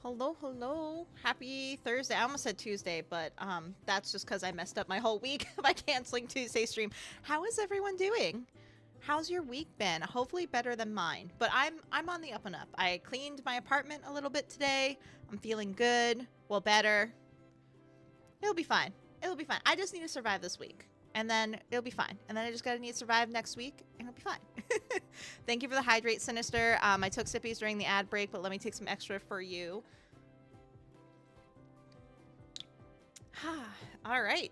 Hello, hello. Happy Thursday. I almost said Tuesday, but that's just because I messed up my whole week by canceling Tuesday's stream. How is everyone doing? How's your week been? Hopefully better than mine. But I'm on the up and up. I cleaned my apartment a little bit today. I'm feeling good. Well, better. It'll be fine. It'll be fine. I just need to survive this week. And then it'll be fine. And then I just gotta need to survive next week, and it'll be fine. Thank you for the hydrate, Sinister. I took sippies during the ad break, but let me take some extra for you. All right.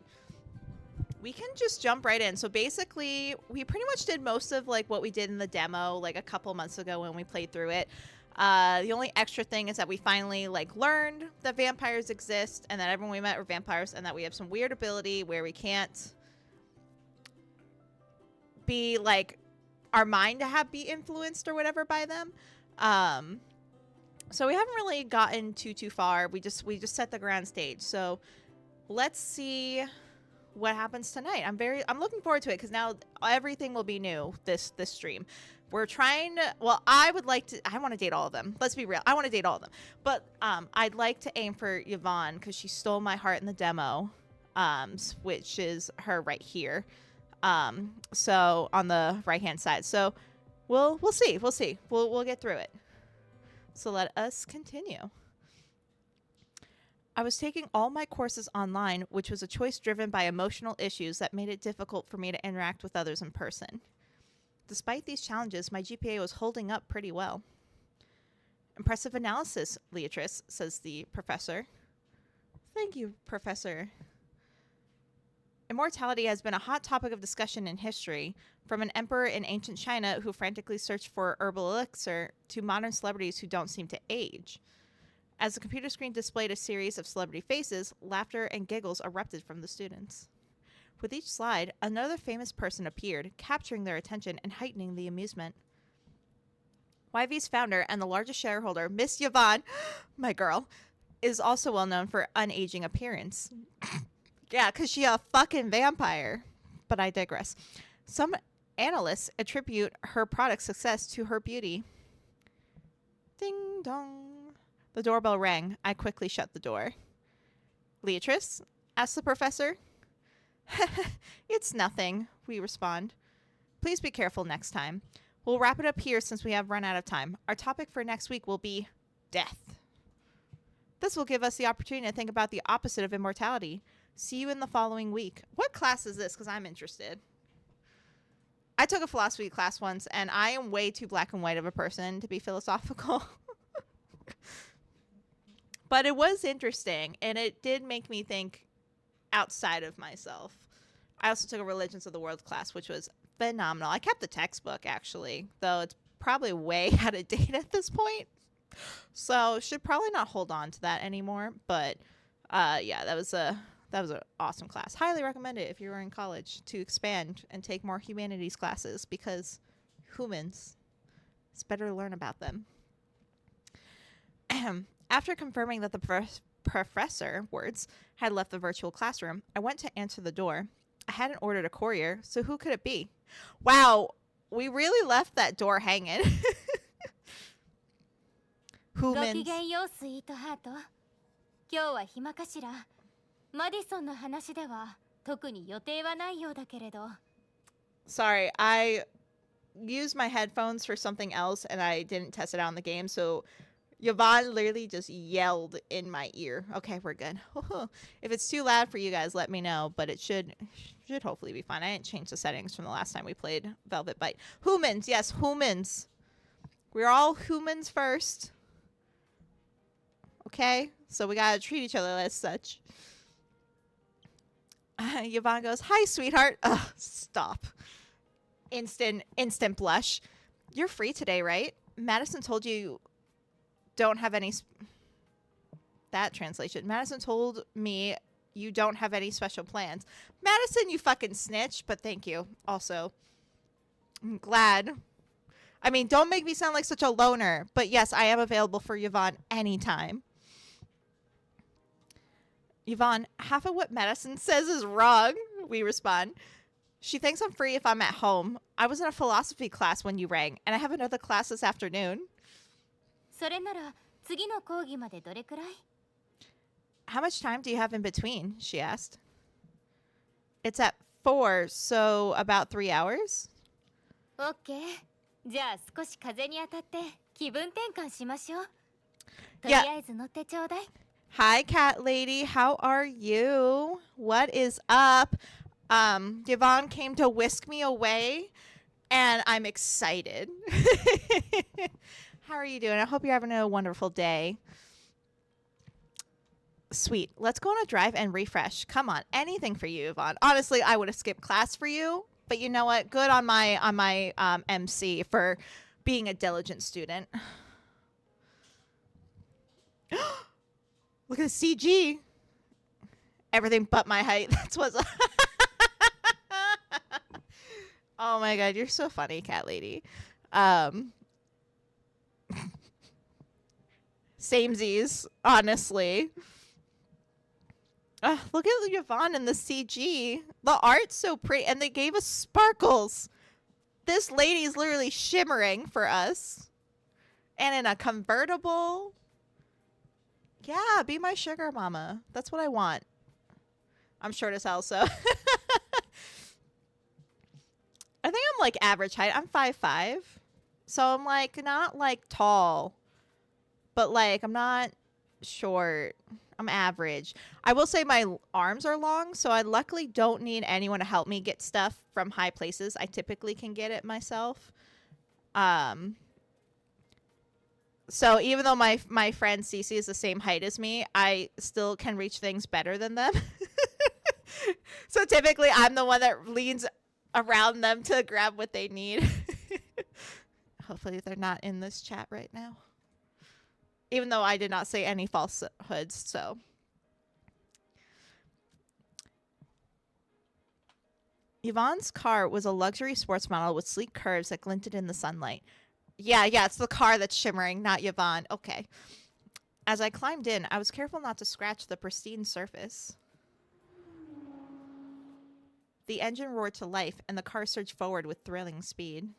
We can just jump right in. So basically, we pretty much did most of like what we did in the demo like a couple months ago when we played through it. The only extra thing is that we finally like learned that vampires exist and that everyone we met were vampires and that we have some weird ability where we can't be like our mind to be influenced or whatever by them. So we haven't really gotten too far. We just set the ground stage. So let's see what happens tonight. I'm looking forward to it because now everything will be new this stream. We're trying to, well, I want to date all of them. Let's be real. I want to date all of them. But I'd like to aim for Yvonne because she stole my heart in the demo, which is her right here. So on the right-hand side. So we'll see. We'll get through it. So let us continue. I was taking all my courses online, which was a choice driven by emotional issues that made it difficult for me to interact with others in person. Despite these challenges, my GPA was holding up pretty well. Impressive analysis, Leatrice, says the professor. Thank you, Professor. Immortality has been a hot topic of discussion in history, from an emperor in ancient China who frantically searched for herbal elixir to modern celebrities who don't seem to age. As the computer screen displayed a series of celebrity faces, laughter and giggles erupted from the students. With each slide, another famous person appeared, capturing their attention and heightening the amusement. YV's founder and the largest shareholder, Miss Yvonne, my girl, is also well known for unaging appearance. Yeah, because she's a fucking vampire. But I digress. Some analysts attribute her product success to her beauty. Ding dong. The doorbell rang. I quickly shut the door. Leatrice? Asked the professor. It's nothing, we respond. Please be careful next time. We'll wrap it up here since we have run out of time. Our topic for next week will be death. This will give us the opportunity to think about the opposite of immortality. See you in the following week. What class is this? Because I'm interested. I took a philosophy class once, and I am way too black and white of a person to be philosophical. But it was interesting, and it did make me think outside of myself. I also took a Religions of the World class, which was phenomenal. I kept the textbook, actually, though it's probably way out of date at this point. So should probably not hold on to that anymore. But yeah, that was an awesome class. Highly recommend it if you were in college to expand and take more humanities classes because humans, it's better to learn about them. After confirming that the professor had left the virtual classroom, I went to answer the door. I hadn't ordered a courier, so who could it be? Wow, we really left that door hanging. Humans. ごきげんよう、スイートハート。今日は暇かしら。マディソンの話では特に予定はないようだけれど。Sorry, I used my headphones for something else and I didn't test it out in the game, so Yvonne literally just yelled in my ear. Okay, we're good. If it's too loud for you guys, let me know, but it should hopefully be fine. I didn't change the settings from the last time we played Velvet Bite. Humans, yes, humans. We're all humans first. Okay? So we gotta treat each other as such. Yvonne goes, "Hi, sweetheart." Ugh, stop. Instant blush. You're free today, right? Madison told you don't have any that translation. Madison told me you don't have any special plans. Madison, you fucking snitch, but thank you. Also, I'm glad. I mean, don't make me sound like such a loner, but yes, I am available for Yvonne anytime. Yvonne, half of what Madison says is wrong, we respond. She thinks I'm free if I'm at home. I was in a philosophy class when you rang, and I have another class this afternoon. それなら次の講義までどれくらい？ How much time do you have in between? She asked. It's at 4, so about 3 hours. オッケー。じゃあ少し風に当たって気分転換しましょう。とりあえず乗ってちょうだい。Hi, cat lady. How are you? What is up? Yvonne came to whisk me away, and I'm excited. How are you doing? I hope you're having a wonderful day. Sweet. Let's go on a drive and refresh. Come on. Anything for you, Yvonne. Honestly, I would have skipped class for you, but you know what? Good on my MC for being a diligent student. Look at the CG. Everything but my height. That's what's. Oh my god, you're so funny, cat lady. Samesies, honestly. Look at Yvonne in the CG. The art's so pretty, and they gave us sparkles. This lady's literally shimmering for us. And in a convertible. Yeah, be my sugar mama. That's what I want. I'm short as hell, so. I think I'm like average height. I'm 5'5". So I'm like not like tall. But like I'm not short. I'm average. I will say my arms are long, so I luckily don't need anyone to help me get stuff from high places. I typically can get it myself. So even though my friend Cece is the same height as me, I still can reach things better than them. So typically I'm the one that leans around them to grab what they need. Hopefully they're not in this chat right now. Even though I did not say any falsehoods, so. Yvonne's car was a luxury sports model with sleek curves that glinted in the sunlight. Yeah, it's the car that's shimmering, not Yvonne. Okay. As I climbed in, I was careful not to scratch the pristine surface. The engine roared to life, and the car surged forward with thrilling speed.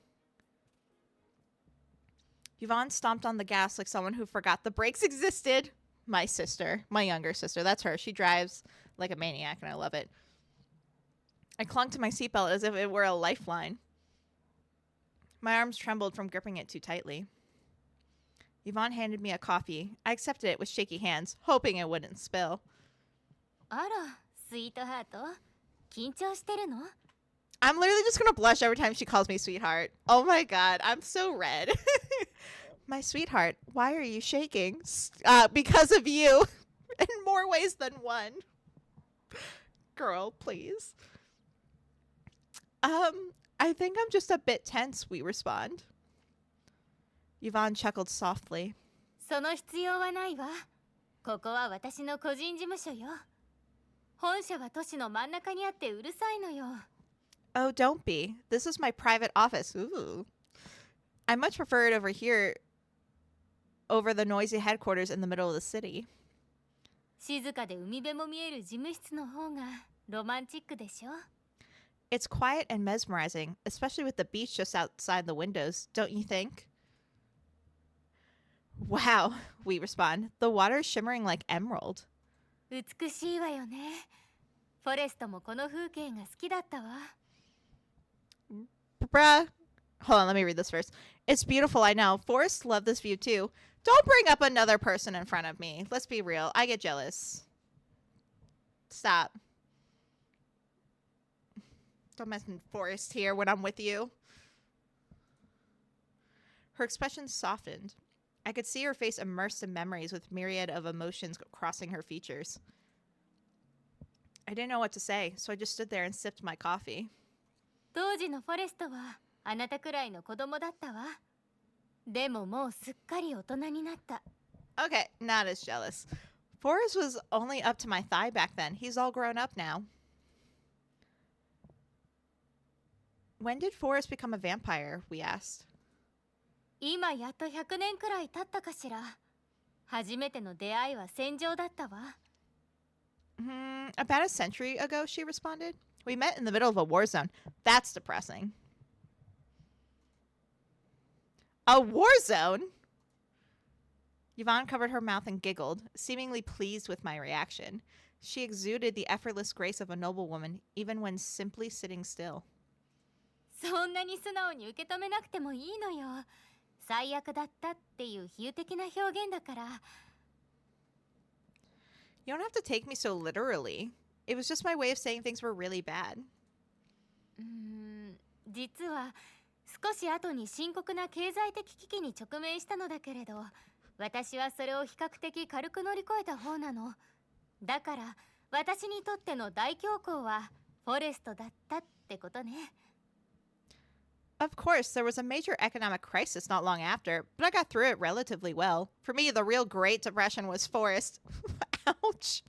Yvonne stomped on the gas like someone who forgot the brakes existed. My sister, my younger sister, that's her. She drives like a maniac, and I love it. I clung to my seatbelt as if it were a lifeline. My arms trembled from gripping it too tightly. Yvonne handed me a coffee. I accepted it with shaky hands, hoping it wouldn't spill. あら、スイートハート。緊張してるの？ I'm literally just gonna blush every time she calls me sweetheart. Oh my god, I'm so red. My sweetheart, why are you shaking? Because of you. In more ways than one. Girl, please. I think I'm just a bit tense, we respond. Yvonne chuckled softly. その必要はないわ。ここは私の個人事務所よ。本社は都市の真ん中にあってうるさいのよ。Oh, don't be. This is my private office. Ooh. I much prefer it over here, over the noisy headquarters in the middle of the city. 静かで海辺も見える事務室の方がロマンチックでしょ。 It's quiet and mesmerizing, especially with the beach just outside the windows, don't you think? Wow, we respond. The water is shimmering like emerald. 美しいわよね。フォレストもこの風景が好きだったわ。 Bruh. Hold on, let me read this first. It's beautiful, I know. Forrest loved this view too. Don't bring up another person in front of me. Let's be real. I get jealous. Stop. Don't mention Forrest here when I'm with you. Her expression softened. I could see her face immersed in memories with myriad of emotions crossing her features. I didn't know what to say, so I just stood there and sipped my coffee. 当時のフォレストはあなたくらいの子供だったわ。でももうすっかり大人になった。 Okay, not as jealous. Forrest was only up to my thigh back then. He's all grown up now. When did Forrest become a vampire? We asked. 今やっと100年くらい経ったかしら。初めての出会いは戦場だったわ。 About a century ago, she responded. We met in the middle of a war zone. That's depressing. A war zone? Yvonne covered her mouth and giggled, seemingly pleased with my reaction. She exuded the effortless grace of a noblewoman, even when simply sitting still. そんなに素直に受け止めなくてもいいのよ。最悪だったっていう比喩的な表現だから。You don't have to take me so literally. It was just my way of saying things were really bad. 実は少し後に深刻な経済的危機に直面したのだけれど、私はそれを比較的軽く乗り越えた方なの。だから私にとっての大恐慌はフォレストだったってことね。Of course, there was a major economic crisis not long after, but I got through it relatively well. For me, the real Great Depression was Forrest. Ouch.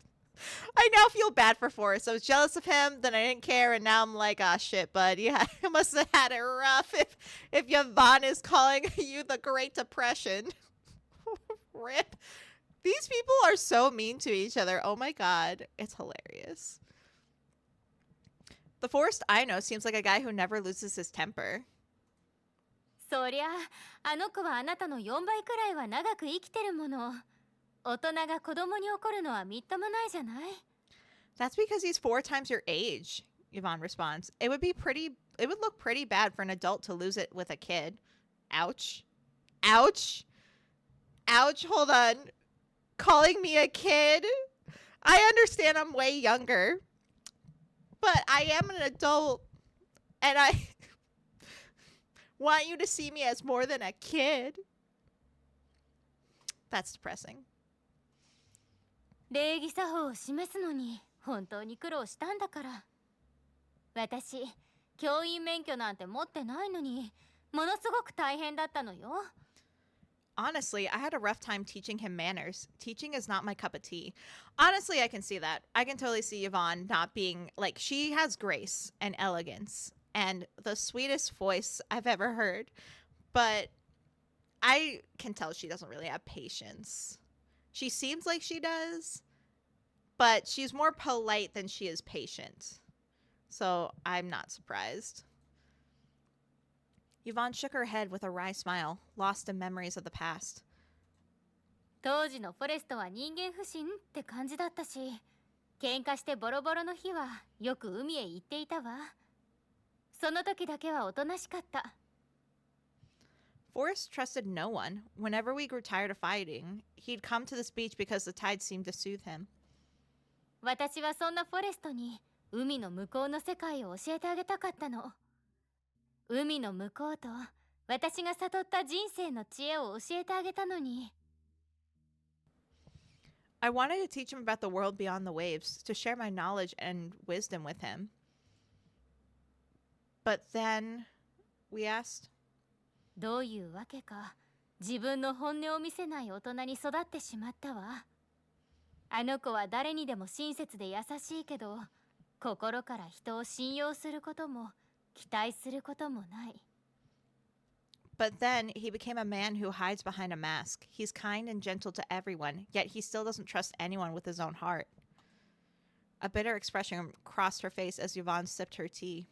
I now feel bad for Forrest. I was jealous of him, then I didn't care, and now I'm like, ah, shit, bud. Yeah, you must have had it rough if Yvonne is calling you the Great Depression. Rip. These people are so mean to each other. Oh my god. It's hilarious. The Forrest I know seems like a guy who never loses his temper. そりゃあの子はあなたの4倍くらいは長く生きてるもの。大人が子供に怒るのはみっともないじゃない。 That's because he's 4 times your age, Yvonne responds. It would look pretty bad for an adult to lose it with a kid. Ouch. Ouch. Ouch, hold on. Calling me a kid? I understand I'm way younger, but I am an adult, and I want you to see me as more than a kid. That's depressing. 礼儀作法を示すのに本当に苦労したんだから。私、教員免許なんて持ってないのに、ものすごく大変だったのよ。Honestly, I had a rough time teaching him manners. Teaching is not my cup of tea. Honestly, I can see that. I can totally see Yvonne not being, like, she has grace and elegance and the sweetest voice I've ever heard. But I can tell she doesn't really have patience. She seems like she does, but she's more polite than she is patient. So I'm not surprised. Yvonne shook her head with a wry smile, lost in memories of the past. 当時のフォレストは人間不信って感じだったし、喧嘩してボロボロの日はよく海へ行っていたわ。その時だけはおとなしかった。Forrest trusted no one. Whenever we grew tired of fighting, he'd come to this beach because the tide seemed to soothe him. 私はそんなフォレストに海の向こうの世界を教えてあげたかったの。海の向こうと私が悟った人生の知恵を教えてあげたのに。I wanted to teach him about the world beyond the waves, to share my knowledge and wisdom with him. But then, we asked, どういうわけか、自分の本音を見せない大人に育ってしまったわ。あの子は誰にでも親切で優しいけど、心から人を信用することも期待することもない。But then he became a man who hides behind a mask. He's kind and gentle to everyone, yet he still doesn't trust anyone with his own heart. A bitter expression crossed her face as Yvonne sipped her tea.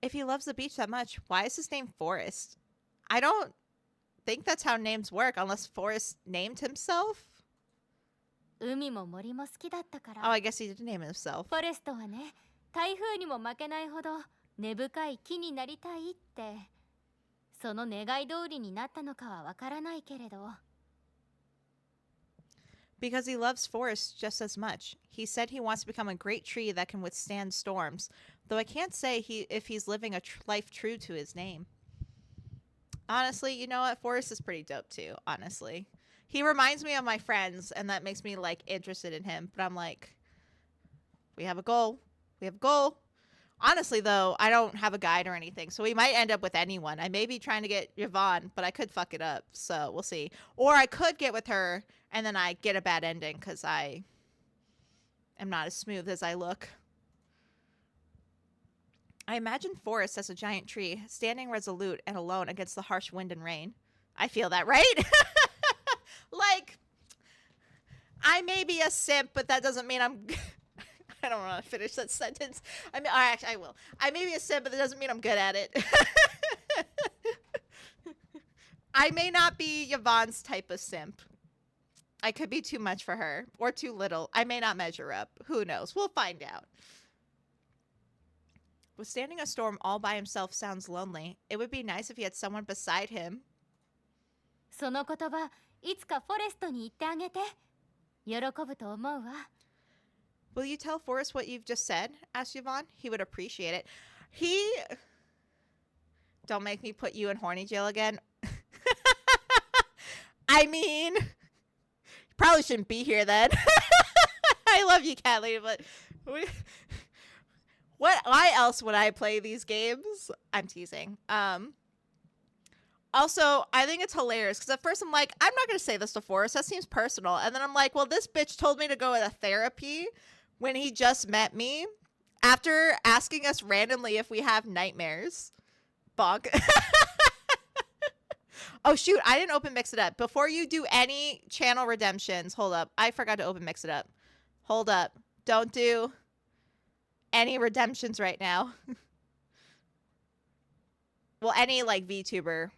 If he loves the beach that much, why is his name Forrest? I don't think that's how names work unless Forrest named himself. 海も森も好きだったから。Oh, I guess he did name himself. フォレストはね、台風にも負けないほど根深い木になりたいって。その願い通りになったのかはわからないけれど。Because he loves Forrest just as much. He said he wants to become a great tree that can withstand storms, though I can't say if he's living a life true to his name. Honestly, you know what? Forrest is pretty dope too, honestly. He reminds me of my friends, and that makes me, like, interested in him. But I'm like, we have a goal. We have a goal. Honestly, though, I don't have a guide or anything, so we might end up with anyone. I may be trying to get Yvonne, but I could fuck it up, so we'll see. Or I could get with her, and then I get a bad ending, because I am not as smooth as I look. I imagine Forrest as a giant tree, standing resolute and alone against the harsh wind and rain. I feel that, right? Like, I may be a simp, but that doesn't mean I'm... I don't want to finish that sentence. I mean, actually, I will. I may be a simp, but that doesn't mean I'm good at it. I may not be Yvonne's type of simp. I could be too much for her or too little. I may not measure up. Who knows? We'll find out. Withstanding a storm all by himself sounds lonely. It would be nice if he had someone beside him. その言葉いつかフォレストに言ってあげて。喜ぶと思うわ。 Will you tell Forrest what you've just said? Asked Yvonne. He would appreciate it. He... Don't make me put you in horny jail again. I mean... You probably shouldn't be here then. I love you, Cat Lady, but... Why else would I play these games? I'm teasing. Also, I think it's hilarious because at first I'm like, I'm not going to say this to Forrest. That seems personal. And then I'm like, well, this bitch told me to go to therapy when he just met me after asking us randomly if we have nightmares. Bonk. Oh, shoot. I didn't open Mix It Up. Before you do any channel redemptions, hold up. I forgot to open Mix It Up. Hold up. Don't do any redemptions right now. Well, any like VTuber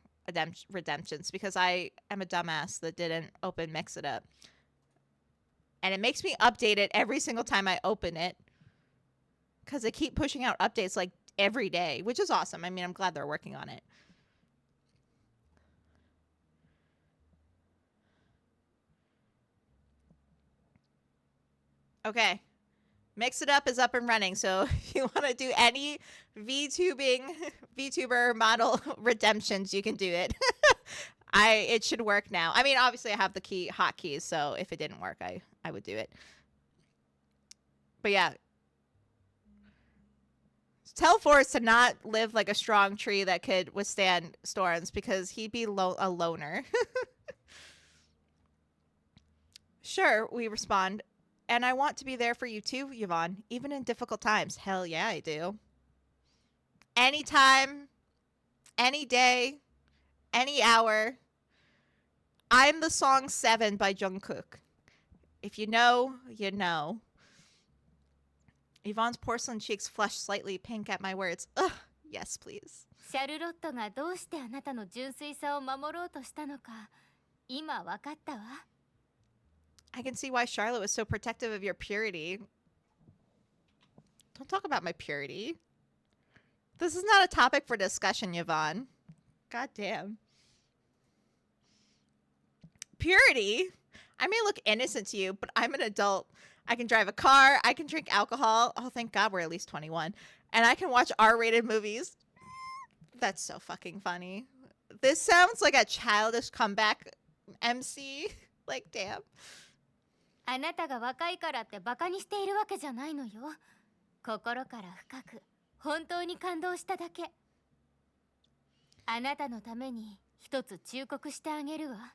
redemptions because I am a dumbass that didn't open Mix It Up. And it makes me update it every single time I open it because they keep pushing out updates like every day, which is awesome. I mean, I'm glad they're working on it. Okay. Mix It Up is up and running. So if you want to do any VTuber model redemptions, you can do it. It should work now. I mean, obviously I have the hotkeys, so if it didn't work, I would do it. But yeah. Tell Forrest to not live like a strong tree that could withstand storms because he'd be a loner. Sure, we respond. And I want to be there for you too, Yvonne, even in difficult times. Hell yeah, I do. Anytime, any day, any hour. I'm the song 7 by Jungkook. If you know, you know. Yvonne's porcelain cheeks flush slightly pink at my words. Ugh, yes, please. シャルロットがどうしてあなたの純粋さを守ろうとしたのか、今わかったわ。I can see why Charlotte was so protective of your purity. Don't talk about my purity. This is not a topic for discussion, Yvonne. God damn. Purity? I may look innocent to you, but I'm an adult. I can drive a car. I can drink alcohol. Oh, thank God we're at least 21. And I can watch R-rated movies. That's so fucking funny. This sounds like a childish comeback MC. Like, damn. あなたが若いからってバカにしているわけじゃないのよ。心から深く本当に感動しただけ。あなたのために一つ忠告してあげるわ。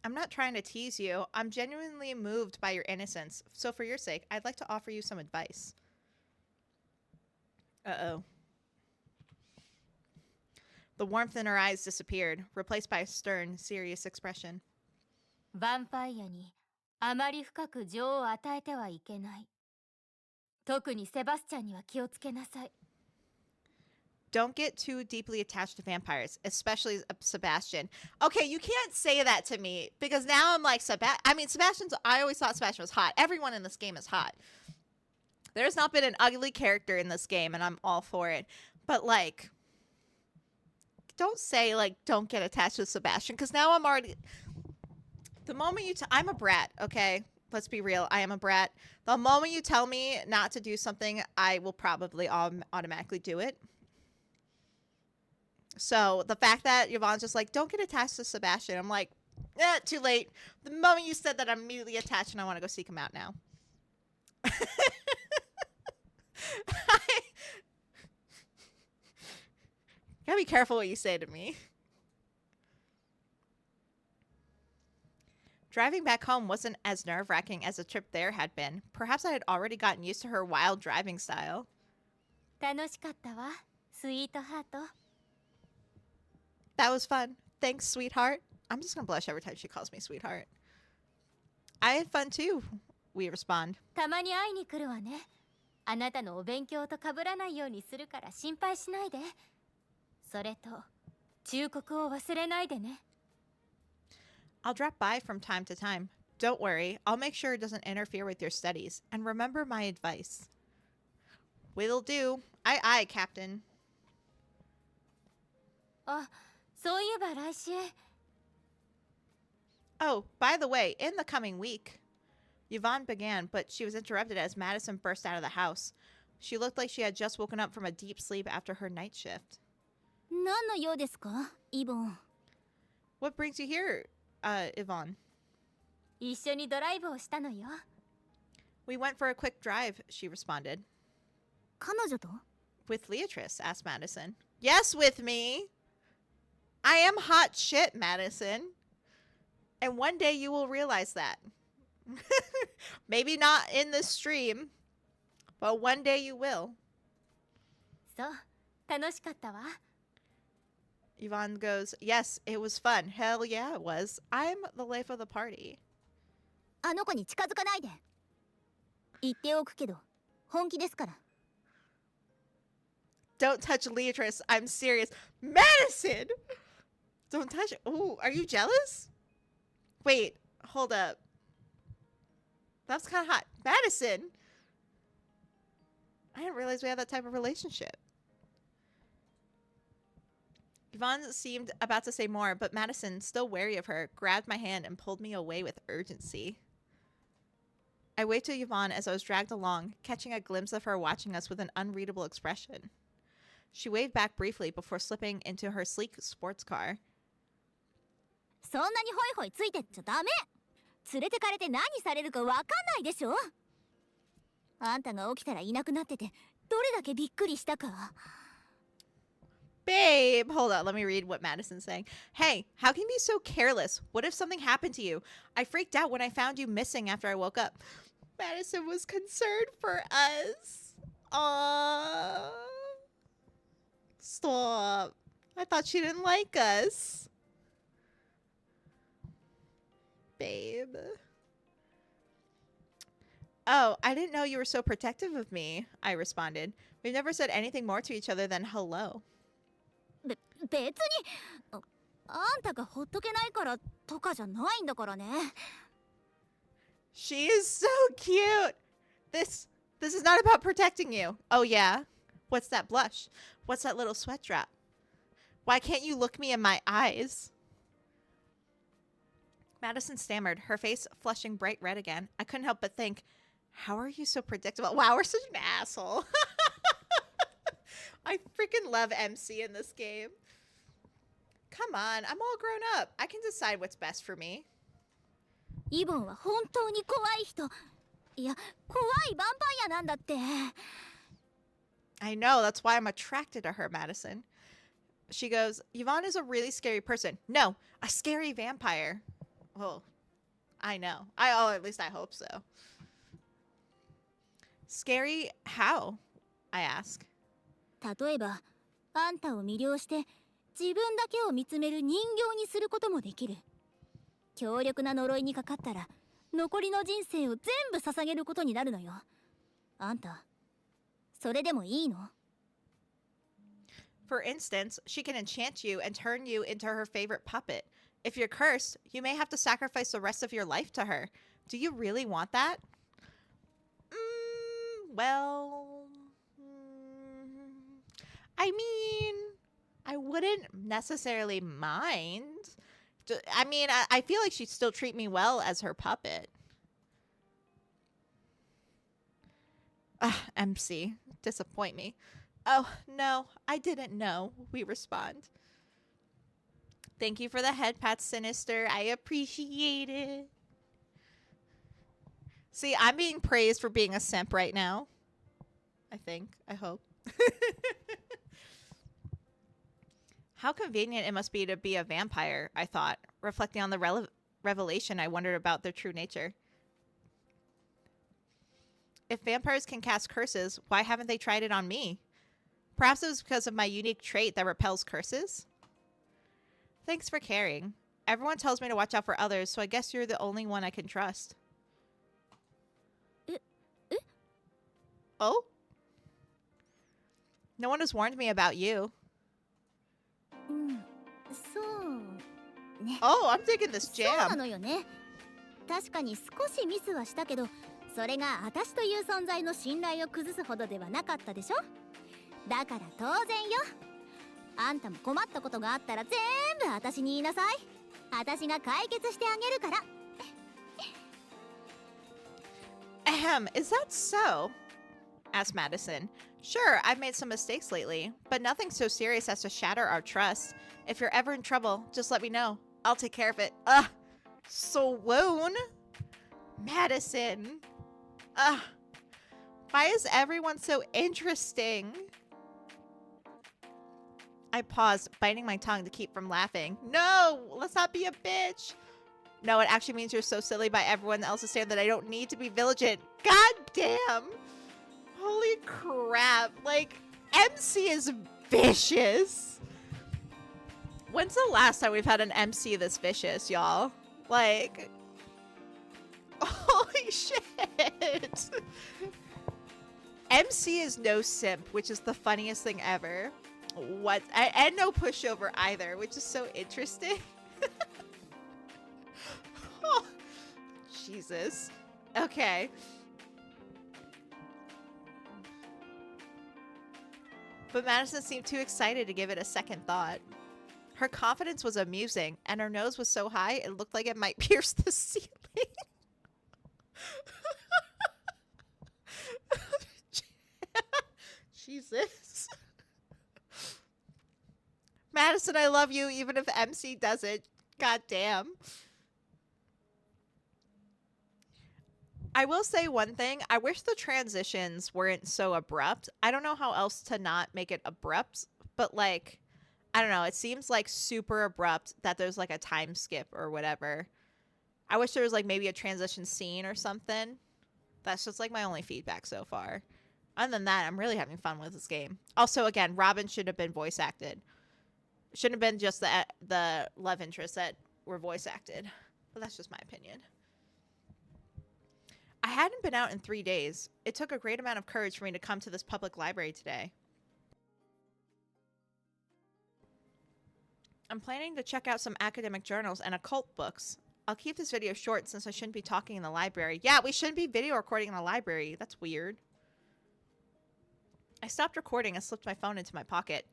I'm not trying to tease you. I'm genuinely moved by your innocence. So for your sake, I'd like to offer you some advice. Uh-oh. The warmth in her eyes disappeared, replaced by a stern, serious expression. ヴァンパイアにあまり深く情を与えてはいけない。特にセバスチャンには気をつけなさい。Don't get too deeply attached to vampires, especially Sebastian. Okay, you can't say that to me because now I'm like, I always thought Sebastian was hot. Everyone in this game is hot. There's not been an ugly character in this game, and I'm all for it. But, like, don't say, like, don't get attached to Sebastian because now I'm already... The moment you... I'm a brat, okay? Let's be real. I am a brat. The moment you tell me not to do something, I will probably automatically do it. So the fact that Yvonne's just like, don't get attached to Sebastian. I'm like, too late. The moment you said that, I'm immediately attached and I want to go seek him out now. Gotta be careful what you say to me. Driving back home wasn't as nerve-wracking as the trip there had been. Perhaps I had already gotten used to her wild driving style. 楽しかったわ、スイートハート。That was fun. Thanks, sweetheart. I'm just gonna blush every time she calls me sweetheart. I had fun too, we respond. たまに会いに来るわね。あなたのお勉強と被らないようにするから心配しないで。それと、忠告を忘れないでね。 I'll drop by from time to time. Don't worry, I'll make sure it doesn't interfere with your studies. And remember my advice. Will do. Aye, aye, Captain. あ、そういえば来週 Oh, by the way, in the coming week. Yvonne began, but she was interrupted as Madison burst out of the house. She looked like she had just woken up from a deep sleep after her night shift. 何の用ですか、イボン。 What brings you here, Yvonne? 一緒にドライブをしたのよ。 We went for a quick drive, she responded. 彼女と？ With Leatrice, asked Madison. Yes, with me. I am hot shit, Madison. And one day you will realize that. Maybe not in this stream, but one day you will. そう、楽しかったわ。 Yvonne goes, yes, it was fun. Hell yeah, it was. I'm the life of the party. あの子に近づかないで。言っておくけど、本気ですから。 Don't touch Leatrice. I'm serious. Madison! Don't touch. Ooh, are you jealous? Wait, hold up. That's kind of hot. Madison! I didn't realize we had that type of relationship. Yvonne seemed about to say more, but Madison, still wary of her, grabbed my hand and pulled me away with urgency. I waved to Yvonne as I was dragged along, catching a glimpse of her watching us with an unreadable expression. She waved back briefly before slipping into her sleek sports car. そんなにホイホイついてっちゃダメ。連れてかれて何されるかわかんないでしょ。あんたが起きたらいなくなってて、どれだけびっくりしたか。 Babe, hold on. Let me read what Madison's saying. Hey, how can you be so careless? What if something happened to you? I freaked out when I found you missing after I woke up. Madison was concerned for us. Aww. Stop. I thought she didn't like us. Babe. Oh, I didn't know you were so protective of me, I responded. We've never said anything more to each other than hello. 別にあんたがほっとけないからとかじゃないんだからね。 She is so cute. This is not about protecting you. Oh yeah? What's that blush? What's that little sweat drop? Why can't you look me in my eyes? Madison stammered, her face flushing bright red again. I couldn't help but think, how are you so predictable? Wow, we're such an asshole. I freaking love MC in this game. Come on, I'm all grown up. I can decide what's best for me. イボンは本当に怖い人。いや、怖いヴァンパイアなんだって。 I know, that's why I'm attracted to her, Madison. She goes, Yvonne is a really scary person. No, a scary vampire. Oh, I know. At least I hope so. Scary how? I ask. 例えば、あんたを魅了して自分だけを見つめる人形にすることもできる。強力な呪いにかかったら、残りの人生を全部捧げることになるのよ。あんた、それでもいいの？ For instance, she can enchant you and turn you into her favorite puppet. If you're cursed, you may have to sacrifice the rest of your life to her. Do you really want that? Well, I mean, I wouldn't necessarily mind. I mean, I feel like she'd still treat me well as her puppet. MC, disappoint me. Oh, no, I didn't know, we respond. Thank you for the head pat, Sinister. I appreciate it. See, I'm being praised for being a simp right now. I think. I hope. How convenient it must be to be a vampire, I thought, reflecting on the revelation I wondered about their true nature. If vampires can cast curses, why haven't they tried it on me? Perhaps it was because of my unique trait that repels curses? Thanks for caring. Everyone tells me to watch out for others, so I guess you're the only one I can trust. Oh? No one has warned me about you. そうね。 Oh, I'm digging this そうな jam. のよね。確かに少しミスはしたけど、それが私という存在の信頼を崩すほどではなかったでしょ。だから当然よ。あんたも困ったことがあったら全部私に言いなさい。私が解決してあげるから。 Ahem, is that so? Asked Madison. Sure, I've made some mistakes lately, but nothing so serious as to shatter our trust. If you're ever in trouble, just let me know. I'll take care of it. Ugh. Swoon? Madison. Ugh. Why is everyone so interesting? I paused, biting my tongue to keep from laughing. No, let's not be a bitch. No, it actually means you're so silly by everyone else's standard that I don't need to be vigilant. God damn. Holy crap. Like, MC is vicious. When's the last time we've had an MC this vicious, y'all? Like, holy shit. MC is no simp, which is the funniest thing ever. What? And no pushover either, which is so interesting. Oh, Jesus. Okay. But Madison seemed too excited to give it a second thought. Her confidence was amusing, and her nose was so high it looked like it might pierce the ceiling. Jesus. Madison, I love you even if MC doesn't. God damn. I will say one thing. I wish the transitions weren't so abrupt. I don't know how else to not make it abrupt, but like, I don't know. It seems like super abrupt that there's like a time skip or whatever. I wish there was like maybe a transition scene or something. That's just like my only feedback so far. Other than that, I'm really having fun with this game. Also, again, Robin should have been voice acted. Shouldn't have been just the love interests that were voice acted. But that's just my opinion. I hadn't been out in 3 days. It took a great amount of courage for me to come to this public library today. I'm planning to check out some academic journals and occult books. I'll keep this video short since I shouldn't be talking in the library. Yeah, we shouldn't be video recording in the library. That's weird. I stopped recording and slipped my phone into my pocket.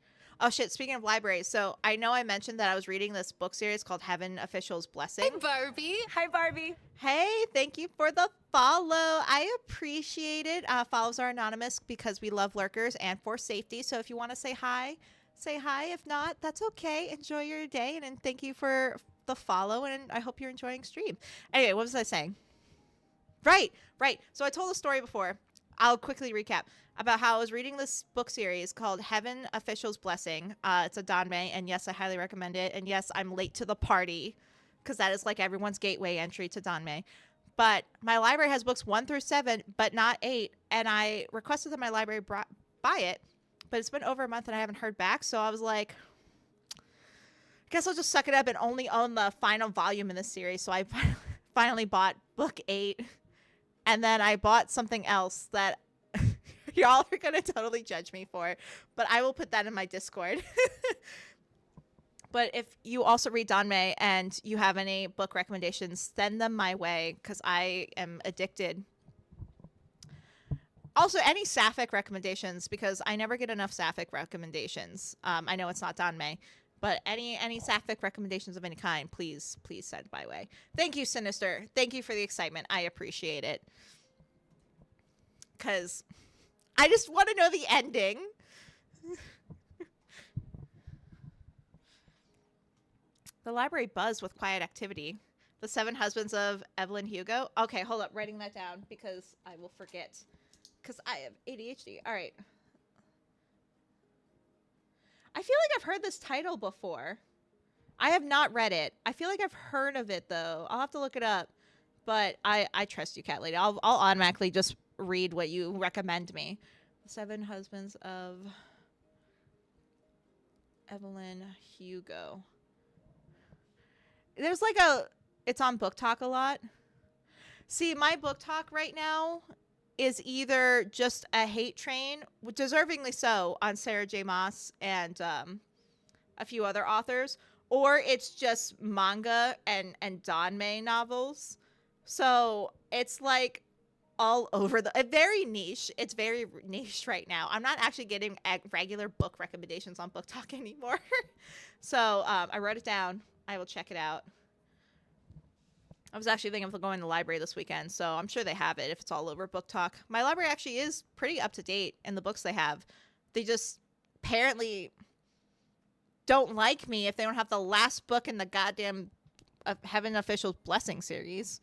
Oh shit, speaking of libraries, so I know I mentioned that I was reading this book series called Heaven Official's Blessing. Hi, Barbie. Hi, Barbie. Hey, thank you for the follow. I appreciate it. Follows are anonymous because we love lurkers and for safety. So if you want to say hi, say hi. If not, that's okay. Enjoy your day and thank you for the follow and I hope you're enjoying stream. Anyway, what was I saying? Right. So I told a story before. I'll quickly recap about how I was reading this book series called Heaven Official's Blessing. It's a Danmei, and yes, I highly recommend it. And yes, I'm late to the party because that is like everyone's gateway entry to Danmei. But my library has books 1 through 7, but not 8. And I requested that my library buy it, but it's been over a month and I haven't heard back. So I was like, I guess I'll just suck it up and only own the final volume in this series. So I finally bought book 8. And then I bought something else that y'all are going to totally judge me for. But I will put that in my Discord. But if you also read Danmei and you have any book recommendations, send them my way because I am addicted. Also, any sapphic recommendations because I never get enough sapphic recommendations. I know it's not Danmei. But any sapphic recommendations of any kind, please send my way. Thank you, Sinister. Thank you for the excitement. I appreciate it. Because I just want to know the ending. The library buzzed with quiet activity. The 7 Husbands of Evelyn Hugo. Okay, hold up. Writing that down because I will forget. Because I have ADHD. All right. I feel like I've heard this title before. I have not read it. I feel like I've heard of it, though. I'll have to look it up. But I trust you, Cat Lady. I'll automatically just read what you recommend me. The 7 Husbands of Evelyn Hugo. There's like it's on Book Talk a lot. See, my Book Talk right now is either just a hate train, deservingly so, on Sarah J. Maas and a few other authors, or it's just manga and danmei novels. So it's like all over the very niche. It's very niche right now. I'm not actually getting regular book recommendations on Book Talk anymore. So I wrote it down. I will check it out. I was actually thinking of going to the library this weekend, so I'm sure they have it if it's all over Book Talk. My library actually is pretty up to date in the books they have. They just apparently don't like me if they don't have the last book in the goddamn Heaven Official's Blessing series.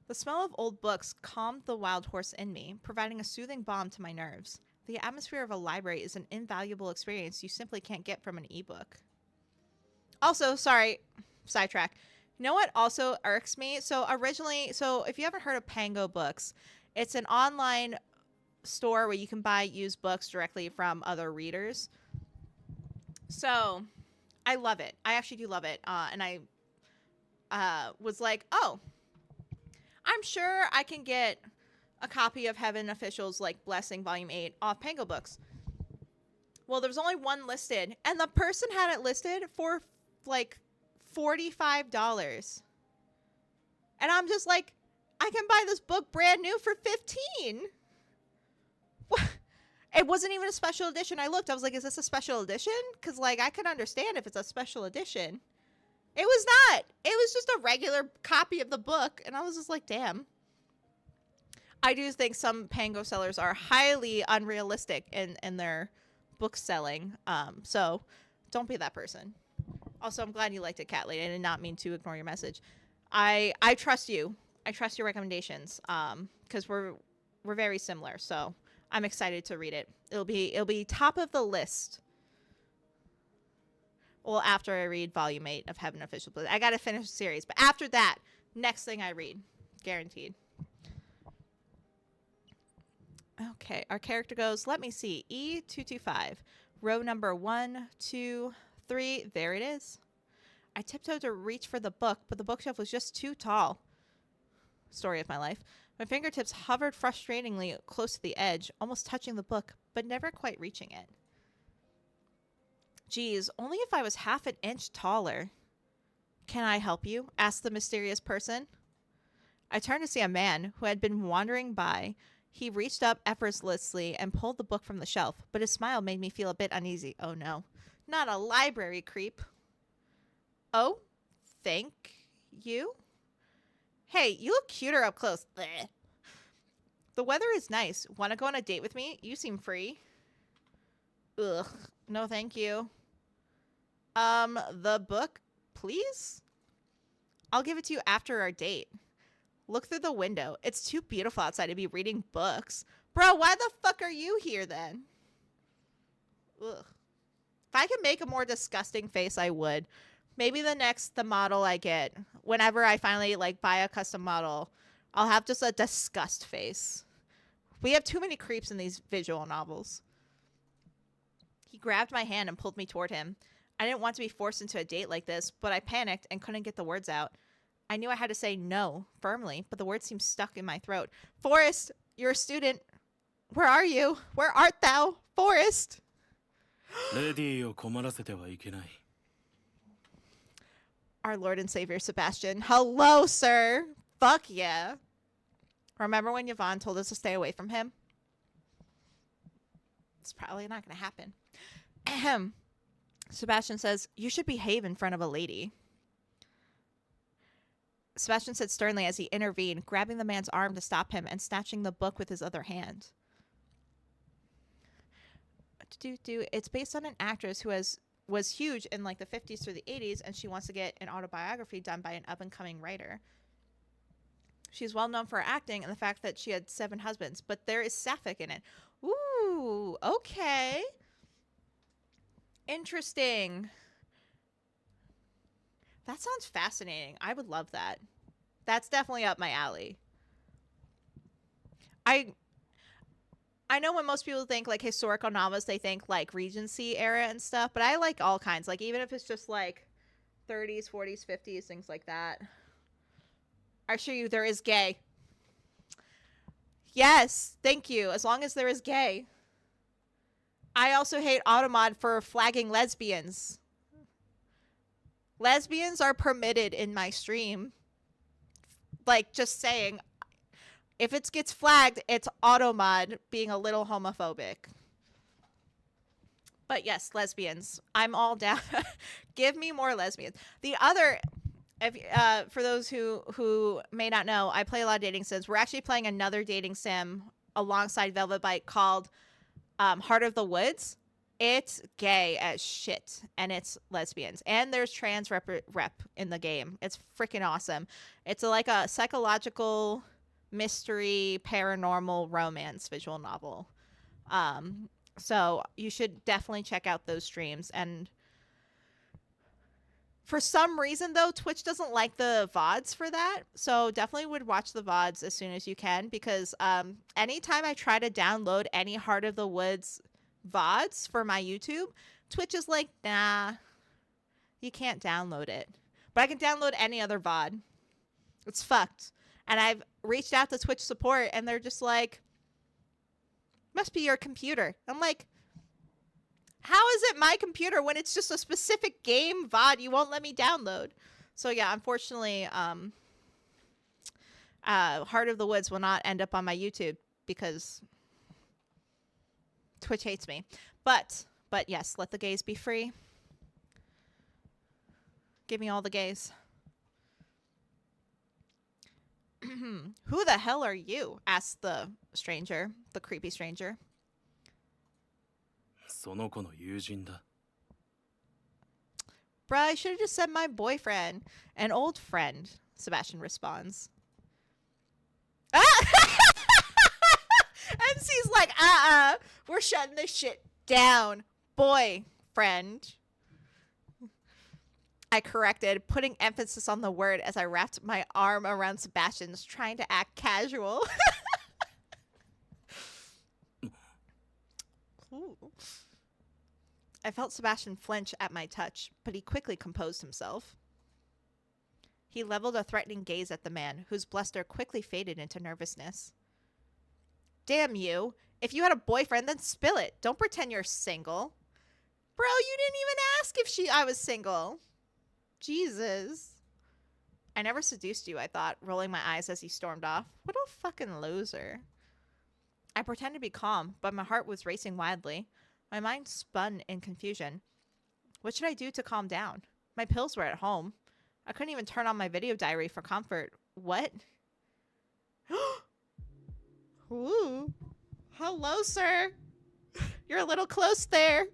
The smell of old books calmed the wild horse in me, providing a soothing balm to my nerves. The atmosphere of a library is an invaluable experience you simply can't get from an ebook. Also, sorry, sidetrack. You know what also irks me? So if you haven't heard of Pango Books, it's an online store where you can buy used books directly from other readers. So I love it. I actually do love it. And I was like, oh, I'm sure I can get a copy of Heaven Official's like Blessing Volume 8 off Pango Books. Well, there was only one listed, and the person had it listed for like $45. And I'm just like, I can buy this book brand new for $15. What? It wasn't even a special edition. I looked, I was like, is this a special edition? Because like I can understand if it's a special edition. It was not. It was just a regular copy of the book. And I was just like, damn. I do think some Pango sellers are highly unrealistic in their book selling. So don't be that person. Also, I'm glad you liked it, Cat Lady. I did not mean to ignore your message. I trust you. I trust your recommendations. Because we're very similar. So I'm excited to read it. It'll be top of the list. Well, after I read Volume 8 of Heaven Official Bliss. I gotta finish the series. But after that, next thing I read. Guaranteed. Okay, our character goes, let me see, E225. Row number 1, 2, 3. There it is. I tiptoed to reach for the book, but the bookshelf was just too tall. Story of my life. My fingertips hovered frustratingly close to the edge, almost touching the book, but never quite reaching it. Geez, only if I was half an inch taller. Can I help you? Asked the mysterious person. I turned to see a man who had been wandering by. He reached up effortlessly and pulled the book from the shelf, but his smile made me feel a bit uneasy. Oh no, not a library creep. Oh, thank you? Hey, you look cuter up close. Blech. The weather is nice. Want to go on a date with me? You seem free. Ugh, no thank you. The book, please? I'll give it to you after our date. Look through the window. It's too beautiful outside to be reading books. Bro, why the fuck are you here then? Ugh. If I could make a more disgusting face, I would. Maybe the model I get, whenever I finally like buy a custom model, I'll have just a disgust face. We have too many creeps in these visual novels. He grabbed my hand and pulled me toward him. I didn't want to be forced into a date like this, but I panicked and couldn't get the words out. I knew I had to say no firmly, but the words seemed stuck in my throat. Forrest, you're a student. Where are you? Where art thou, Forrest? Our Lord and Savior Sebastian. Hello, sir. Fuck yeah. Remember when Yvonne told us to stay away from him? It's probably not going to happen. Ahem. Sebastian says, you should behave in front of a lady. Sebastian said sternly as he intervened, grabbing the man's arm to stop him and snatching the book with his other hand. It's based on an actress who was huge in like the 50s through the 80s, and she wants to get an autobiography done by an up-and-coming writer. She's well known for her acting and the fact that she had 7 husbands, but there is sapphic in it. Ooh, okay. Interesting. That sounds fascinating. I would love that. That's definitely up my alley. I know when most people think like historical novels, they think like Regency era and stuff, but I like all kinds. Like even if it's just like 30s, 40s, 50s, things like that. I assure you there is gay. Yes, thank you. As long as there is gay. I also hate Automod for flagging lesbians. Lesbians are permitted in my stream. Like, just saying, if it gets flagged, it's Automod being a little homophobic. But yes, lesbians. I'm all down. Give me more lesbians. The other, for those who may not know, I play a lot of dating sims. We're actually playing another dating sim alongside Velvet Bite called Heart of the Woods. It's gay as shit, and it's lesbians, and there's trans rep in the game. It's freaking awesome. It's like a psychological mystery paranormal romance visual novel. So you should definitely check out those streams. And for some reason, though, Twitch doesn't like the VODs for that. So definitely would watch the VODs as soon as you can, because anytime I try to download any Heart of the Woods VODs for my YouTube, Twitch is like, nah, you can't download it. But I can download any other VOD. It's fucked. And I've reached out to Twitch support, and they're just like, must be your computer. I'm like, how is it my computer when it's just a specific game VOD you won't let me download? So yeah, unfortunately, Heart of the Woods will not end up on my YouTube because Twitch hates me. But yes, let the gays be free. Give me all the gays. Who the hell are you? Asked the stranger, the creepy stranger. その子の友人だ。 Bruh, I should have just said my boyfriend. An old friend, Sebastian responds. Ah! MC's like, we're shutting this shit down. Boyfriend. I corrected, putting emphasis on the word as I wrapped my arm around Sebastian's, trying to act casual. Ooh. I felt Sebastian flinch at my touch, but he quickly composed himself. He leveled a threatening gaze at the man, whose bluster quickly faded into nervousness. Damn you. If you had a boyfriend, then spill it. Don't pretend you're single. Bro, you didn't even ask if I was single. Jesus. I never seduced you, I thought, rolling my eyes as he stormed off. What a fucking loser. I pretended to be calm, but my heart was racing wildly. My mind spun in confusion. What should I do to calm down? My pills were at home. I couldn't even turn on my video diary for comfort. What? Ooh. Hello, sir. You're a little close there.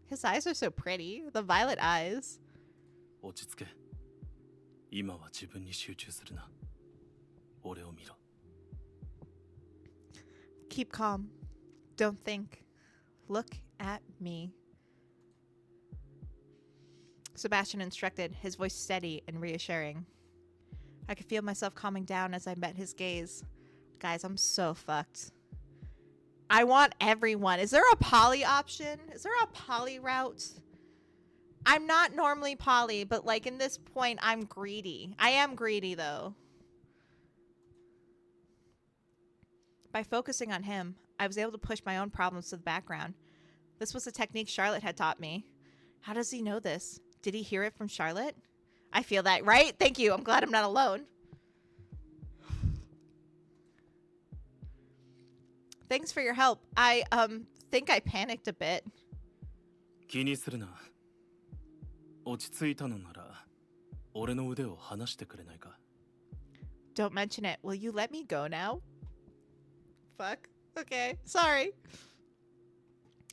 His eyes are so pretty. The violet eyes. 落ち着け。今は自分に集中するな。俺を見ろ。 Keep calm. Don't think. Look at me. Sebastian instructed, his voice steady and reassuring. I could feel myself calming down as I met his gaze. Guys, I'm so fucked. I want everyone. Is there a poly option? Is there a poly route? I'm not normally poly, but like in this point, I'm greedy. I am greedy though. By focusing on him, I was able to push my own problems to the background. This was a technique Charlotte had taught me. How does he know this? Did he hear it from Charlotte? I feel that, right? Thank you. I'm glad I'm not alone. Thanks for your help. I think I panicked a bit. 気にするな。落ち着いたのなら、俺の腕を離してくれないか。 Don't mention it. Will you let me go now? Fuck. Okay. Sorry.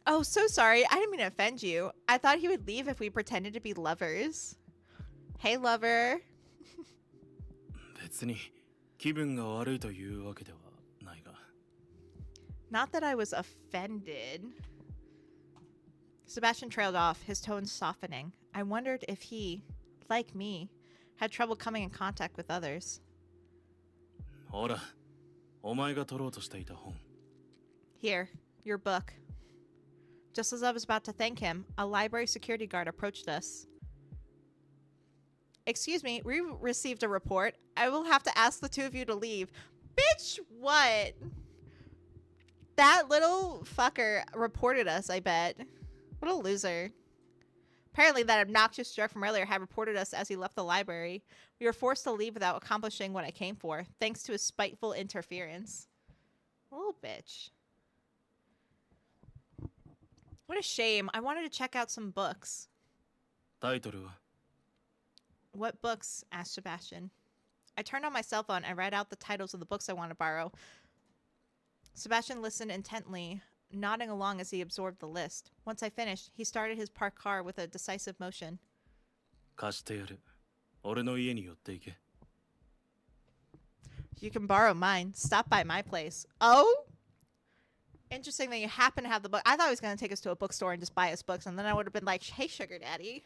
Oh, so sorry. I didn't mean to offend you. I thought he would leave if we pretended to be lovers. Hey, lover. 別に気分が悪いというわけではないが。 Not that I was offended. Sebastian trailed off, his tone softening. I wondered if he, like me, had trouble coming in contact with others. ほら、お前が取ろうとしていた本。 Here, your book. Just as I was about to thank him, a library security guard approached us. Excuse me, we received a report. I will have to ask the two of you to leave. Bitch, what? That little fucker reported us, I bet. What a loser. Apparently that obnoxious jerk from earlier had reported us as he left the library. We were forced to leave without accomplishing what I came for, thanks to his spiteful interference. A little bitch. What a shame. I wanted to check out some books. タイトルは What books? Asked Sebastian. I turned on my cell phone and read out the titles of the books I want to borrow. Sebastian listened intently, nodding along as he absorbed the list. Once I finished, he started his parked car with a decisive motion. 貸してやる。俺の家に寄っていけ。 You can borrow mine. Stop by my place. Oh? Interesting that you happen to have the book. I thought he was going to take us to a bookstore and just buy us books, and then I would have been like, hey, sugar daddy.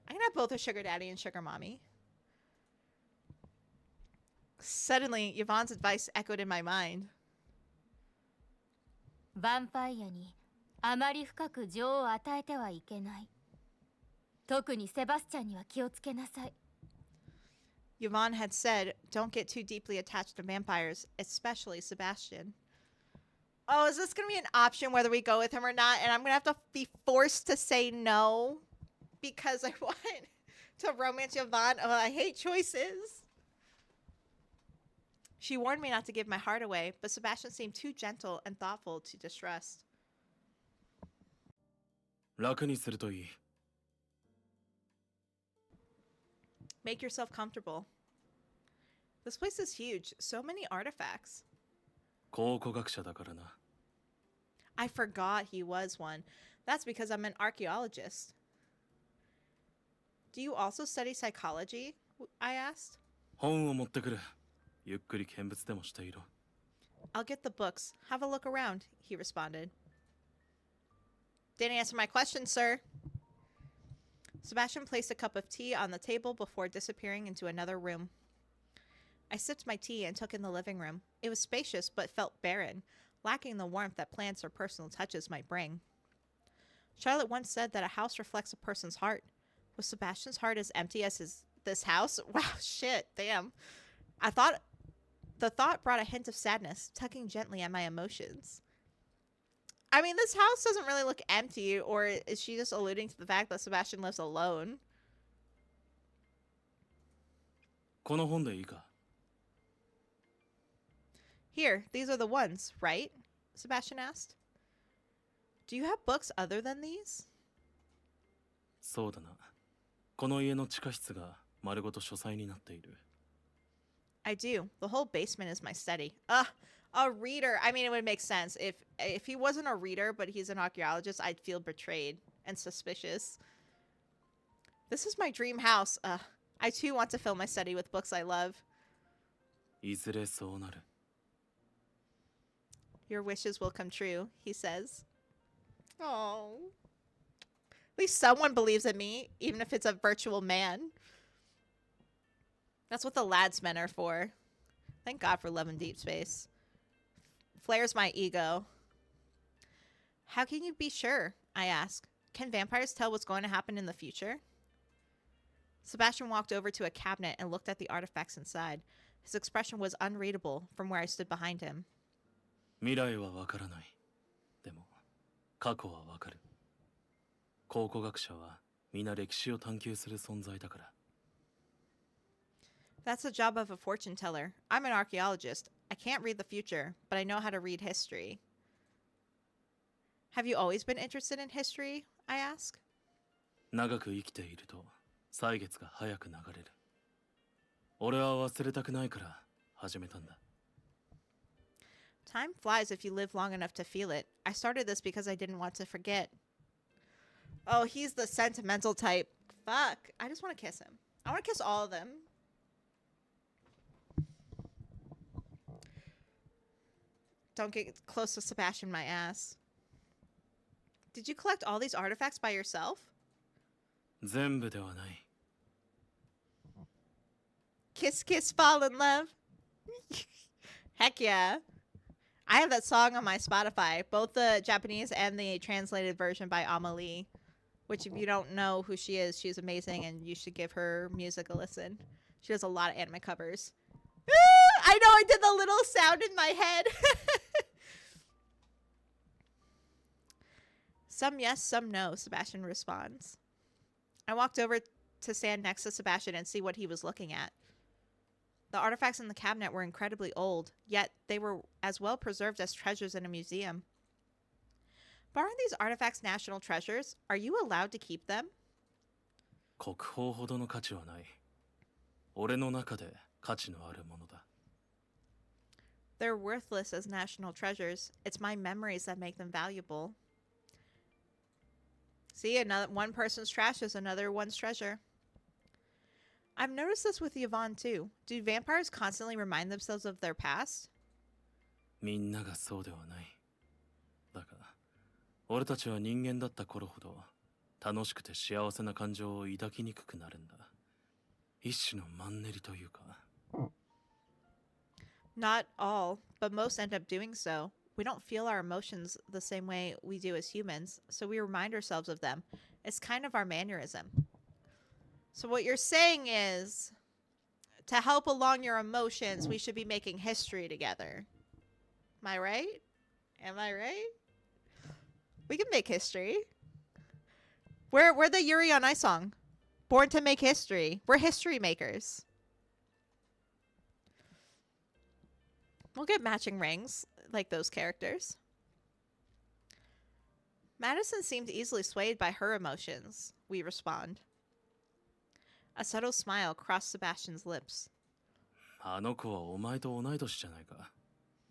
I can have both a sugar daddy and sugar mommy. Suddenly, Yvonne's advice echoed in my mind. ヴァンパイアにあまり深く情を与えてはいけない。特にセバスチャンには気をつけなさい。 Yvonne had said, don't get too deeply attached to vampires, especially Sebastian. Oh, is this going to be an option whether we go with him or not? And I'm going to have to be forced to say no because I want to romance Yvonne. Oh, I hate choices. She warned me not to give my heart away, but Sebastian seemed too gentle and thoughtful to distrust. 楽にするといい。 Make yourself comfortable. This place is huge. So many artifacts. 考古学者だからな。 I forgot he was one. That's because I'm an archaeologist. Do you also study psychology? I asked. 本を持ってくる。ゆっくり見物でもしていろ。 I'll get the books. Have a look around, he responded. Didn't answer my question, sir. Sebastian placed a cup of tea on the table before disappearing into another room. I sipped my tea and took in the living room. It was spacious but felt barren, lacking the warmth that plants or personal touches might bring. Charlotte once said that a house reflects a person's heart. Was Sebastian's heart as empty as this house? Wow, shit, damn. The thought brought a hint of sadness, tugging gently at my emotions. I mean, this house doesn't really look empty, or is she just alluding to the fact that Sebastian lives alone? この本でいいか。 Here, these are the ones, right? Sebastian asked. Do you have books other than these? そうだな。この家の地下室が丸ごと書斎になっている。 I do. The whole basement is my study. A reader. I mean, it would make sense. If he wasn't a reader, but he's an archaeologist, I'd feel betrayed and suspicious. This is my dream house. I too want to fill my study with books I love. いずれそうなる。 Your wishes will come true, he says. Oh. At least someone believes in me, even if it's a virtual man. That's what the lads men are for. Thank God for love in deep space. Flares my ego. How can you be sure? I ask. Can vampires tell what's going to happen in the future? Sebastian walked over to a cabinet and looked at the artifacts inside. His expression was unreadable from where I stood behind him. 未来はわからない。でも、過去はわかる。考古学者は皆歴史を探求する存在だから。 That's the job of a fortune teller. I'm an archaeologist. I can't read the future, but I know how to read history. Have you always been interested in history? I ask. 長く生きていると歳月が早く流れる。俺は忘れたくないから始めたんだ。 Time flies if you live long enough to feel it. I started this because I didn't want to forget. Oh, he's the sentimental type. Fuck. I just want to kiss him. I want to kiss all of them. Don't get close to Sebastian, my ass. Did you collect all these artifacts by yourself? 全部ではない。 Kiss, kiss, fall in love. Heck yeah. I have that song on my Spotify, both the Japanese and the translated version by Amelie, which if you don't know who she is, she's amazing and you should give her music a listen. She does a lot of anime covers. I know I did the little sound in my head. Some yes, some no, Sebastian responds. I walked over to stand next to Sebastian and see what he was looking at. The artifacts in the cabinet were incredibly old, yet they were as well preserved as treasures in a museum. But aren't these artifacts national treasures? Are you allowed to keep them? 国宝ほどの価値はない。俺の中で価値のあるものだ。They're worthless as national treasures. It's my memories that make them valuable. See, one person's trash is another one's treasure. I've noticed this with Yvonne too. Do vampires constantly remind themselves of their past? みんながそうではない。だが、俺たちは人間だった頃ほど楽しくて幸せな感情を抱きにくくなるんだ。一種のマンネリというか。Not all, but most end up doing so. We don't feel our emotions the same way we do as humans, so we remind ourselves of them. It's kind of our mannerism. So what you're saying is, to help along your emotions, we should be making history together. Am I right? Am I right? We can make history. We're the Yuri on Ice song. Born to make history. We're history makers. We'll get matching rings, like those characters. Madison seemed easily swayed by her emotions, we respond. A subtle smile crossed Sebastian's lips. あの子はお前と同い年じゃないか。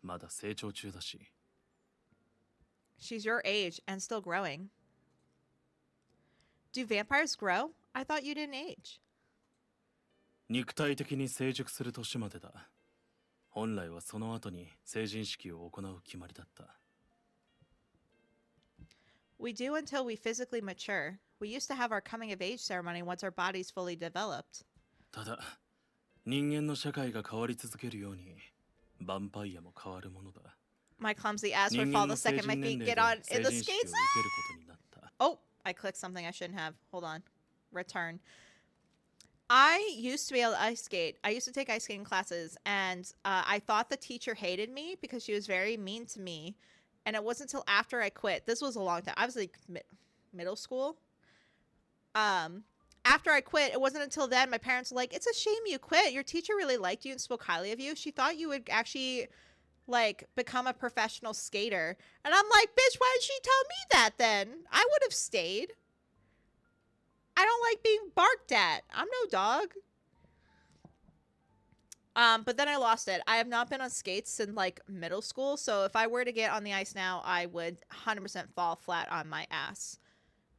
まだ成長中だし。She's your age and still growing. Do vampires grow? I thought you didn't age. 肉体的に成熟する年までだ。本来はその後に成人式を行う決まりだった。We do until we physically mature. We used to have our coming of age ceremony once our bodies fully developed. ただ、人間の社会が変わり続けるように、ヴァンパイアも変わるものだ。My clumsy ass would 人 fall 間 the の成 second my 人 feet 年 get 齢 on で in 成 the 人式を skates. 受けることになった。Oh, I clicked something I shouldn't have. Hold on. Return. I used to be able to ice skate. I used to take ice skating classes, and I thought the teacher hated me because she was very mean to me. And it wasn't until after I quit. This was a long time. I was like middle school. After I quit, it wasn't until then my parents were like, "It's a shame you quit. Your teacher really liked you and spoke highly of you. She thought you would actually like become a professional skater." And I'm like, "Bitch, why did she tell me that then? I would have stayed. I don't like being barked at. I'm no dog." But then I lost it. I have not been on skates since like middle school, so if I were to get on the ice now, I would 100% fall flat on my ass.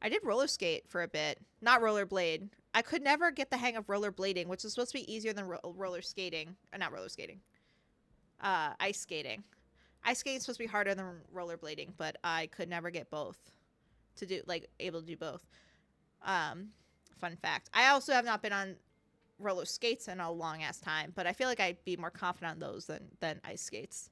I did roller skate for a bit, not rollerblade. I could never get the hang of rollerblading, which is supposed to be easier than roller skating. Not roller skating. Ice skating. Ice skating is supposed to be harder than rollerblading, but I could never get both to do, like, able to do both. Fun fact. I also have not been on roller skates in a long ass time, but I feel like I'd be more confident on those than ice skates.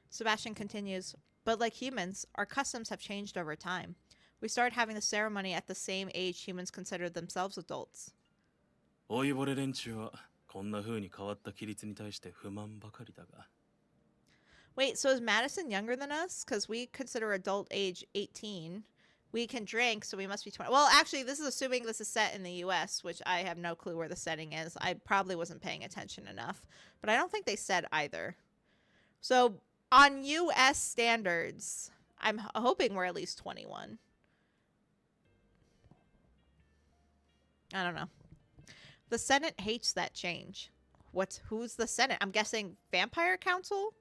Sebastian continues, but like humans, our customs have changed over time. We started having the ceremony at the same age humans considered themselves adults. 老いぼれ連中はこんな風に変わった規律に対して不満ばかりだが。Wait, so is Madison younger than us? Because we consider adult age 18. We can drink, so we must be 20. Well, actually, this is assuming this is set in the U.S., which I have no clue where the setting is. I probably wasn't paying attention enough. But I don't think they said either. So, on U.S. standards, I'm hoping we're at least 21. I don't know. The Senate hates that change. Who's the Senate? I'm guessing Vampire Council?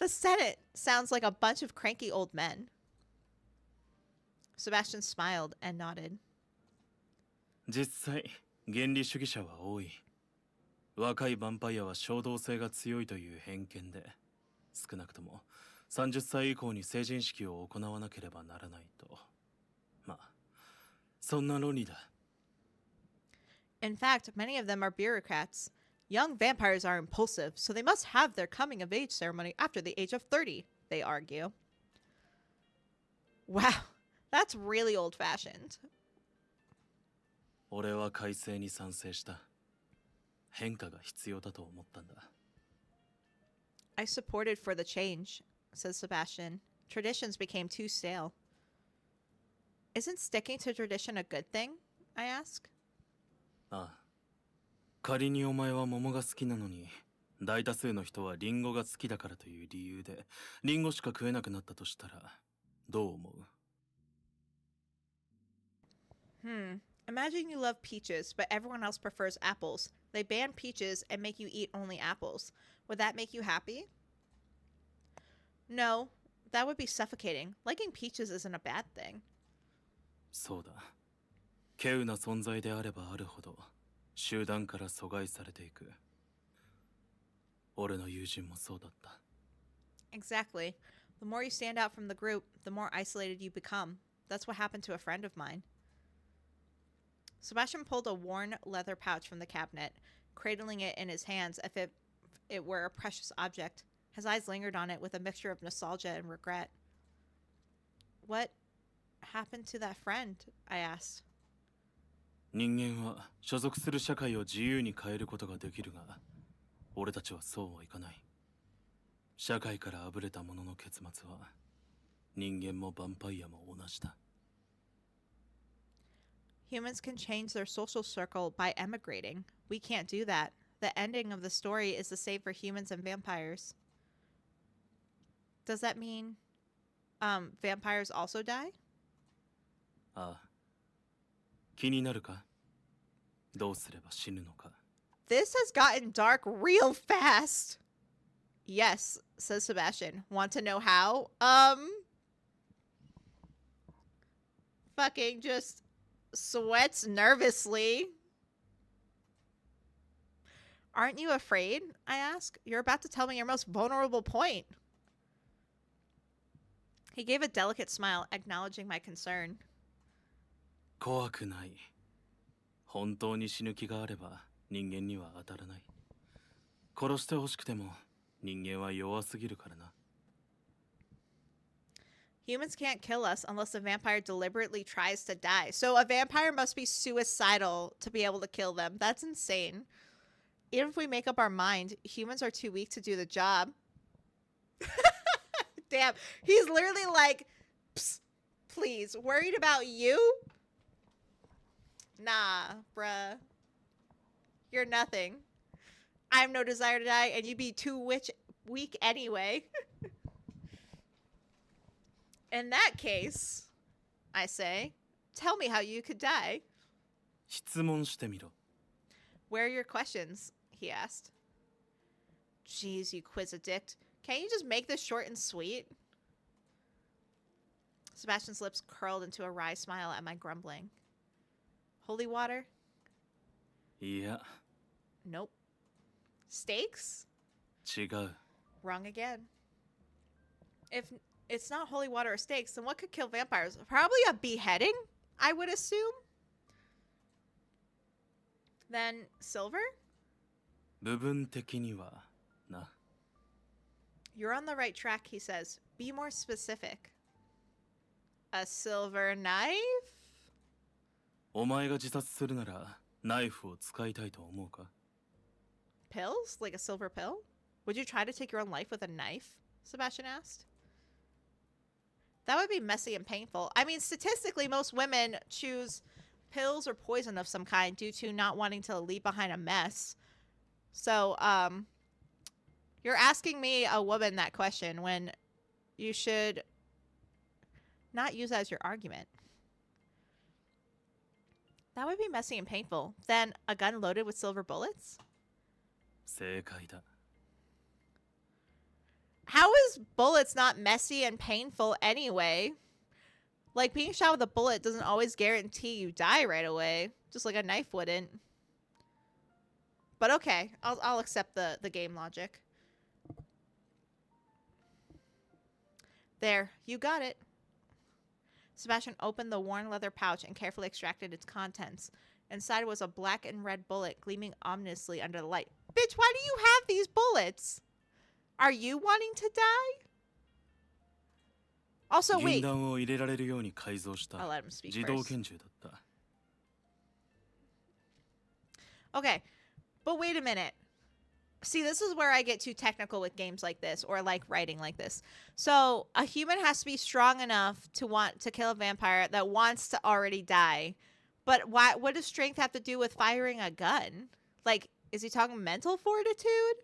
The Senate sounds like a bunch of cranky old men. Sebastian smiled and nodded. 実際、原理主義者は多い。若いヴァンパイアは衝動性が強いという偏見で、少なくとも30歳以降に成人式を行わなければならないと。まあ、そんな論理だ。In fact, many of them are bureaucrats. Young vampires are impulsive, so they must have their coming of age ceremony after the age of 30, they argue. Wow, that's really old-fashioned. 俺は改正に賛成した。変化が必要だと思ったんだ。I supported for the change, says Sebastian. Traditions became too stale. Isn't sticking to tradition a good thing? I ask. ああ。仮にお前は桃が好きなのに、大多数の人はリンゴが好きだからという理由で、リンゴしか食えなくなったとしたら、どう思う？ Imagine you love peaches, but everyone else prefers apples. They ban peaches and make you eat only apples. Would that make you happy? No, that would be suffocating. Liking peaches isn't a bad thing. そうだ。稀有な存在であればあるほど、集団から阻害されていく。俺の友人もそうだった。Exactly. The more you stand out from the group, the more isolated you become. That's what happened to a friend of mine. Sebastian pulled a worn leather pouch from the cabinet, cradling it in his hands as if it were a precious object. His eyes lingered on it with a mixture of nostalgia and regret. What happened to that friend? I asked. 人間は所属する社会を自由に変えることができるが、俺たちはそうはいかない。社会からあぶれた者の結末は、人間もヴァンパイアも同じだ。Humans can change their social circle by emigrating. We can't do that. The ending of the story is the same for humans and vampires. Does that mean vampires also die? ああ。気になるか？どうすれば死ぬのか。This has gotten dark real fast. Yes, says Sebastian. Want to know how? Fucking just sweats nervously. Aren't you afraid? I ask. You're about to tell me your most vulnerable point. He gave a delicate smile, acknowledging my concern. 怖くない。本当に死ぬ気があれば人間には当たらない。殺してほしくても人間は弱すぎるからな。Humans can't kill us unless a vampire deliberately tries to die. So a vampire must be suicidal to be able to kill them. That's insane. Even if we make up our mind, humans are too weak to do the job. Damn. He's literally like, psst, please, worried about you? Nah, bruh. You're nothing. I have no desire to die, and you'd be too weak anyway. In that case, I say, tell me how you could die. 質問してみろ。 Where are your questions? He asked. Jeez, you quiz-addict. Can't you just make this short and sweet? Sebastian's lips curled into a wry smile at my grumbling. Holy water? いや、 Nope. Steaks? 違う。 Wrong again. If it's not holy water or steaks, then what could kill vampires? Probably a beheading, I would assume. Then silver? 部分的にはな。 You're on the right track, he says. Be more specific. A silver knife? お前が自殺するならナイフを使いたいと思うか？ Pills? Like a silver pill? Would you try to take your own life with a knife? Sebastian asked. That would be messy and painful. I mean, statistically, most women choose pills or poison of some kind due to not wanting to leave behind a mess. So, you're asking me, a woman, that question when you should not use that as your argument. That would be messy and painful. Then a gun loaded with silver bullets? 正解だ。 How is bullets not messy and painful anyway? Like, being shot with a bullet doesn't always guarantee you die right away, just like a knife wouldn't. But okay, I'll accept the game logic. There, you got it. Sebastian opened the worn leather pouch and carefully extracted its contents. Inside was a black and red bullet gleaming ominously under the light. Bitch, why do you have these bullets? Are you wanting to die? Also, 銀 wait. 弾を入れられるように改造した I'll let him speak 自動 first. 拳銃だった。 Okay, but wait a minute. See, this is where I get too technical with games like this or like writing like this. So a human has to be strong enough to want to kill a vampire that wants to already die. But why? What does strength have to do with firing a gun? Like, is he talking mental fortitude?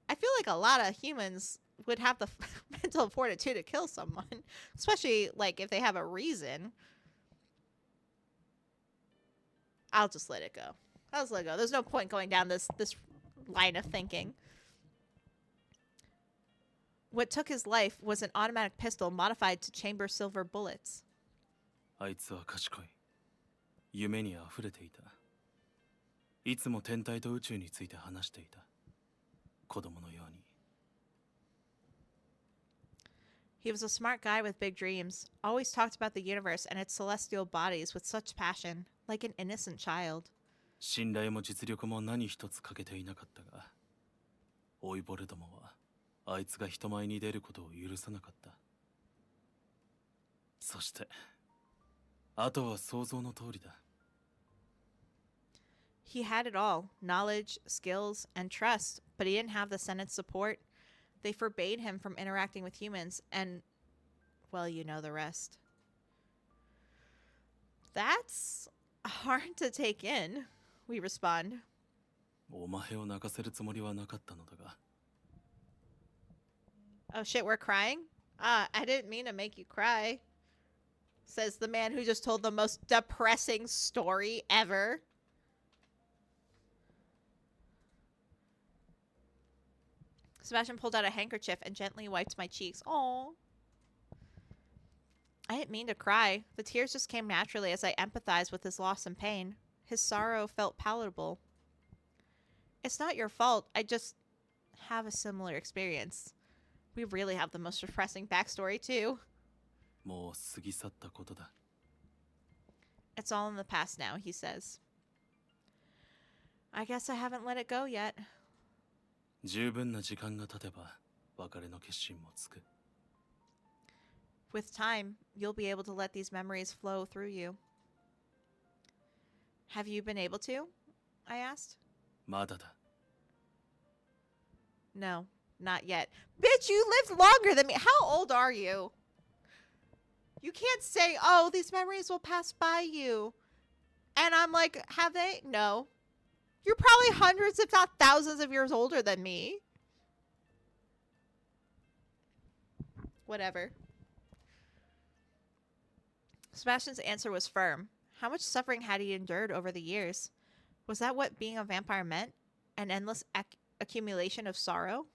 I feel like a lot of humans would have the mental fortitude to kill someone, especially like if they have a reason. I'll just let it go. I'll just let it go. There's no point going down this line of thinking. What took his life was an automatic pistol modified to chamber silver bullets. あいつは賢い。夢にあふれていた。いつも天体と宇宙について話していた。子供のように。He was a smart guy with big dreams, always talked about the universe and its celestial bodies with such passion, like an innocent child. 信頼も実力も何一つ欠けていなかったが、老いぼれどもはあいつが人前に出ることを許さなかった。そして、あとは想像の通りだ。He had it all, knowledge, skills, and trust, but he didn't have the Senate's support. They forbade him from interacting with humans, and, well, you know the rest. That's hard to take in, we respond. お前を泣かせるつもりはなかったのだが。Oh shit, we're crying? I didn't mean to make you cry. Says the man who just told the most depressing story ever. Sebastian pulled out a handkerchief and gently wiped my cheeks. Aww. I didn't mean to cry. The tears just came naturally as I empathized with his loss and pain. His sorrow felt palatable. It's not your fault. I just have a similar experience. We really have the most depressing backstory, too. もう過ぎ去ったことだ。It's all in the past now, he says. I guess I haven't let it go yet. 十分な時間が経てば別れの決心もつく。With time, you'll be able to let these memories flow through you. Have you been able to? I asked. まだだ。 No, not yet. Bitch, you lived longer than me. How old are you? You can't say, oh, these memories will pass by you. And I'm like, have they? No. You're probably hundreds, if not thousands of years older than me. Whatever. Sebastian's answer was firm. How much suffering had he endured over the years? Was that what being a vampire meant? An endless accumulation of sorrow?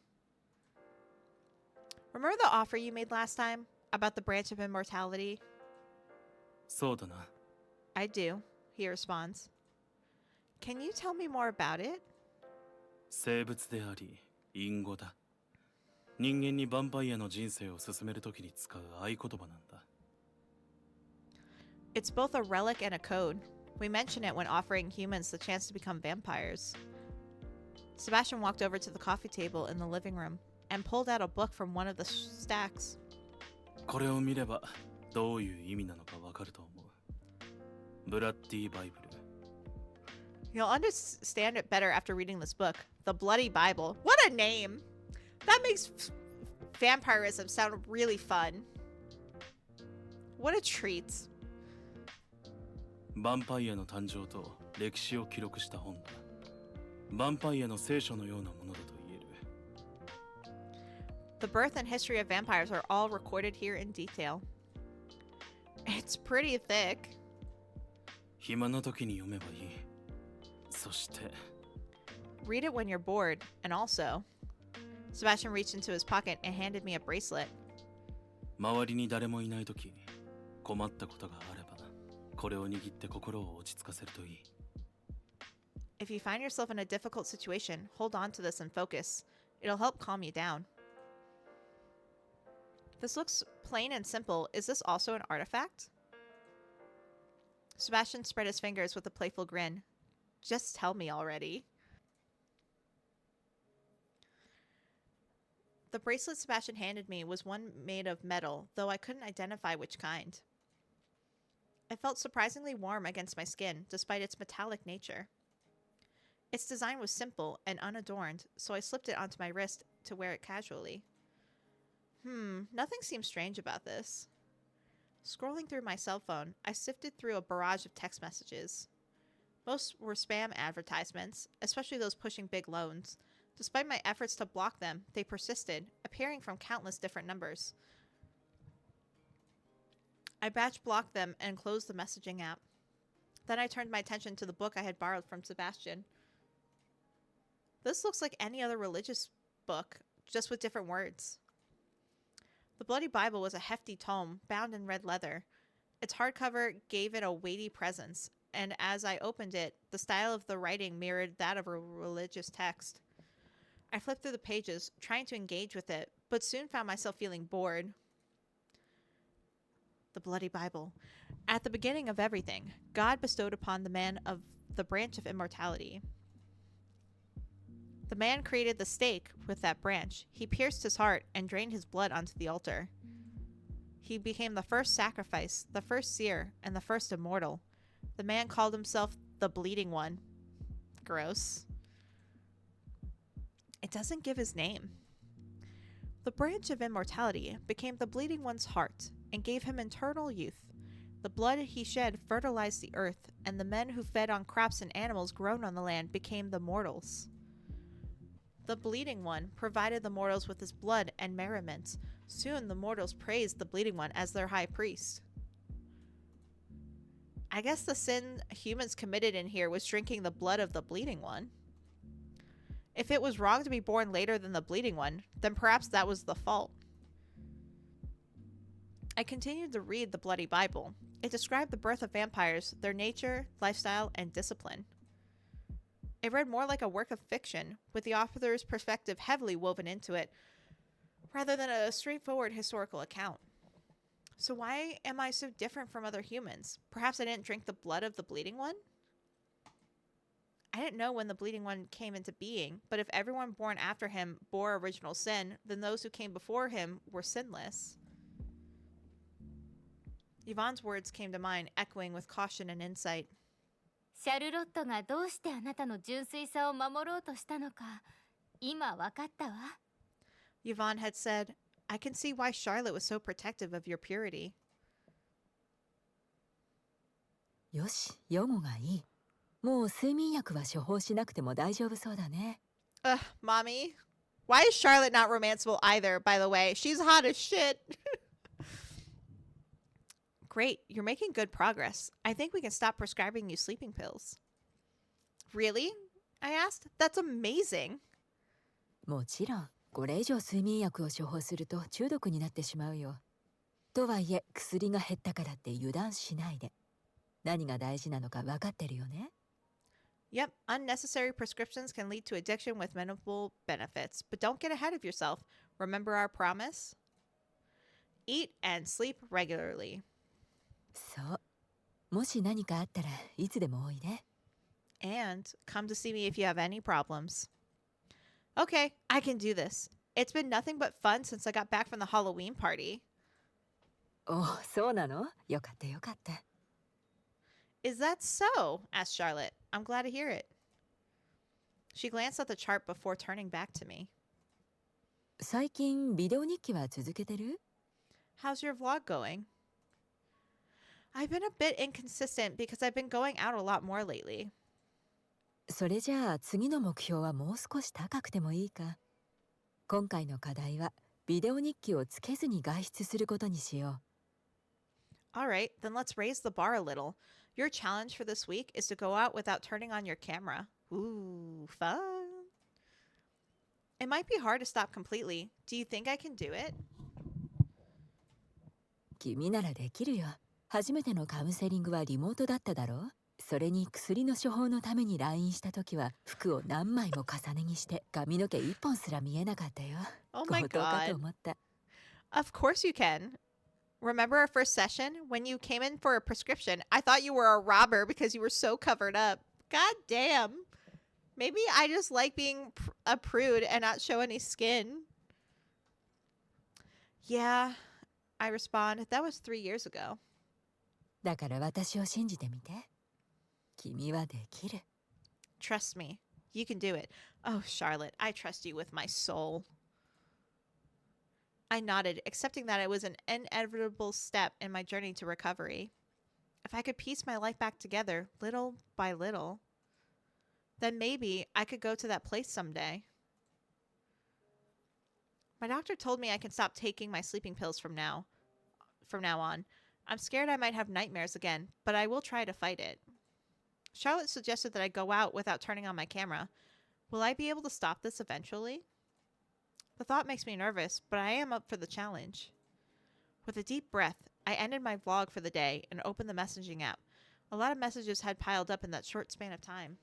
Remember the offer you made last time about the branch of immortality? そうだな。 I do, he responds. Can you tell me more about it? 生物であり、隠語だ。人間にヴァンパイアの人生を進めるときに使う合言葉なんだ。It's both a relic and a code. We mention it when offering humans the chance to become vampires. Sebastian walked over to the coffee table in the living room and pulled out a book from one of the stacks. これを見ればどういう意味なのかわかると思う。ブラッディ・バイブル。 You'll understand it better after reading this book. The Bloody Bible. What a name! That makes vampirism sound really fun. What a treat. ヴァンパイアの誕生と歴史を記録した本だ。ヴァンパイアの聖書のようなものだと言える。 The birth and history of vampires are all recorded here in detail. It's pretty thick. 暇な時に読めばいい。そして。 Read it when you're bored, and also... Sebastian reached into his pocket and handed me a bracelet. 周りに誰もいない時、困ったことがあれば、これを握って心を落ち着かせるといい。 If you find yourself in a difficult situation, hold on to this and focus. It'll help calm you down. This looks plain and simple. Is this also an artifact? Sebastian spread his fingers with a playful grin. Just tell me already. The bracelet Sebastian handed me was one made of metal, though I couldn't identify which kind. It felt surprisingly warm against my skin, despite its metallic nature. Its design was simple and unadorned, so I slipped it onto my wrist to wear it casually. Nothing seems strange about this. Scrolling through my cell phone, I sifted through a barrage of text messages. Most were spam advertisements, especially those pushing big loans. Despite my efforts to block them, they persisted, appearing from countless different numbers. I batch blocked them and closed the messaging app. Then I turned my attention to the book I had borrowed from Sebastian. This looks like any other religious book, just with different words. The Bloody Bible was a hefty tome, bound in red leather. Its hardcover gave it a weighty presence, and as I opened it, the style of the writing mirrored that of a religious text. I flipped through the pages, trying to engage with it, but soon found myself feeling bored. The Bloody Bible. At the beginning of everything, God bestowed upon the man of the branch of immortality. The man created the stake with that branch. He pierced his heart and drained his blood onto the altar. He became the first sacrifice, the first seer, and the first immortal. The man called himself the Bleeding One. Gross. It doesn't give his name. The branch of immortality became the Bleeding One's heart and gave him eternal youth. The blood he shed fertilized the earth, and the men who fed on crops and animals grown on the land became the mortals. The Bleeding One provided the mortals with his blood and merriment. Soon the mortals praised the Bleeding One as their high priest. I guess the sin humans committed in here was drinking the blood of the Bleeding One. If it was wrong to be born later than the Bleeding One, then perhaps that was the fault. I continued to read the Bloody Bible. It described the birth of vampires, their nature, lifestyle, and discipline. It read more like a work of fiction, with the author's perspective heavily woven into it, rather than a straightforward historical account. So why am I so different from other humans? Perhaps I didn't drink the blood of the Bleeding One? I didn't know when the Bleeding One came into being, but if everyone born after him bore original sin, then those who came before him were sinless. Yvonne's words came to mind, echoing with caution and insight. シャルロットがどうしてあなたの純粋さを守ろうとしたのか今わかったわ。 Yvonne had said, I can see why Charlotte was so protective of your purity. よし、予後がいい。もう睡眠薬は処方しなくても大丈夫そうだね。Ugh, mommy. Why is Charlotte not romanceable either, by the way? She's hot as shit. Great, you're making good progress. I think we can stop prescribing you sleeping pills. Really? I asked. That's amazing. もちろん、これ以上睡眠薬を処方すると中毒になってしまうよ。とはいえ、薬が減ったからって油断しないで。何が大事なのか分かってるよね。Yep, unnecessary prescriptions can lead to addiction with minimal benefits, but don't get ahead of yourself. Remember our promise? Eat and sleep regularly. そう。もし何かあったらいつでもおいで。And come to see me if you have any problems. Okay, I can do this. It's been nothing but fun since I got back from the Halloween party. お、そうなの？よかったよかった。Is that so? Asked Charlotte. I'm glad to hear it. She glanced at the chart before turning back to me. 最近ビデオ日記は続けてる？ How's your vlog going? I've been a bit inconsistent because I've been going out a lot more lately. それじゃあ次の目標はもう少し高くてもいいか。今回の課題はビデオ日記をつけずに外出することにしよう。Alright, then let's raise the bar a little. Your challenge for this week is to go out without turning on your camera. Ooh, fun. It might be hard to stop completely. Do you think I can do it? 君ならできるよ。初めてのカウンセリングはリモートだっただろう。それに薬の処方のために来院した時は服を何枚も重ね着して髪の毛一本すら見えなかったよ。Oh my 強盗かと god. 思った。Of course you can. Remember our first session? When you came in for a prescription, I thought you were a robber because you were so covered up. God damn. Maybe I just like being a prude and not show any skin. Yeah, I respond. That was 3 years ago. だから私を信じてみて。君はできる。 Trust me. You can do it. Oh, Charlotte, I trust you with my soul. I nodded, accepting that it was an inevitable step in my journey to recovery. If I could piece my life back together, little by little, then maybe I could go to that place someday. My doctor told me I can stop taking my sleeping pills from now on. I'm scared I might have nightmares again, but I will try to fight it. Charlotte suggested that I go out without turning on my camera. Will I be able to stop this eventually? The thought makes me nervous, but I am up for the challenge. With a deep breath, I ended my vlog for the day and opened the messaging app. A lot of messages had piled up in that short span of time.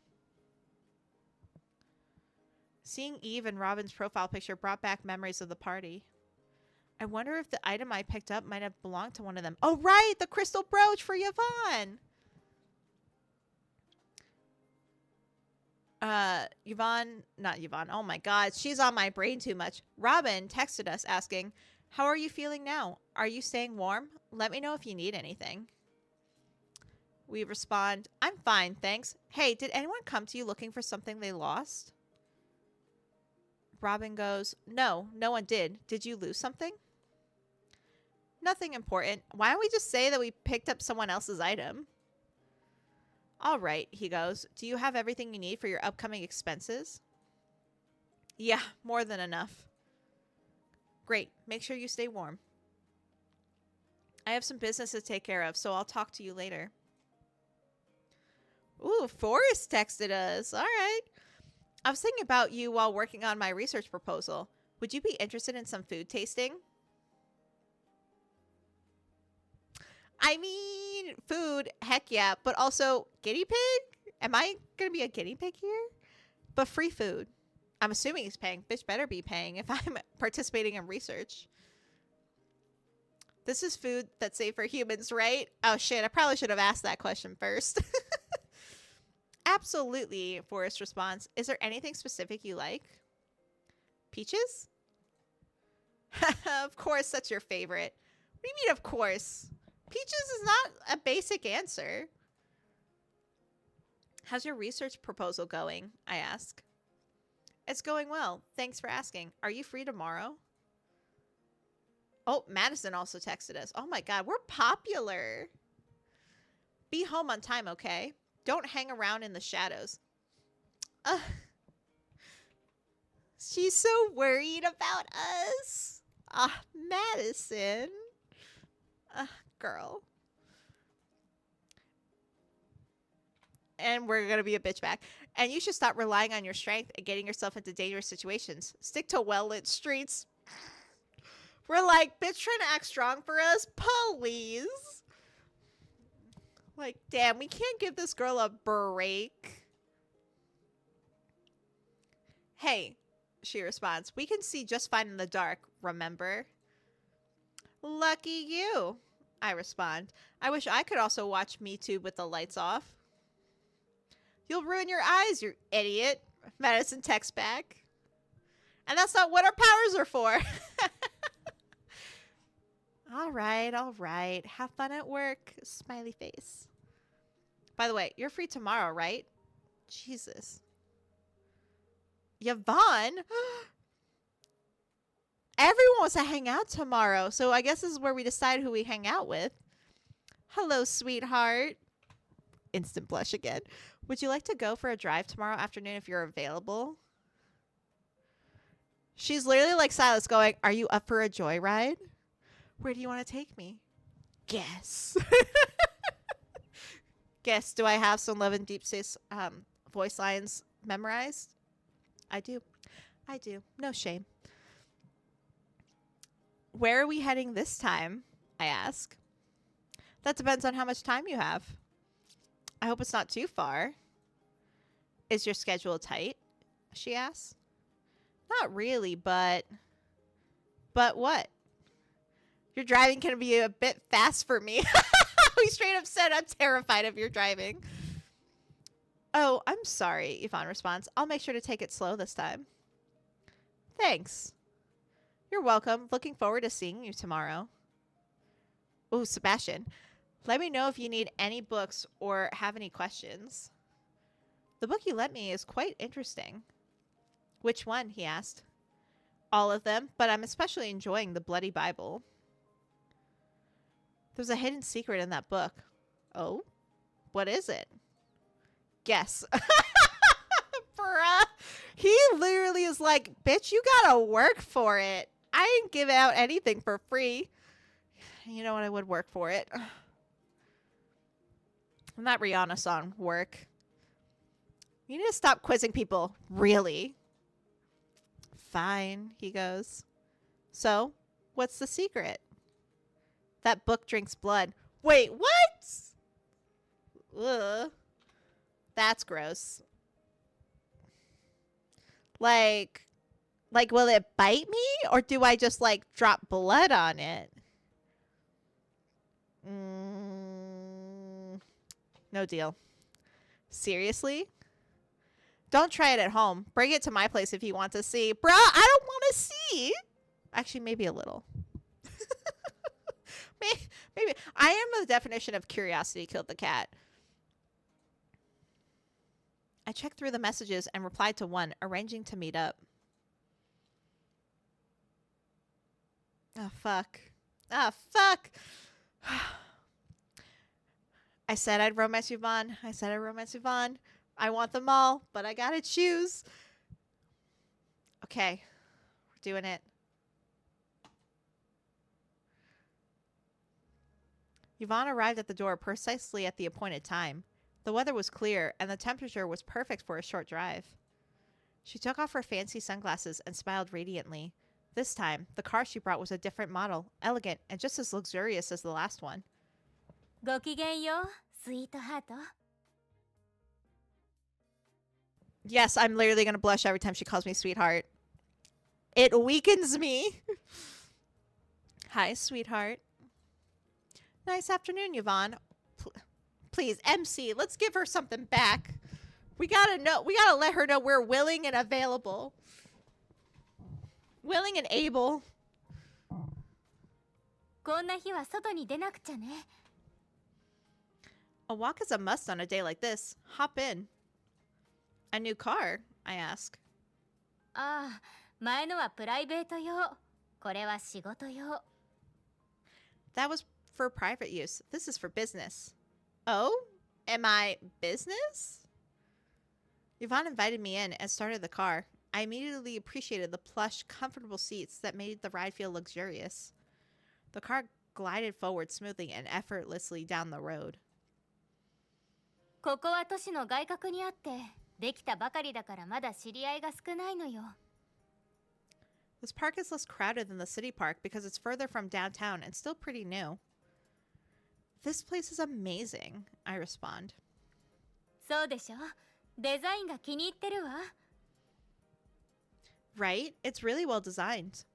Seeing Eve and Robin's profile picture brought back memories of the party. I wonder if the item I picked up might have belonged to one of them. Oh, right! The crystal brooch for Yvonne! Not Yvonne. Oh my god, she's on my brain too much. Robin texted us asking, how are you feeling now? Are you staying warm? Let me know if you need anything. We respond, I'm fine, thanks. Hey, did anyone come to you looking for something they lost? Robin goes, no one did. Did you lose something? Nothing important. Why don't we just say that we picked up someone else's item? All right, he goes. Do you have everything you need for your upcoming expenses? Yeah, more than enough. Great. Make sure you stay warm. I have some business to take care of, so I'll talk to you later. Ooh, Forrest texted us. All right. I was thinking about you while working on my research proposal. Would you be interested in some food tasting? I mean, food, heck yeah, but also guinea pig? Am I going to be a guinea pig here? But free food. I'm assuming he's paying. Bitch better be paying if I'm participating in research. This is food that's safe for humans, right? Oh shit, I probably should have asked that question first. Absolutely, Forrest responds. Is there anything specific you like? Peaches? Of course, that's your favorite. What do you mean, of course? Peaches is not a basic answer. How's your research proposal going? I ask. It's going well. Thanks for asking. Are you free tomorrow? Oh, Madison also texted us. Oh my god, we're popular. Be home on time, okay? Don't hang around in the shadows. She's so worried about us. Madison. Girl. And we're going to be a bitch back. And you should stop relying on your strength and getting yourself into dangerous situations. Stick to well-lit streets. We're like, bitch trying to act strong for us? Please. Like, damn, we can't give this girl a break. Hey, she responds, we can see just fine in the dark, remember? Lucky you, I respond. I wish I could also watch MeTube with the lights off. You'll ruin your eyes, you idiot, Madison texts back. And that's not what our powers are for. All right. Have fun at work, smiley face. By the way, you're free tomorrow, right? Jesus. Yvonne? Everyone wants to hang out tomorrow, so I guess this is where we decide who we hang out with. Hello, sweetheart. Instant blush again. Would you like to go for a drive tomorrow afternoon if you're available? She's literally like Silas going, are you up for a joyride? Where do you want to take me? Guess. Guess, do I have some Love and Deep Space voice lines memorized? I do. No shame. Where are we heading this time? I ask. That depends on how much time you have. I hope it's not too far. Is your schedule tight? She asks. Not really, but what? Your driving can be a bit fast for me. We straight up said I'm terrified of your driving. Oh, I'm sorry, Yvonne responds. I'll make sure to take it slow this time. Thanks. You're welcome. Looking forward to seeing you tomorrow. Oh, Sebastian. Let me know if you need any books or have any questions. The book you lent me is quite interesting. Which one? He asked. All of them, but I'm especially enjoying the Bloody Bible. There's a hidden secret in that book. Oh? What is it? Guess. Bruh. He literally is like, bitch, you gotta work for it. I ain't give out anything for free. You know what? I would work for it. That Rihanna song, Work. You need to stop quizzing people. Really? Fine, he goes. So, what's the secret? That book drinks blood. Wait, what? Ugh. That's gross. Like, will it bite me? Or do I just, like, drop blood on it? No deal. Seriously? Don't try it at home. Bring it to my place if you want to see. Bruh, I don't want to see. Actually, maybe a little. Maybe. I am the definition of curiosity killed the cat. I checked through the messages and replied to one, arranging to meet up. Oh, fuck. Oh, fuck. I said I'd romance Yvonne. I want them all, but I gotta choose. Okay. We're doing it. Yvonne arrived at the door precisely at the appointed time. The weather was clear, and the temperature was perfect for a short drive. She took off her fancy sunglasses and smiled radiantly. This time, the car she brought was a different model, elegant, and just as luxurious as the last one. ごきげんよう、スイートハート。 Yes, I'm literally gonna blush every time she calls me sweetheart. It weakens me. Hi, sweetheart. Nice afternoon, Yvonne. Please, MC, let's give her something back. We gotta let her know we're willing and available. Willing and able. こんな日は外に出なくちゃね。 A walk is a must on a day like this. Hop in. A new car? I ask. ああ、前のはプライベート用。これは仕事用。 That was for private use. This is for business. Oh? Am I business? Yvonne invited me in and started the car. I immediately appreciated the plush, comfortable seats that made the ride feel luxurious. The car glided forward smoothly and effortlessly down the road. ここは都市の外郭にあって、できたばかりだからまだ知り合いが少ないのよ。 This park is less crowded than the city park because it's further from downtown and still pretty new. This place is amazing, I respond. そうでしょ。デザインが気に入ってるわ。 Right? It's really well designed.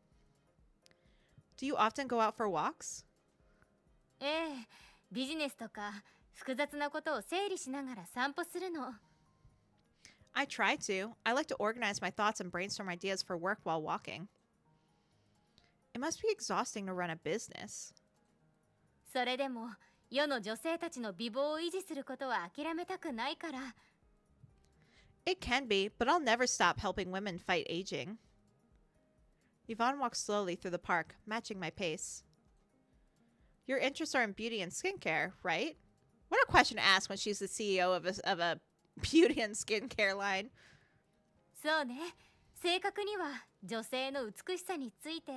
Do you often go out for walks? ええ、ビジネスとか複雑なことを整理しながら散歩するの。 I try to. I like to organize my thoughts and brainstorm ideas for work while walking. It must be exhausting to run a business. それでも世の女性たちの美貌を維持することは諦めたくないから。 It can be, but I'll never stop helping women fight aging. Yvonne walks slowly through the park, matching my pace. Your interests are in beauty and skincare, right? What a question to ask when she's the CEO of a beauty and skincare line. そうね。正確には女性の美しさについて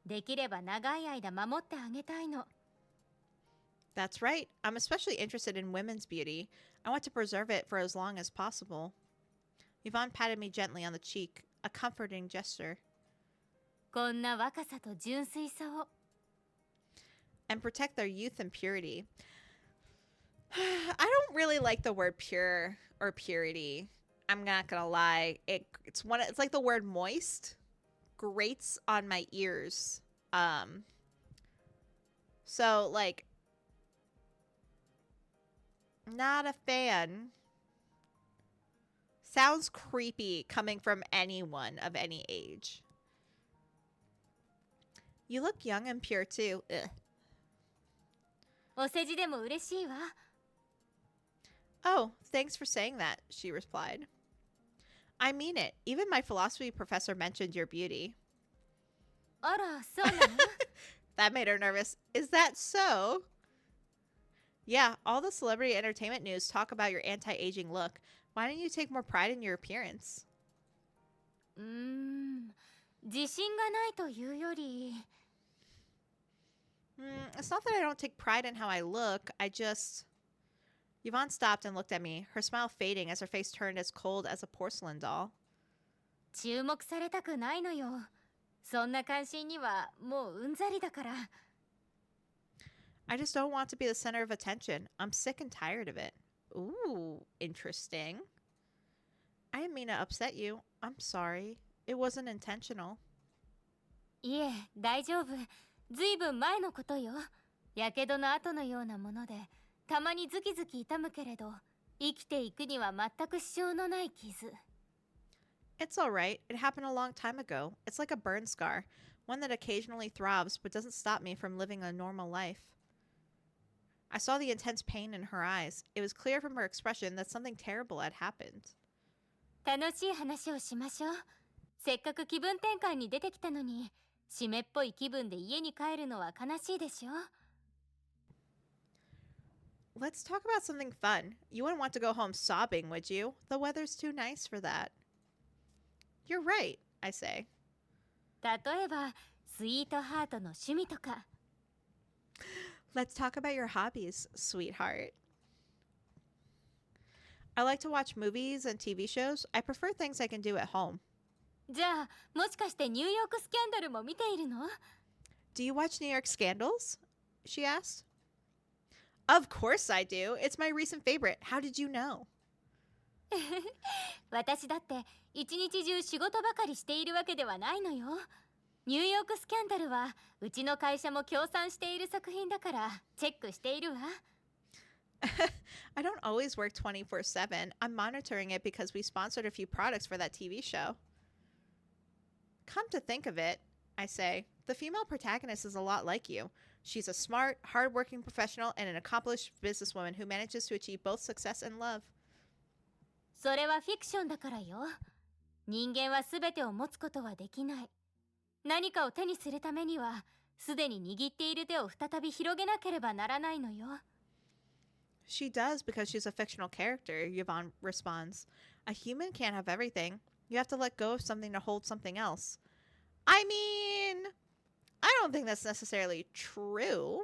できれば長い間守ってあげたいの。 That's right. I'm especially interested in women's beauty. I want to preserve it for as long as possible. Yvonne patted me gently on the cheek, a comforting gesture. こんな若さと純粋さを。 And protect their youth and purity. I don't really like the word pure or purity. I'm not gonna lie. It's like the word moist grates on my ears. So like not a fan. Sounds creepy coming from anyone of any age. You look young and pure too. Ugh. お世辞でも嬉しいわ。Oh, thanks for saying that, she replied. I mean it. Even my philosophy professor mentioned your beauty. あら、そうなの？ That made her nervous. Is that so? Yeah, all the celebrity entertainment news talk about your anti-aging look. Why don't you take more pride in your appearance? 自信がないというより、 It's not that I don't take pride in how I look. I just... Yvonne stopped and looked at me, her smile fading as her face turned as cold as a porcelain doll. 注目されたくないのよ。そんな関心にはもううんざりだから。 I just don't want to be the center of attention. I'm sick and tired of it. Ooh, interesting. I didn't mean to upset you. I'm sorry. It wasn't intentional. いえ、大丈夫。ずいぶん前のことよ。やけどの後のようなもので、たまにズキズキ痛むけれど、生きていくには全く支障のない傷。 It's alright. It happened a long time ago. It's like a burn scar, one that occasionally throbs but doesn't stop me from living a normal life. I saw the intense pain in her eyes. It was clear from her expression that something terrible had happened. 楽しい話をしましょう。せっかく気分転換に出てきたのに、湿っぽい気分で家に帰るのは悲しいでしょ。 Let's talk about something fun. You wouldn't want to go home sobbing, would you? The weather's too nice for that. You're right, I say. 例えば、スイートハートの趣味とか。 Let's talk about your hobbies, sweetheart. I like to watch movies and TV shows. I prefer things I can do at home. じゃあ、もしかしてニューヨークスキャンダルも見ているの？ Do you watch New York Scandals? She asked. Of course I do. It's my recent favorite. How did you know? 私だって一日中仕事ばかりしているわけではないのよ。ニューヨークスキャンダルはうちの会社も協賛している作品だからチェックしているわ。 I don't always work 24/7. I'm monitoring it because we sponsored a few products for that TV show. Come to think of it, I say, the female protagonist is a lot like you. She's a smart, hardworking professional and an accomplished businesswoman who manages to achieve both success and love. それはフィクションだからよ。人間は全てを持つことはできない。何かを手にするためには、すでに握っている手を再び広げなければならないのよ。 She does because she's a fictional character, Yvonne responds. A human can't have everything. You have to let go of something to hold something else. I mean, I don't think that's necessarily true,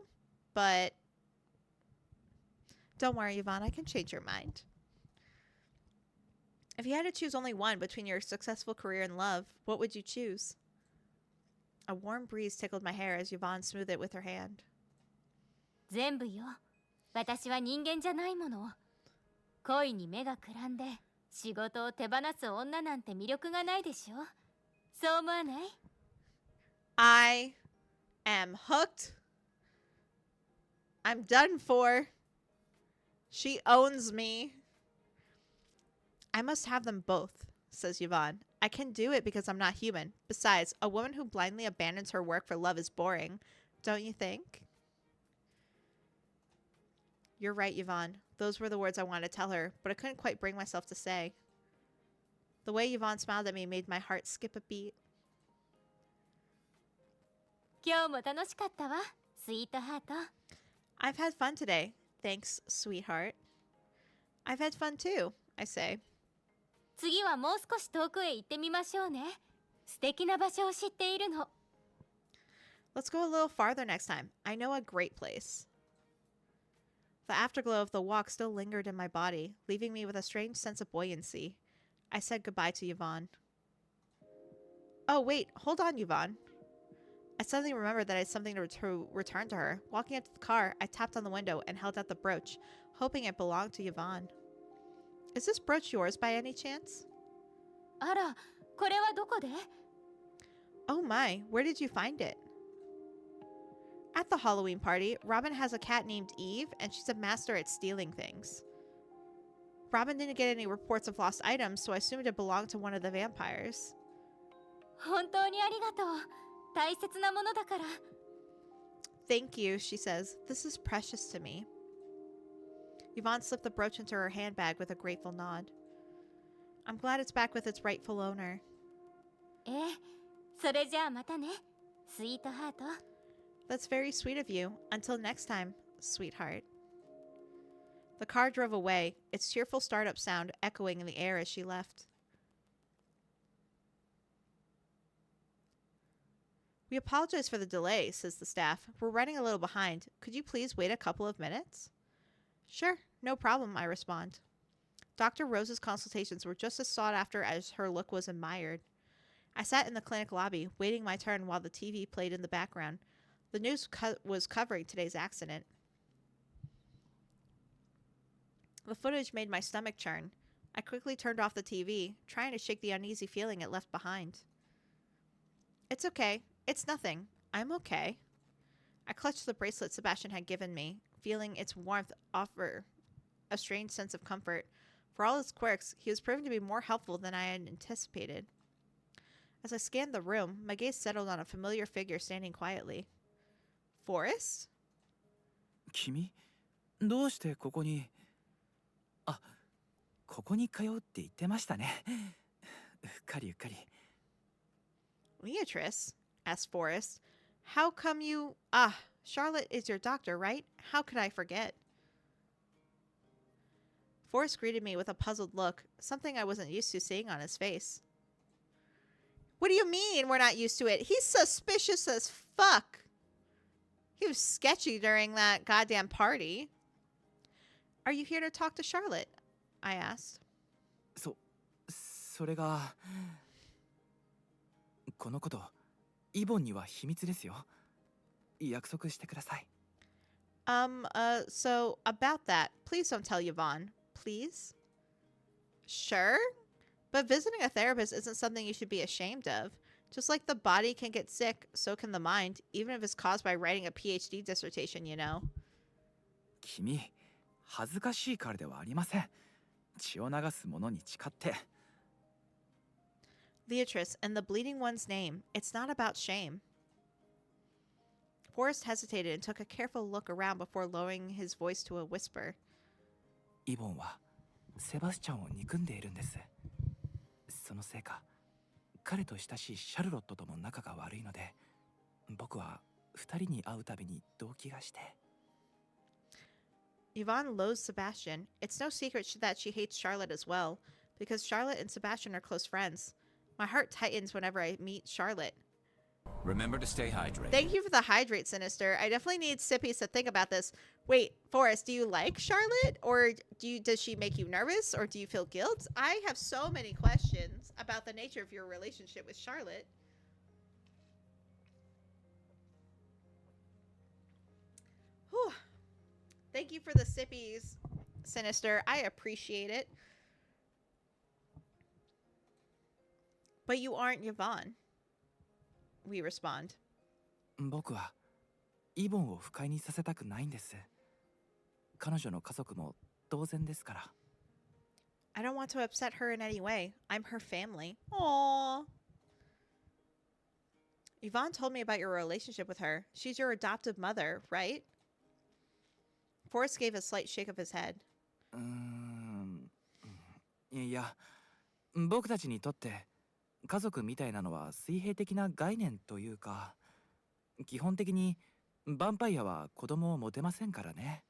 but don't worry, Yvonne, I can change your mind. If you had to choose only one between your successful career and love, what would you choose? A warm breeze tickled my hair as Yvonne smoothed it with her hand. 全部よ。私は人間じゃないもの。恋に目がくらんで仕事を手放す女なんて魅力がないでしょ。そう思わない？ I am hooked. I'm done for. She owns me. I must have them both, says Yvonne. I can do it because I'm not human. Besides, a woman who blindly abandons her work for love is boring. Don't you think? You're right, Yvonne. Those were the words I wanted to tell her, but I couldn't quite bring myself to say. The way Yvonne smiled at me made my heart skip a beat. 今日も楽しかったわ、スイートハート。 I've had fun today. Thanks, sweetheart. I've had fun too, I say. 次はもう少し遠くへ行ってみましょうね。素敵な場所を知っているの。 Let's go a little farther next time. I know a great place. The afterglow of the walk still lingered in my body, leaving me with a strange sense of buoyancy. I said goodbye to Yvonne. Oh, wait, hold on, Yvonne. I suddenly remembered that I had something to return to her. Walking up to the car, I tapped on the window and held out the brooch, hoping it belonged to Yvonne. Is this brooch yours by any chance? あら、これはどこで？ Oh my, where did you find it? At the Halloween party, Robin has a cat named Eve, and she's a master at stealing things. Robin didn't get any reports of lost items, so I assumed it belonged to one of the vampires. 本当にありがとう。大切なものだから。 Thank you, she says. This is precious to me. Yvonne slipped the brooch into her handbag with a grateful nod. I'm glad it's back with its rightful owner. ええ、それじゃあまたね、スイートハート。 That's very sweet of you. Until next time, sweetheart. The car drove away, its cheerful startup sound echoing in the air as she left. We apologize for the delay, says the staff. We're running a little behind. Could you please wait a couple of minutes? Sure, no problem, I respond. Dr. Rose's consultations were just as sought after as her look was admired. I sat in the clinic lobby, waiting my turn while the TV played in the background. The news was covering today's accident. The footage made my stomach churn. I quickly turned off the TV, trying to shake the uneasy feeling it left behind. It's okay. It's nothing. I'm okay. I clutched the bracelet Sebastian had given me, feeling its warmth offer a strange sense of comfort. For all his quirks, he was proving to be more helpful than I had anticipated. As I scanned the room, my gaze settled on a familiar figure standing quietly. Forrest? 君どうしてここにあ、ここに通うって言ってましたね。うっかりうっかり。 Beatrice? Asked Forrest. How come you... Ah, Charlotte is your doctor, right? How could I forget? Forrest greeted me with a puzzled look, something I wasn't used to seeing on his face. What do you mean we're not used to it? He's suspicious as fuck. He was sketchy during that goddamn party. Are you here to talk to Charlotte? I asked. それがこのことイボンには秘密ですよ。約束してください。 So about that, please don't tell Yvonne. Please? Sure? But visiting a therapist isn't something you should be ashamed of. Just like the body can get sick, so can the mind, even if it's caused by writing a PhD dissertation, you know. 君恥ずかしいからではありません。血を流す者に誓って。 Beatrice, and the bleeding one's name. It's not about shame. Forrest hesitated and took a careful look around before lowering his voice to a whisper. イボンはセバスチャンを憎んでいるんです。そのせいか彼と親しいシャルロットとも仲が悪いので、僕は二人に会うたびに動機がして。 Yvonne loathes Sebastian. It's no secret that she hates Charlotte as well, because Charlotte and Sebastian are close friends. My heart tightens whenever I meet Charlotte. Remember to stay hydrated. Thank you for the hydrate, Sinister. I definitely need Sippies to think about this. Wait, Forrest, do you like Charlotte? Or does she make you nervous? Or do you feel guilt? I have so many questions about the nature of your relationship with Charlotte. Whew. Thank you for the Sippies, Sinister. I appreciate it. But you aren't Yvonne. We respond. 僕はイボンを不快にさせたくないんです。彼女の家族も同然ですから。 I don't want to upset her in any way. I'm her family. Aww. Yvonne told me about your relationship with her. She's your adoptive mother, right? Forrest gave a slight shake of his head. いや、僕たちにとって家族みたいなのは水平的な概念というか、基本的にヴァンパイアは子供を持てませんからね。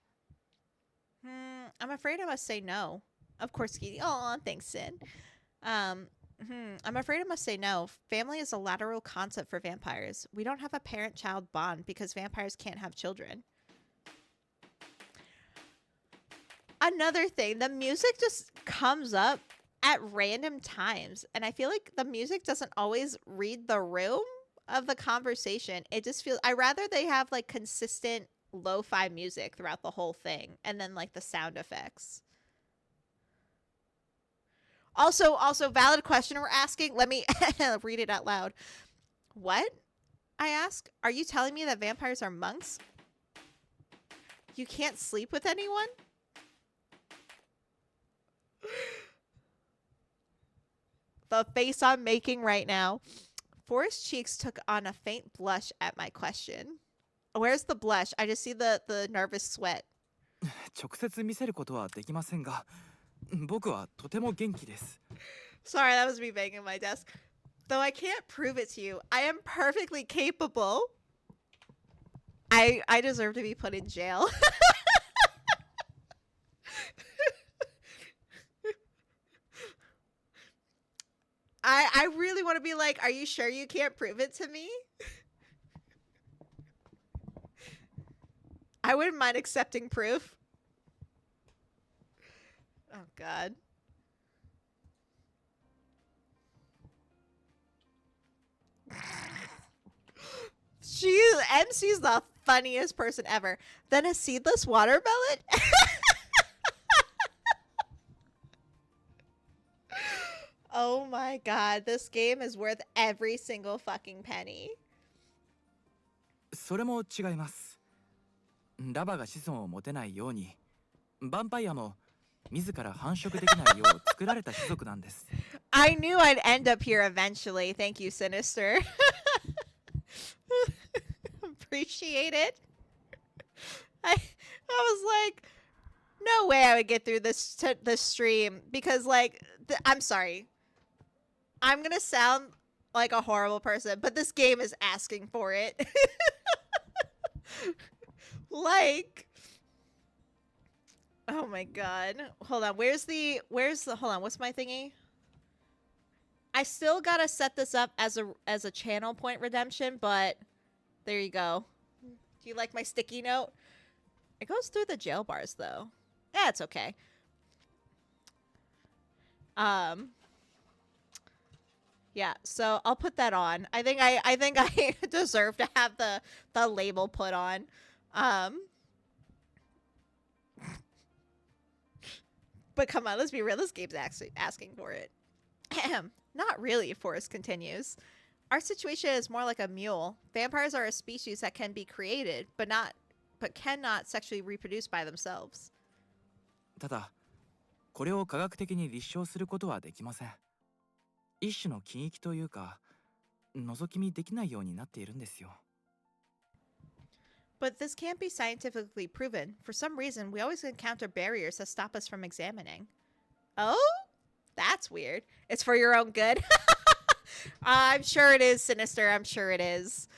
I'm afraid I must say no. Of course, Kitty. Aw, thanks, Sin. I'm afraid I must say no. Family is a lateral concept for vampires. We don't have a parent-child bond because vampires can't have children. Another thing, the music just comes up at random times, and I feel like the music doesn't always read the room of the conversation. It just feels, I rather they have like consistent lo-fi music throughout the whole thing, and then like the sound effects. Also, valid question we're asking. Let me read it out loud. What? I ask. Are you telling me that vampires are monks? You can't sleep with anyone? The face I'm making right now. Forrest's cheeks took on a faint blush at my question. Where's the blush? I just see the nervous sweat. 直接見せることはできませんが、僕はとても元気です。 Sorry, that was me banging my desk. Though I can't prove it to you, I am perfectly capable. I deserve to be put in jail. I really want to be like, are you sure you can't prove it to me? I wouldn't mind accepting proof. Oh, God. MC's the funniest person ever. Then a seedless watermelon? Oh my god, this game is worth every single fucking penny. それも違います。ラバが子孫を持てないように、ヴァンパイアも自ら繁殖できないよう作られた種族なんです。 I knew I'd end up here eventually. Thank you, Sinister. Appreciate it. I was like, no way I would get through this stream because, like, I'm sorry. I'm gonna sound like a horrible person, but this game is asking for it. Like, oh my god. Hold on. Where's the hold on, what's my thingy? I still gotta set this up as a channel point redemption, but there you go. Do you like my sticky note? It goes through the jail bars though. Yeah, it's okay. Yeah, so I'll put that on. I think I deserve to have the label put on. But come on, let's be real. This game's actually asking for it. Not really, Forrest continues. Our situation is more like a mule. Vampires are a species that can be created, but cannot sexually reproduce by themselves. ただ、これを科学的に立証することはできません。一種の禁域というか、覗き見できないようになっているんですよ。 But this can't be scientifically proven. For some reason, we always encounter barriers that stop us from examining. Oh? That's weird. It's for your own good. I'm sure it is, Sinister. I'm sure it is.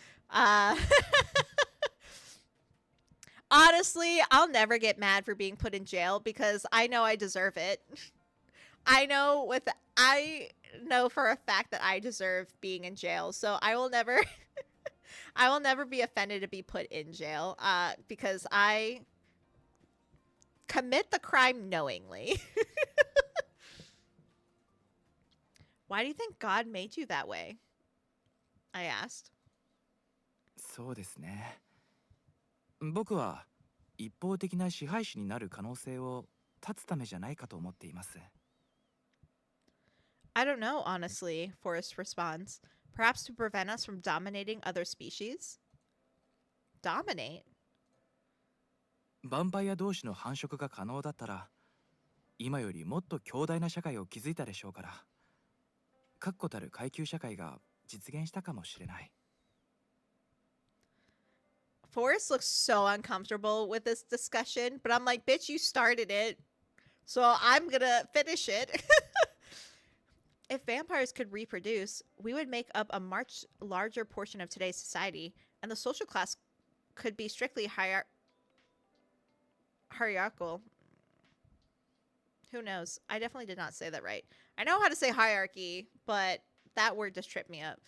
Honestly, I'll never get mad for being put in jail because I know I deserve it. I know for a fact that I deserve being in jail, so I will never I will never be offended to be put in jail because I commit the crime knowingly. Why do you think God made you that way? I asked. そうですね。僕は一方的な支配者になる可能性を断つためじゃないかと思っています。 I don't know, honestly, Forrest responds. Perhaps to prevent us from dominating other species? Dominate? ヴァンパイア同士の繁殖が可能だったら、今よりもっと強大な社会を築いたでしょうから、確固たる階級社会が実現したかもしれない。 Forrest looks so uncomfortable with this discussion, but I'm like, bitch, you started it, so I'm gonna finish it. If vampires could reproduce, we would make up a much larger portion of today's society, and the social class could be strictly hierarchical. Who knows? I definitely did not say that right. I know how to say hierarchy, but that word just tripped me up.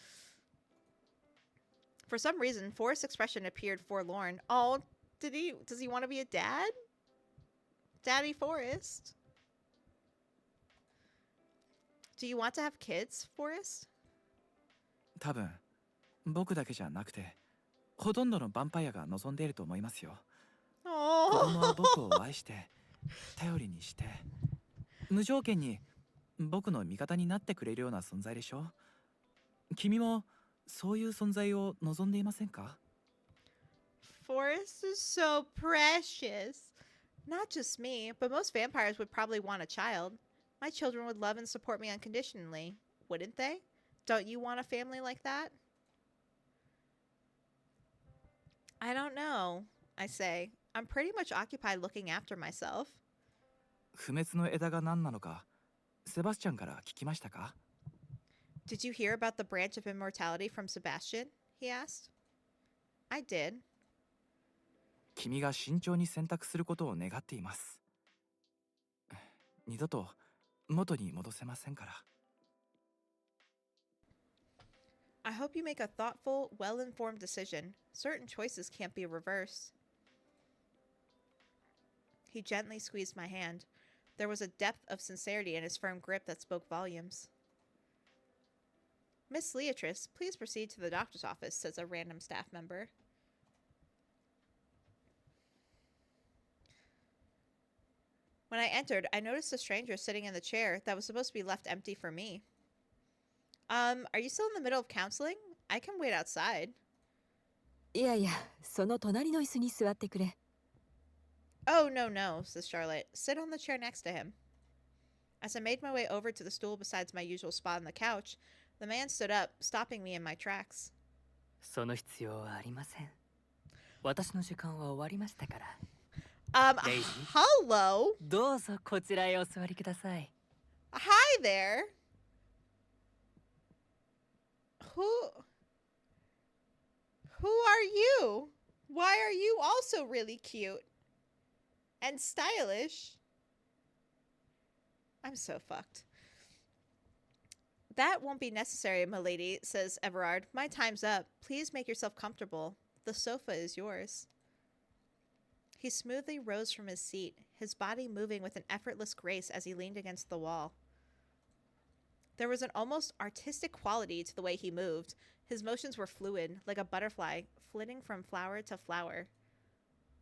For some reason, Forrest's expression appeared forlorn. Oh, does he want to be a dad? Daddy Forrest. Do you want to have kids, Forrest? 多分、僕だけじゃなくて、ほとんどのヴァンパイアが望んでいると思いますよ。子供は僕を愛して、頼りにして、無条件に僕の味方になってくれるような存在でしょ。君もそういう存在を望んでいませんか？ Forrest is so precious. Not just me, but most vampires would probably want a child. My children would love and support me unconditionally, wouldn't they? Don't you want a family like that? I don't know, I say. I'm pretty much occupied looking after myself. 不滅の枝が何なのかセバスチャンから聞きましたか？ Did you hear about the branch of immortality from Sebastian? He asked. I did. 君が慎重に選択することを願っています。二度と元に戻せませんから。I hope you make a thoughtful, well-informed decision. Certain choices can't be reversed. He gently squeezed my hand. There was a depth of sincerity in his firm grip that spoke volumes. Miss Leatrice, please proceed to the doctor's office, says a random staff member. When I entered, I noticed a stranger sitting in the chair that was supposed to be left empty for me. Are you still in the middle of counseling? I can wait outside. いやいや、その隣の椅子に座ってくれ。Oh, no, no, says Charlotte. Sit on the chair next to him. As I made my way over to the stool beside my usual spot on the couch, the man stood up, stopping me in my tracks. その必要はありません。私の時間は終わりましたから。Lady? Hello? どうぞこちらへお座りください。Hi there. Who are you? Why are you also really cute? And stylish? I'm so fucked. That won't be necessary, milady, says Everard. My time's up. Please make yourself comfortable. The sofa is yours. He smoothly rose from his seat, his body moving with an effortless grace as he leaned against the wall. There was an almost artistic quality to the way he moved. His motions were fluid, like a butterfly, flitting from flower to flower.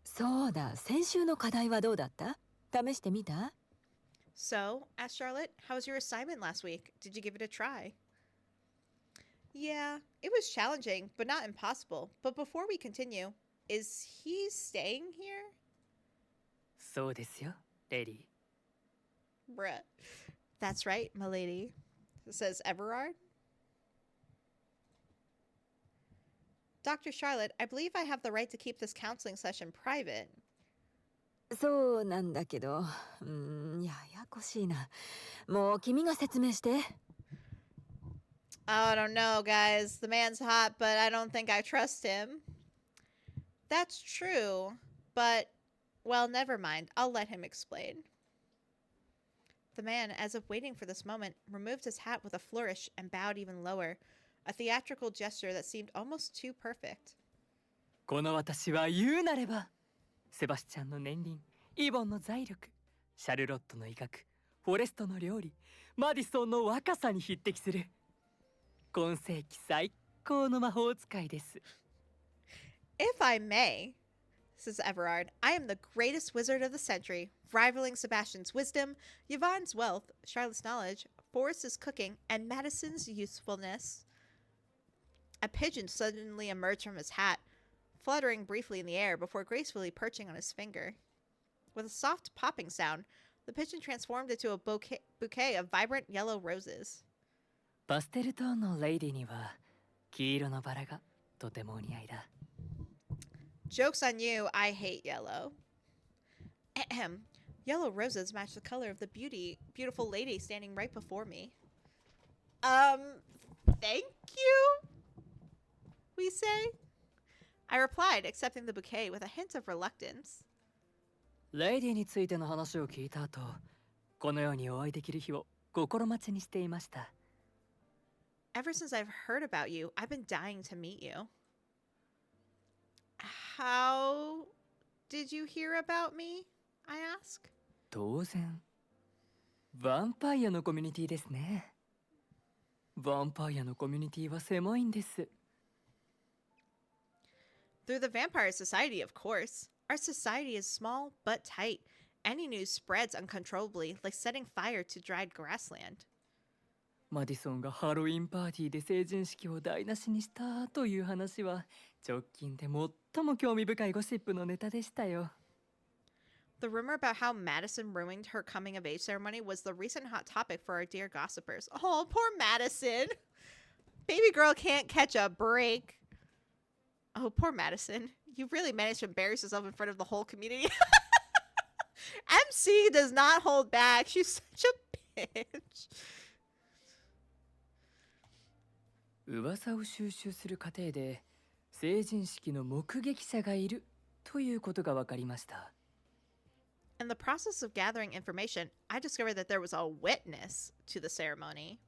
そうだ、先週の課題はどうだった？試してみた？ So, asked Charlotte, how was your assignment last week? Did you give it a try? Yeah, it was challenging, but not impossible. But before we continue, is he staying here? そうですよ、レディ。Bruh. That's right, milady, says Everard. Dr. Charlotte, I believe I have the right to keep this counseling session private. そうなんだけど、ややこしいな。もう君が説明して。I don't know, guys. The man's hot, but I don't think I trust him. That's true, but, well, never mind. I'll let him explain. The man, as if waiting for this moment, removed his hat with a flourish and bowed even lower, a theatrical gesture that seemed almost too perfect. この私は言うなれば、セバスチャンの年輪、イボンの財力、シャルロットの医学、フォレストの料理、マディソンの若さに匹敵する。今世紀最高の魔法使いです。If I may, says Everard, I am the greatest wizard of the century, rivaling Sebastian's wisdom, Yvonne's wealth, Charlotte's knowledge, Forrest's cooking, and Madison's usefulness. A pigeon suddenly emerged from his hat, fluttering briefly in the air before gracefully perching on his finger. With a soft popping sound, the pigeon transformed into a bouquet of vibrant yellow roses. パステルトーンのレイディには黄色のバラがとてもお似合いだ。Joke's on you, I hate yellow. Ahem. Yellow roses match the color of the beautiful lady standing right before me. Thank you? We say? I replied, accepting the bouquet with a hint of reluctance. レイディについての話を聞いた後、このようにお会いできる日を心待ちにしていました。Ever since I've heard about you, I've been dying to meet you. How did you hear about me? I ask. 当然。ヴァンパイアのコミュニティですね。ヴァンパイアのコミュニティは狭いんです。Through the Vampire Society, of course. Our society is small but tight. Any news spreads uncontrollably, like setting fire to dried grassland. マディソンがハロウィンパーティーで成人式を台無しにしたという話は直近で最も興味深いゴシップのネタでしたよ。The rumor about how Madison ruined her coming of age ceremony was the recent hot topic for our dear gossipers. Oh, poor Madison. Baby girl can't catch a break. Oh, poor Madison. You really managed to embarrass yourself in front of the whole community. MC does not hold back. She's such a bitch. 噂を収集する過程で成人式の目撃者がいるということが分かりました。 In the process of gathering information, I discovered that there was a witness to the ceremony.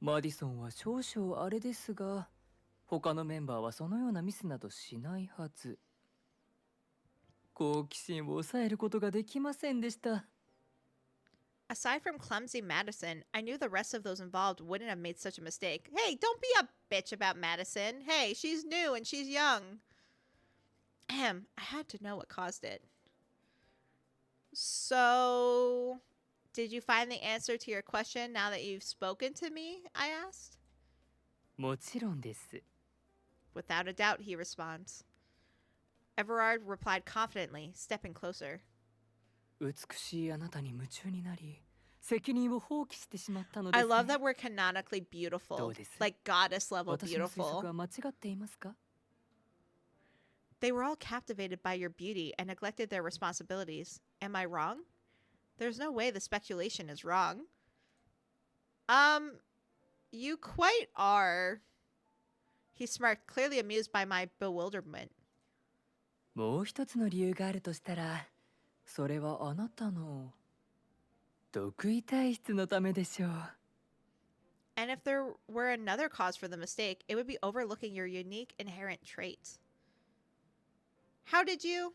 マディソンは少々あれですが、他のメンバーはそのようなミスなどしないはず。好奇心を抑えることができませんでした。 Aside from clumsy Madison, I knew the rest of those involved wouldn't have made such a mistake. Hey, don't be a bitch about Madison. Hey, she's new and she's young. Ahem, I had to know what caused it. So, did you find the answer to your question now that you've spoken to me? I asked. もちろんです。 Without a doubt, he responds. Everard replied confidently, stepping closer. 美しいあなたに夢中になり、責任を放棄してしまったのです I ね。 love that we're canonically beautiful. どうです？ Like goddess level 私の推測 beautiful. は間違っていますか？ They were all captivated by your beauty and neglected their responsibilities. Am I wrong? There's no way the speculation is wrong. You quite are. He smirked, clearly amused by my bewilderment. もう一つの理由があるとしたら、それはあなたの得意体質のためでしょう。 And if there were another cause for the mistake, it would be overlooking your unique inherent traits. How did you?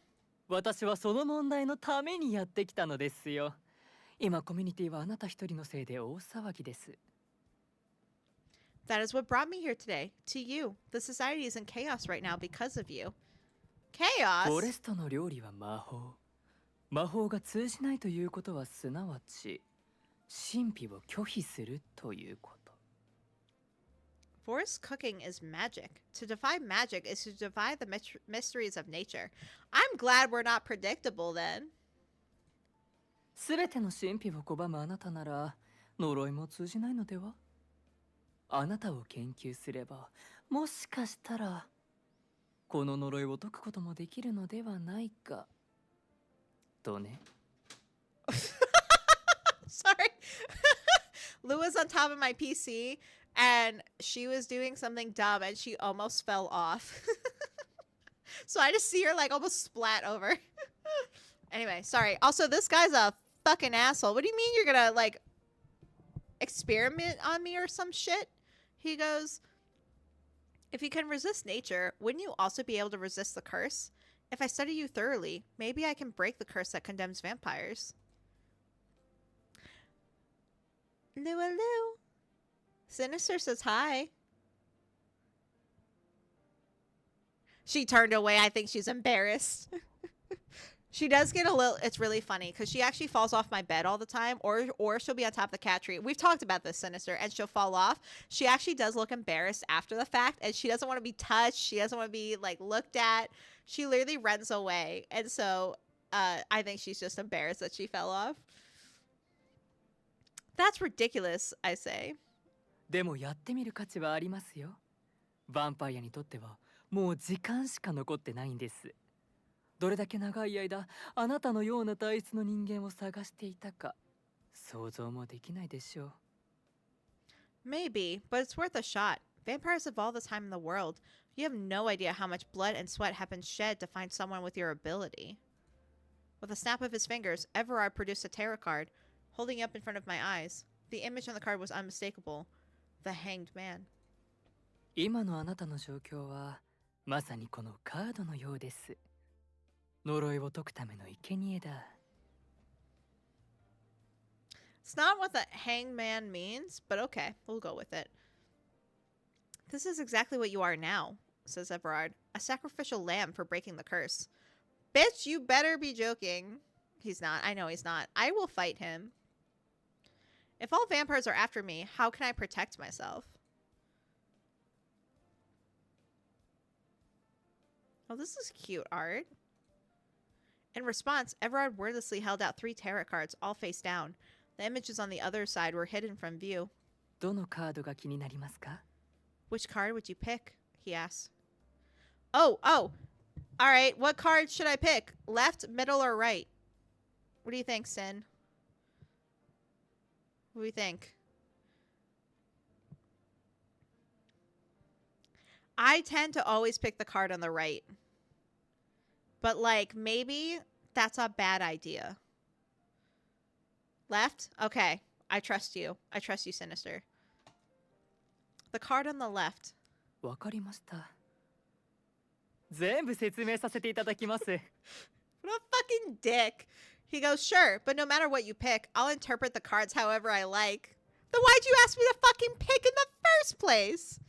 私はその問題のためにやってきたのですよ。今コミュニティはあなた一人のせいで大騒ぎです。 That is what brought me here today. To you. The society is in chaos right now because of you. フォレ Chaos? ストの料理は魔法。魔法が通じないということはすなわち神秘を拒否するということ。 Forrest cooking is magic. To defy magic is to defy the mysteries of nature. I'm glad we're not predictable then. すべての神秘を拒むあなたなら呪いも通じないのでは？あなたを研究すればもしかしたらこの呪いを解くこともできるのではないかとね。 Sorry. Lou was on top of my PC and she was doing something dumb and she almost fell off. So I just see her like almost splat over. Anyway, sorry. Also, this guy's a fucking asshole. What do you mean you're gonna like experiment on me or some shit? He goes, if you can resist nature, wouldn't you also be able to resist the curse? If I study you thoroughly, maybe I can break the curse that condemns vampires. Lua. Sinister says hi. She turned away. I think she's embarrassed. She does get a little... It's really funny because she actually falls off my bed all the time, or she'll be on top of the cat tree. We've talked about this, Sinister, and she'll fall off. She actually does look embarrassed after the fact, and she doesn't want to be touched. She doesn't want to be, like, looked at. She literally runs away, and so I think she's just embarrassed that she fell off. That's ridiculous, I say. でもやってみる価値はありますよ。ヴァンパイアにとってはもう時間しか残ってないんです。どれだけ長い間あなたのような体質の人間を探していたか想像もできないでしょう。 Maybe, but it's worth a shot. Vampires have all the time in the world. You have no idea how much blood and sweat have been shed to find someone with your ability. With a snap of his fingers, Everard produced a tarot card, holding it up in front of my eyes. The image on the card was unmistakable. The Hanged Man. 今のあなたの状況はまさにこのカードのようです。呪いを解くための生贄だ。 It's not what the Hanged Man means, but okay, we'll go with it. This is exactly what you are now, says Everard. A sacrificial lamb for breaking the curse. Bitch, you better be joking. He's not. I know he's not. I will fight him. If all vampires are after me, how can I protect myself? Oh, this is cute art. In response, Everard wordlessly held out 3 tarot cards, all face down. The images on the other side were hidden from view. どのカードが気になりますか？ Which card would you pick? He asked. Oh. All right. What card should I pick? Left, middle, or right? What do you think, Sin? What do you think? I tend to always pick the card on the right. But, like, maybe that's a bad idea. Left? Okay. I trust you. I trust you, Sinister. The card on the left. わかりました。全部説明させていただきます。 What a fucking dick. He goes, sure, but no matter what you pick, I'll interpret the cards however I like. Then why'd you ask me to fucking pick in the first place?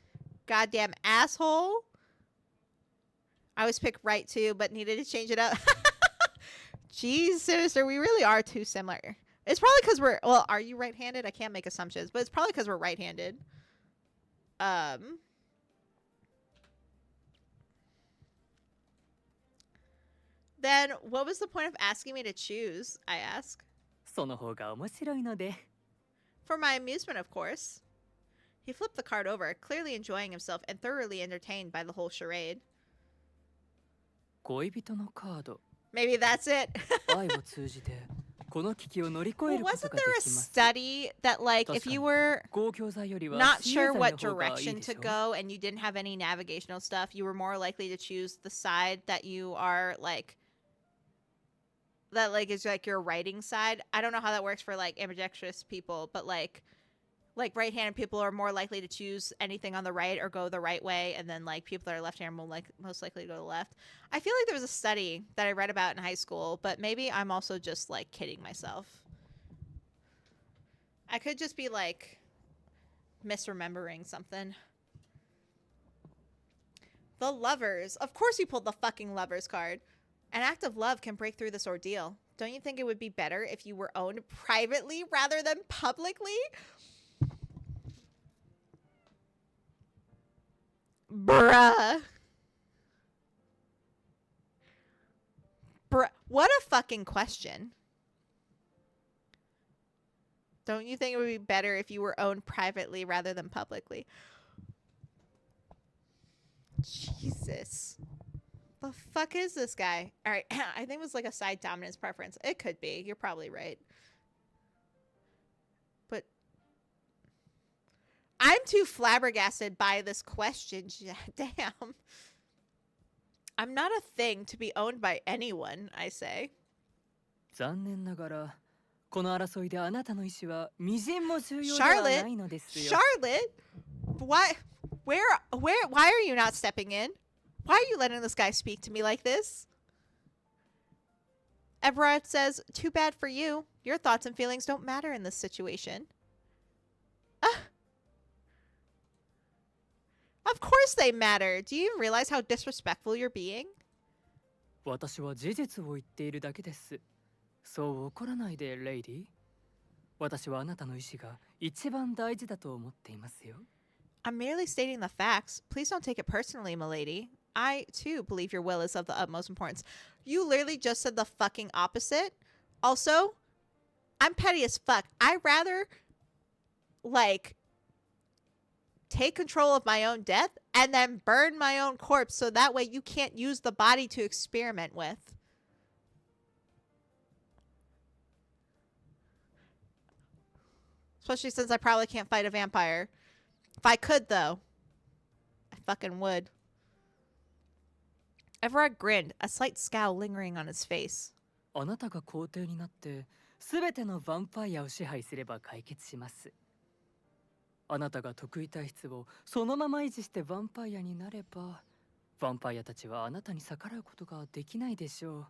Goddamn asshole. I always pick right too, but needed to change it up. Jeez, Sinister, we really are too similar. It's probably because we're, well, are you right-handed? I can't make assumptions, but it's probably because we're right-handed. Then what was the point of asking me to choose? I ask. その方が面白いので。 For my amusement, of course. He flipped the card over, clearly enjoying himself and thoroughly entertained by the whole charade. 恋人のカード。 Maybe that's it. 愛を通じてこの危機を乗り越え Well, ること wasn't がで there a きます。 study that, like, if you were 公共財よりは not 私有 sure 財 what の方がいい direction でし to ょ go and you didn't have any navigational stuff, you were more likely to choose the side that you are, like, that, like, is, like, your writing side? I don't know how that works for, like, ambidextrous people, but, like right-handed people are more likely to choose anything on the right or go the right way, and then, like, people that are left-handed will, like, most likely to go to the left. I feel like there was a study that I read about in high school, but maybe I'm also just, like, kidding myself. I could just be, like, misremembering something. The Lovers. Of course you pulled the fucking Lovers card. An act of love can break through this ordeal. Don't you think it would be better if you were owned privately rather than publicly? Bruh. What a fucking question. Don't you think it would be better if you were owned privately rather than publicly? Jesus. The fuck is this guy? All right, I think it was like a side dominance preference. It could be. You're probably right. But I'm too flabbergasted by this question. Damn. I'm not a thing to be owned by anyone, I say. 残念ながらこの争いであなたの意思は微塵も重要ではないのですよ。 Charlotte? Why are you not stepping in? Why are you letting this guy speak to me like this? Everard says, too bad for you. Your thoughts and feelings don't matter in this situation. Of course they matter. Do you even realize how disrespectful you're being? 私は事実を言っているだけです。そう怒らないで、レイディ。私はあなたの意思が一番大事だと思っていますよ。I'm merely stating the facts. Please don't take it personally, milady. I, too, believe your will is of the utmost importance. You literally just said the fucking opposite. Also, I'm petty as fuck. I'd rather, like, take control of my own death and then burn my own corpse so that way you can't use the body to experiment with. Especially since I probably can't fight a vampire. If I could, though, I fucking would. Everard grinned, a slight scowl lingering on his face. あなたが皇帝になって全てのヴァンパイアを支配すれば解決します。あなたが得意体質をそのまま維持してヴァンパイアになれば、ヴァンパイアたちはあなたに逆らうことができないでしょう。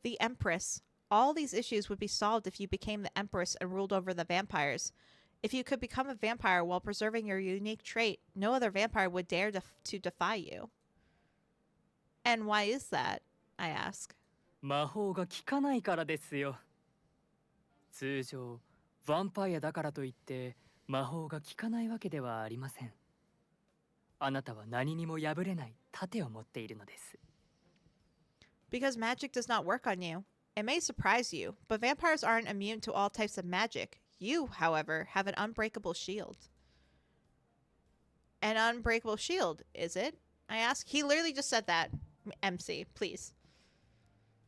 The Empress. All these issues would be solved if you became the Empress and ruled over the vampires. If you could become a vampire while preserving your unique trait, no other vampire would dare to defy you. And why is that? I ask. 魔法が効かないからですよ。通常、ヴァンパイアだからといって魔法が効かないわけではありません。あなたは何にも破れない盾を持っているのです。Because magic does not work on you. It may surprise you, but vampires aren't immune to all types of magic. You, however, have an unbreakable shield. An unbreakable shield, is it? I ask. He literally just said that. MC, please.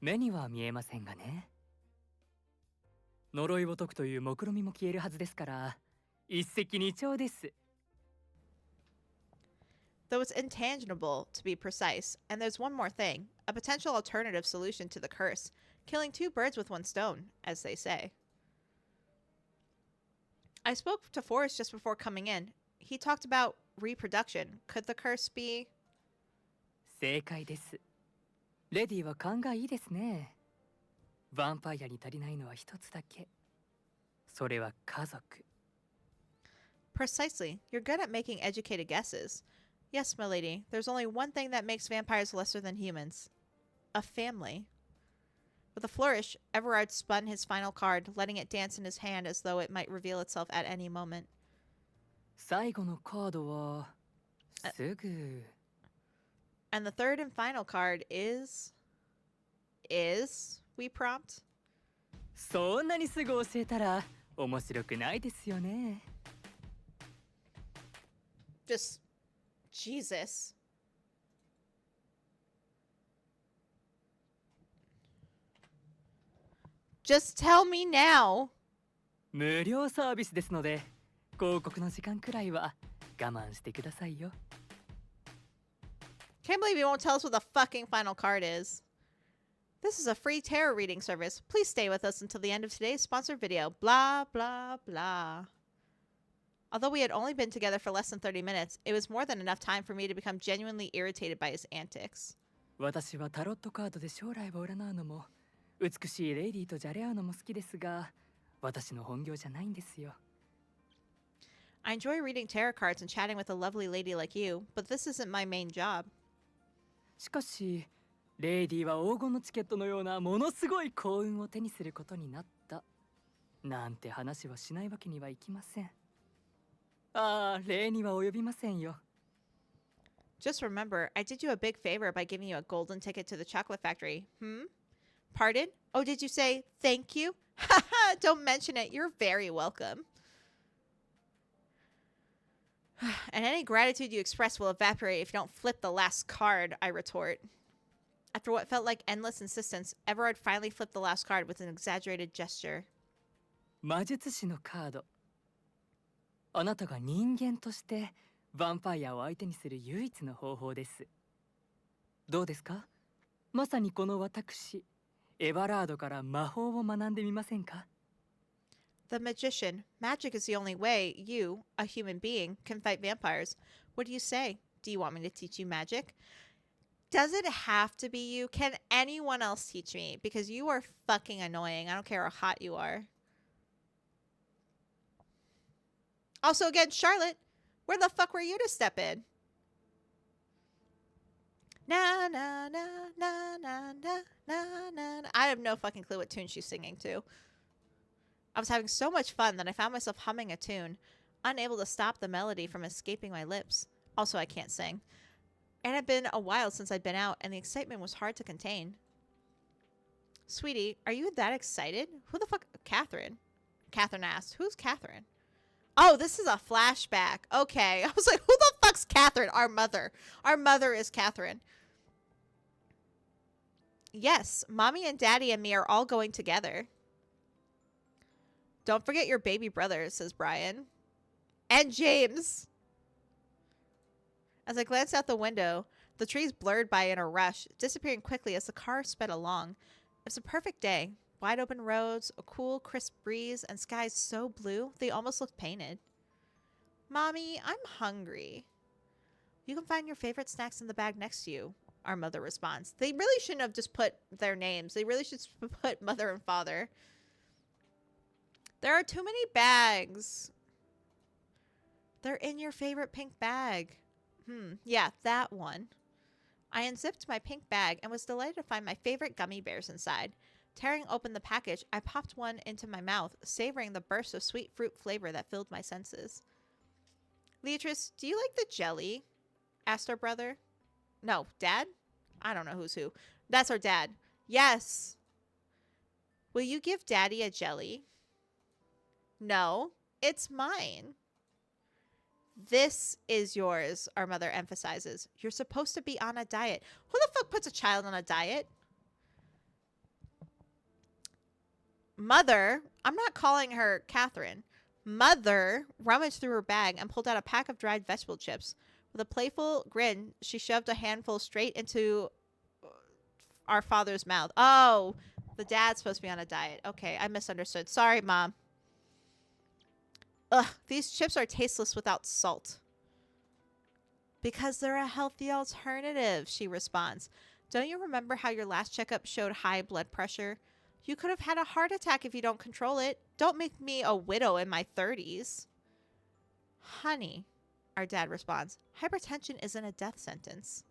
目には見えませんがね。呪いを解くという目論みも消えるはずですから、一石二鳥です。Though it's intangible, to be precise. And there's one more thing. A potential alternative solution to the curse. Killing two birds with one stone, as they say. I spoke to Forrest just before coming in. He talked about reproduction. Could the curse be... 正解です。レディは勘がいいですね。ヴァンパイアに足りないのは一つだけ。それは家族。Precisely. You're good at making educated guesses. Yes, milady. There's only one thing that makes vampires lesser than humans. A family. With a flourish, Everard spun his final card, letting it dance in his hand as though it might reveal itself at any moment. 最後のカードはすぐ。And the third and final card is... we prompt? そんなにすぐ教えたら面白くないですよね。Just... Jesus. Just tell me now. 無料サービスですので、広告の時間くらいは我慢してくださいよ。Can't believe you won't tell us what the fucking final card is. This is a free tarot reading service. Please stay with us until the end of today's sponsored video. Blah, blah, blah. Although we had only been together for less than 30 minutes, it was more than enough time for me to become genuinely irritated by his antics. 私はタロットカードで将来を占うのも、美しいレイディーとじゃれ合うのも好きですが、私の本業じゃないんですよ。I enjoy reading tarot cards and chatting with a lovely lady like you, but this isn't my main job. しかし、レイディーは黄金のチケットのようなものすごい幸運を手にすることになった。なんて話はしないわけにはいきません。ああ、礼には及びませんよ。Just remember, I did you a big favor by giving you a golden ticket to the chocolate factory. Pardon? Oh, did you say thank you? Haha, don't mention it. You're very welcome. And any gratitude you express will evaporate if you don't flip the last card, I retort. After what felt like endless insistence, Everard finally flipped the last card with an exaggerated gesture. 魔術師のカード。あなたが人間としてヴァンパイアを相手にする唯一の方法です。どうですか？まさにこの私、エバラードから魔法を学んでみませんか？ The magician. Magic is the only way you, a human being, can fight vampires. What do you say? Do you want me to teach you magic? Does it have to be you? Can anyone else teach me? Because you are fucking annoying. I don't care how hot you are. Also, again, Charlotte, where the fuck were you to step in? Na na na na na na na na. I have no fucking clue what tune she's singing to. I was having so much fun that I found myself humming a tune, unable to stop the melody from escaping my lips. Also, I can't sing. It had been a while since I'd been out, and the excitement was hard to contain. Sweetie, are you that excited? Who the fuck? Catherine. Catherine asked. Who's Catherine? Oh, this is a flashback. Okay. I was like, who the fuck's Catherine? Our mother. Our mother is Catherine. Yes, Mommy and Daddy and me are all going together. Don't forget your baby brother, says Brian. And James. As I glanced out the window, the trees blurred by in a rush, disappearing quickly as the car sped along. It was a perfect day. Wide open roads, a cool, crisp breeze, and skies so blue they almost looked painted. Mommy, I'm hungry. You can find your favorite snacks in the bag next to you, our mother responds. They really shouldn't have just put their names. They really should put mother and father. There are too many bags. They're in your favorite pink bag. Yeah, that one. I unzipped my pink bag and was delighted to find my favorite gummy bears inside. Tearing open the package, I popped one into my mouth, savoring the burst of sweet fruit flavor that filled my senses. Leatrice, do you like the jelly? Asked our brother. No, Dad? I don't know who's who. That's our dad. Yes. Will you give Daddy a jelly? No, it's mine. This is yours, our mother emphasizes. You're supposed to be on a diet. Who the fuck puts a child on a diet? Mother, I'm not calling her Catherine. Mother rummaged through her bag and pulled out a pack of dried vegetable chips. With a playful grin, she shoved a handful straight into our father's mouth. Oh, the dad's supposed to be on a diet. Okay, I misunderstood. Sorry, Mom. Ugh, these chips are tasteless without salt. Because they're a healthy alternative, she responds. Don't you remember how your last checkup showed high blood pressure? You could have had a heart attack if you don't control it. Don't make me a widow in my 30s. Honey, our dad responds, hypertension isn't a death sentence.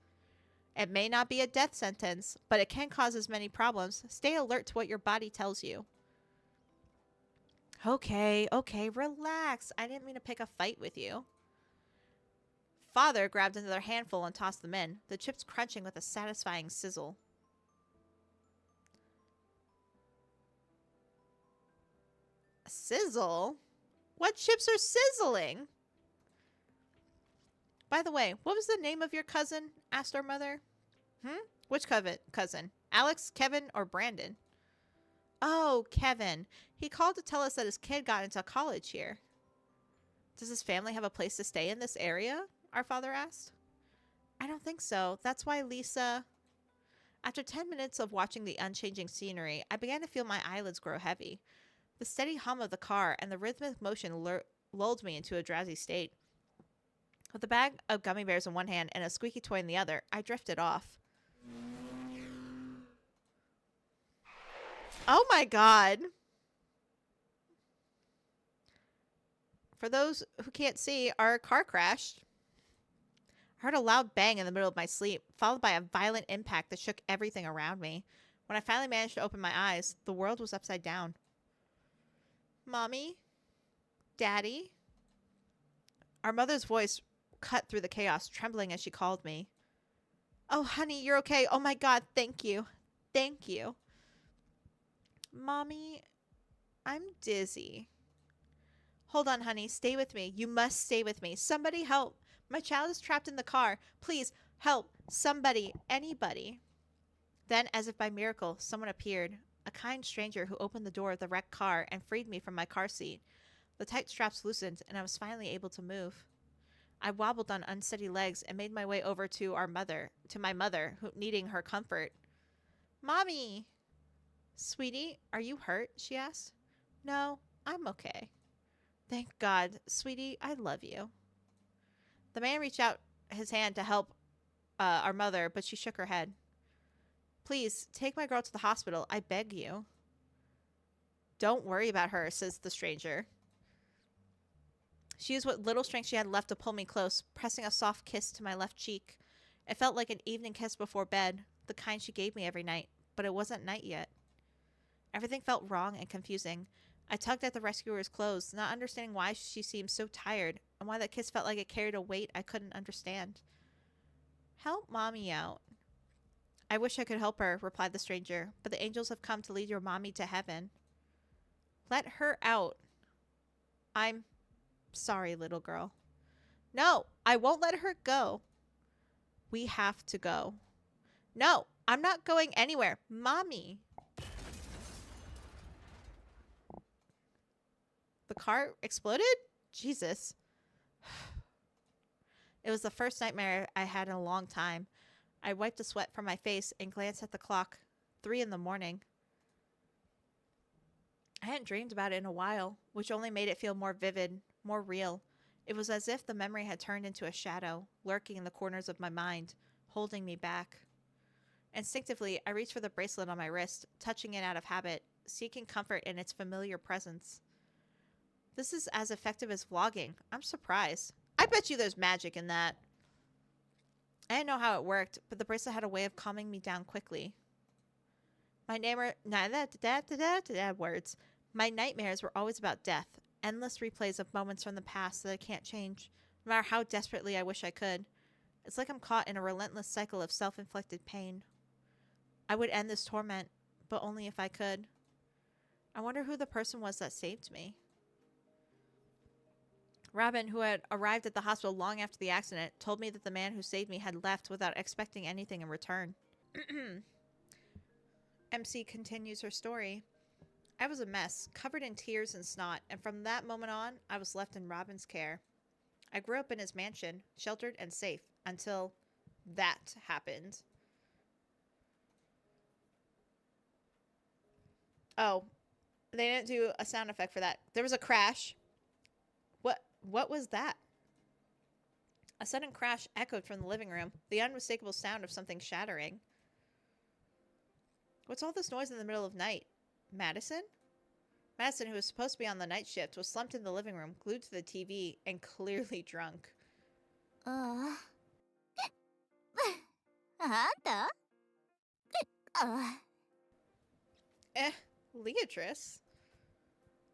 It may not be a death sentence, but it can cause as many problems. Stay alert to what your body tells you. Okay, relax. I didn't mean to pick a fight with you. Father grabbed another handful and tossed them in, the chips crunching with a satisfying sizzle. Sizzle? What chips are sizzling? By the way, what was the name of your cousin? Asked our mother. Which cousin? Alex, Kevin, or Brandon? Oh, Kevin. He called to tell us that his kid got into college here. Does his family have a place to stay in this area? Our father asked. I don't think so. That's why Lisa... After 10 minutes of watching the unchanging scenery, I began to feel my eyelids grow heavy. The steady hum of the car and the rhythmic motion lulled me into a drowsy state. With a bag of gummy bears in one hand and a squeaky toy in the other, I drifted off. Oh my god. For those who can't see, our car crashed. I heard a loud bang in the middle of my sleep, followed by a violent impact that shook everything around me. When I finally managed to open my eyes, the world was upside down. Mommy? Daddy? Our mother's voice cut through the chaos, trembling as she called me. Oh, honey, you're okay. Oh my god, thank you. Thank you. Mommy, I'm dizzy. Hold on, honey. Stay with me. You must stay with me. Somebody help. My child is trapped in the car. Please, help. Somebody. Anybody. Then, as if by miracle, someone appeared. A kind stranger who opened the door of the wrecked car and freed me from my car seat. The tight straps loosened, and I was finally able to move. I wobbled on unsteady legs and made my way over to my mother, who needing her comfort. Mommy! Sweetie, are you hurt? She asked. No, I'm okay. Thank God. Sweetie, I love you. The man reached out his hand to help our mother, but she shook her head. Please, take my girl to the hospital. I beg you. Don't worry about her, says the stranger. She used what little strength she had left to pull me close, pressing a soft kiss to my left cheek. It felt like an evening kiss before bed, the kind she gave me every night, but it wasn't night yet. Everything felt wrong and confusing. I tugged at the rescuer's clothes, not understanding why she seemed so tired, and why that kiss felt like it carried a weight I couldn't understand. Help Mommy out. I wish I could help her, replied the stranger, but the angels have come to lead your mommy to heaven. Let her out. I'm sorry, little girl. No, I won't let her go. We have to go. No, I'm not going anywhere. Mommy. The car exploded? Jesus. It was the first nightmare I had in a long time. I wiped the sweat from my face and glanced at the clock. 3 a.m. I hadn't dreamed about it in a while, which only made it feel more vivid, more real. It was as if the memory had turned into a shadow, lurking in the corners of my mind, holding me back. Instinctively, I reached for the bracelet on my wrist, touching it out of habit, seeking comfort in its familiar presence. This is as effective as vlogging. I'm surprised. I bet you there's magic in that. I didn't know how it worked, but the bracelet had a way of calming me down quickly. My nightmares were always about death, endless replays of moments from the past that I can't change, no matter how desperately I wish I could. It's like I'm caught in a relentless cycle of self-inflicted pain. I would end this torment, but only if I could. I wonder who the person was that saved me. Robin, who had arrived at the hospital long after the accident, told me that the man who saved me had left without expecting anything in return. MC continues her story. I was a mess, covered in tears and snot, and from that moment on, I was left in Robin's care. I grew up in his mansion, sheltered and safe, until that happened. Oh, they didn't do a sound effect for that. There was a crash. What was that? A sudden crash echoed from the living room, the unmistakable sound of something shattering. What's all this noise in the middle of night? Madison? Madison, who was supposed to be on the night shift, was slumped in the living room, glued to the TV, and clearly drunk. あんた Leatrice?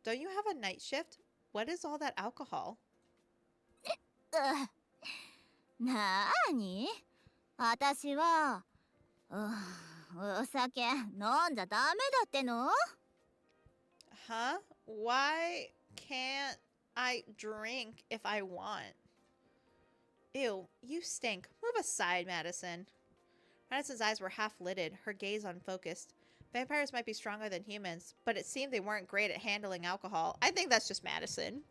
Don't you have a night shift? What is all that alcohol? なーに私はお酒飲んじゃダメだっての Huh? Why can't I drink if I want? Ew, you stink. Move aside, Madison. Madison's eyes were half-lidded, her gaze unfocused. Vampires might be stronger than humans, but it seemed they weren't great at handling alcohol. I think that's just Madison.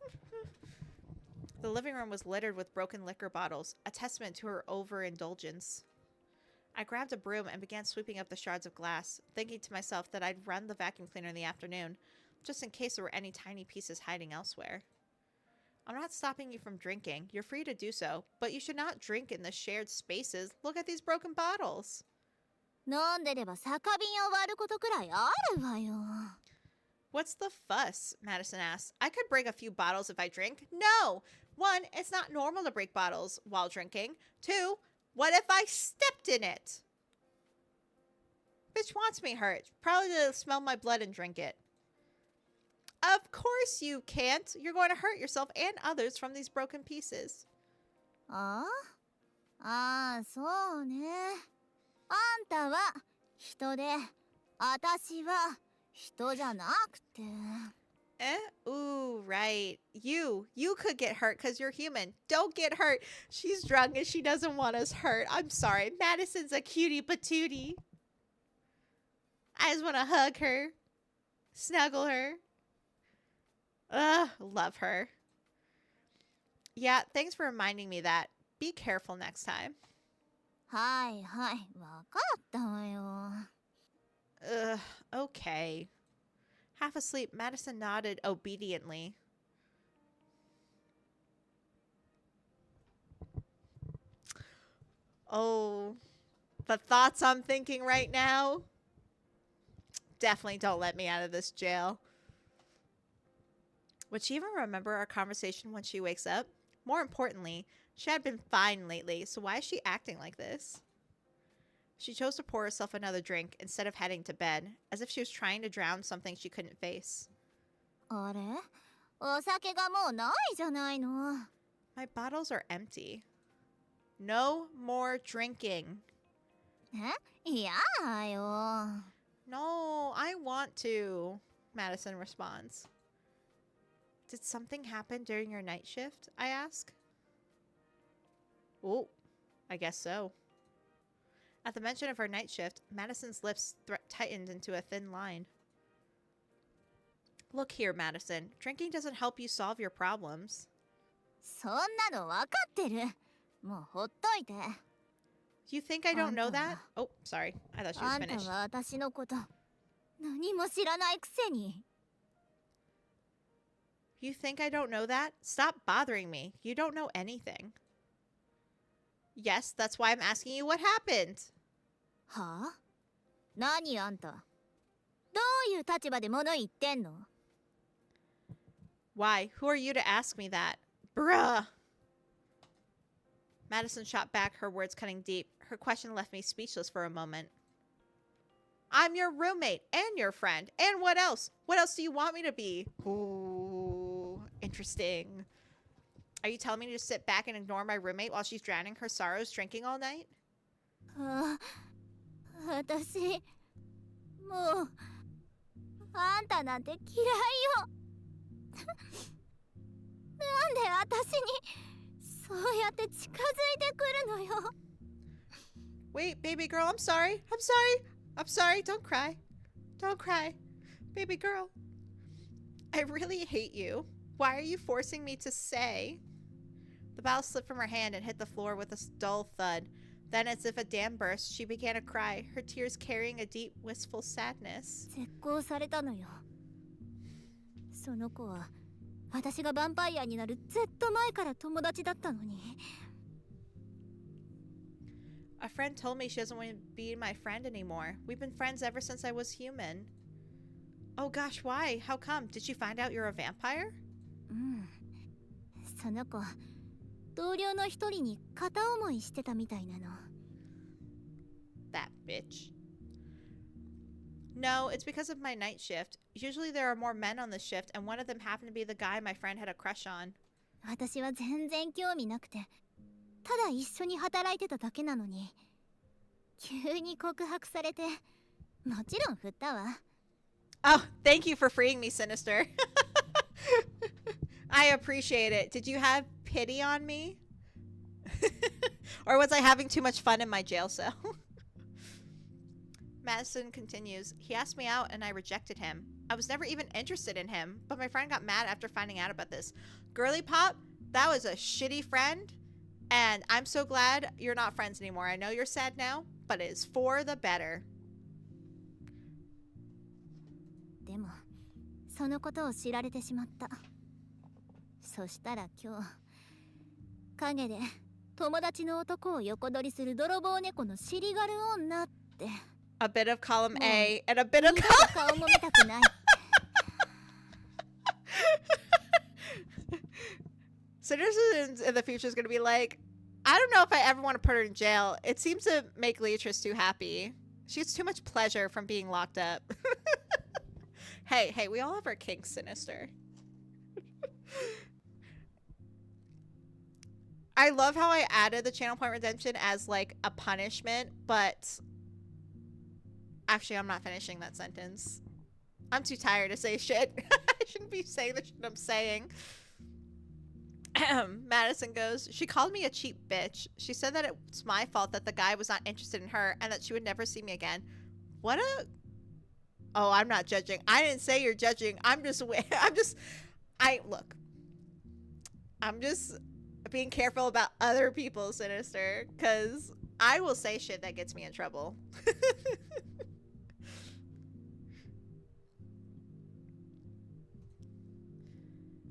The living room was littered with broken liquor bottles, a testament to her overindulgence. I grabbed a broom and began sweeping up the shards of glass, thinking to myself that I'd run the vacuum cleaner in the afternoon, just in case there were any tiny pieces hiding elsewhere. I'm not stopping you from drinking. You're free to do so, but you should not drink in the shared spaces. Look at these broken bottles. 飲んでれば酒瓶を割ることくらいあるわよ What's the fuss? Madison asked. I could break a few bottles if I drink. No! One, it's not normal to break bottles while drinking. Two, what if I stepped in it? Bitch wants me hurt. Probably to smell my blood and drink it. Of course you can't. You're going to hurt yourself and others from these broken pieces. ああそうねあんたは人で私は人じゃなくて Ooh, right. You could get hurt because you're human. Don't get hurt. She's drunk and she doesn't want us hurt. I'm sorry. Madison's a cutie patootie. I just want to hug her. Snuggle her. Ugh, love her. Yeah, thanks for reminding me that. Be careful next time. はいはいわかったわよ Ugh, okay. Half asleep, Madison nodded obediently. Oh, the thoughts I'm thinking right now. Definitely don't let me out of this jail. Would she even remember our conversation when she wakes up? More importantly, she had been fine lately, so why is she acting like this? She chose to pour herself another drink instead of heading to bed, as if she was trying to drown something she couldn't face. あれお酒がもうないじゃないの My bottles are empty. No more drinking. いやよ No, I want to, Madison responds. Did something happen during your night shift? I ask. Oh, I guess so. At the mention of her night shift, Madison's lips tightened into a thin line. Look here, Madison. Drinking doesn't help you solve your problems. そんなの分かってるもうほっといて Do you think I don't know that? Oh, sorry. I thought she was あんた finished. は私のこと何も知らないくせに You think I don't know that? Stop bothering me. You don't know anything. Yes, that's why I'm asking you what happened. はあ何あんたどういう立場で物言ってんの Why? Who are you to ask me that? Bruh. Madison shot back, her words cutting deep. Her question left me speechless for a moment. I'm your roommate and your friend. And what else? What else do you want me to be? Ooh, interesting. Are you telling me to just sit back and ignore my roommate while she's drowning her sorrows drinking all night? あ私もうあんたなんて嫌いよなんで私にそうやって近づいてくるのよ。 Wait, baby girl, I'm sorry. I'm sorry. I'm sorry. Don't cry. Don't cry. Baby girl. I really hate you. Why are you forcing me to say? The bottle slipped from her hand and hit the floor with a dull thud. Then, as if a dam burst, she began to cry, her tears carrying a deep, wistful sadness. 絶交されたのよ。その子は私がヴァンパイアになるずっと前から友達だったのに。 A friend told me she doesn't want to be my friend anymore. We've been friends ever since I was human. Oh gosh, why? How come? Did you find out you're a vampire? うん。その子、同僚の一人に片思いしてたみたいなの。 That bitch. No, it's because of my night shift. Usually there are more men on the shift, and one of them happened to be the guy my friend had a crush on. 私は全然興味なくて、ただ一緒に働いてただけなのに、急に告白されて、もちろん振ったわ。 Oh, thank you for freeing me, Sinister. I appreciate it. Did you have pity on me? Or was I having too much fun in my jail cell? Madison continues, he asked me out and I rejected him. I was never even interested in him, but my friend got mad after finding out about this. Girly Pop, that was a shitty friend, and I'm so glad you're not friends anymore. I know you're sad now, but it is for the better. でも、そのことを知られてしまった。そしたら今日、陰で友達の男を横取りする泥棒猫の尻軽女って。 A bit of column A and a bit of column... 顔も見たくない。 Citizens in the future is going to be like, I don't know if I ever want to put her in jail. It seems to make Leatrice too happy. She gets too much pleasure from being locked up. Hey, we all have our kinks, Sinister. I love how I added the channel point redemption as like a punishment, but actually I'm not finishing that sentence. I'm too tired to say shit. I shouldn't be saying the shit I'm saying. Madison goes, she called me a cheap bitch. She said that it's my fault that the guy was not interested in her and that she would never see me again. What a... Oh, I'm not judging. I didn't say you're judging. I'm just being careful about other people, Sinister, because I will say shit that gets me in trouble.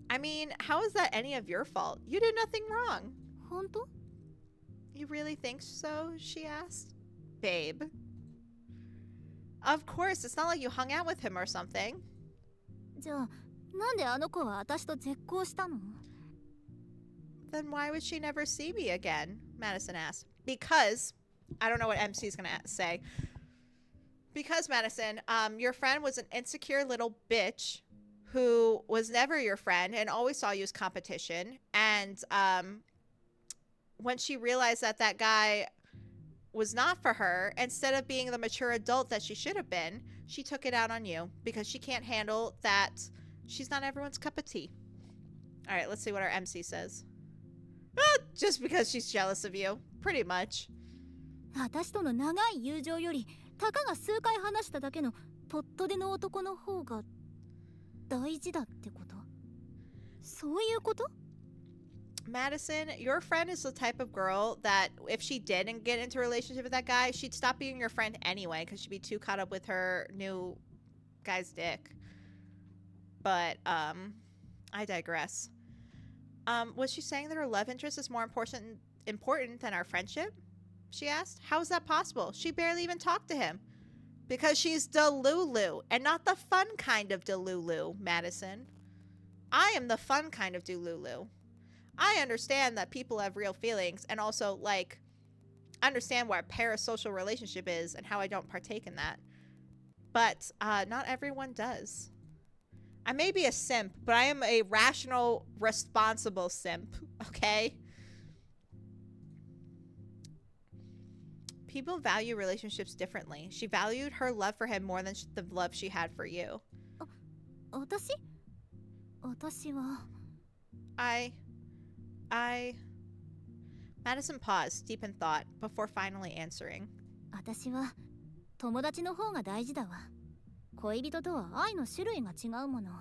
I mean, how is that any of your fault? You did nothing wrong. 本当? You really think so? She asked. Babe. Of course, it's not like you hung out with him or something. じゃあ、なんであの子は私と絶交したの? Then why would she never see me again? Madison asked. Because, I don't know what MC is going to say. Because, Madison, your friend was an insecure little bitch who was never your friend and always saw you as competition. And when she realized that that guy was not for her, instead of being the mature adult that she should have been, she took it out on you because she can't handle that she's not everyone's cup of tea. All right, let's see what our MC says. Just because she's jealous of you. Pretty much. 私との長い友情より、たかが数回話しただけのとっとでの男の方が大事だってこと? そういうこと? Madison, your friend is the type of girl that if she didn't get into a relationship with that guy, she'd stop being your friend anyway because she'd be too caught up with her new guy's dick. But, I digress. Was she saying that her love interest is more important than our friendship? She asked. How is that possible? She barely even talked to him. Because she's Delulu, and not the fun kind of Delulu, Madison. I am the fun kind of Delulu. I understand that people have real feelings, and also, like, understand what a parasocial relationship is and how I don't partake in that. But, not everyone does. I may be a simp, but I am a rational, responsible simp, okay? People value relationships differently. She valued her love for him more than the love she had for you. 私は... I. Madison paused, deep in thought, before finally answering. 私は友達の方が大事だわ。恋人とは愛の種類が違うもの。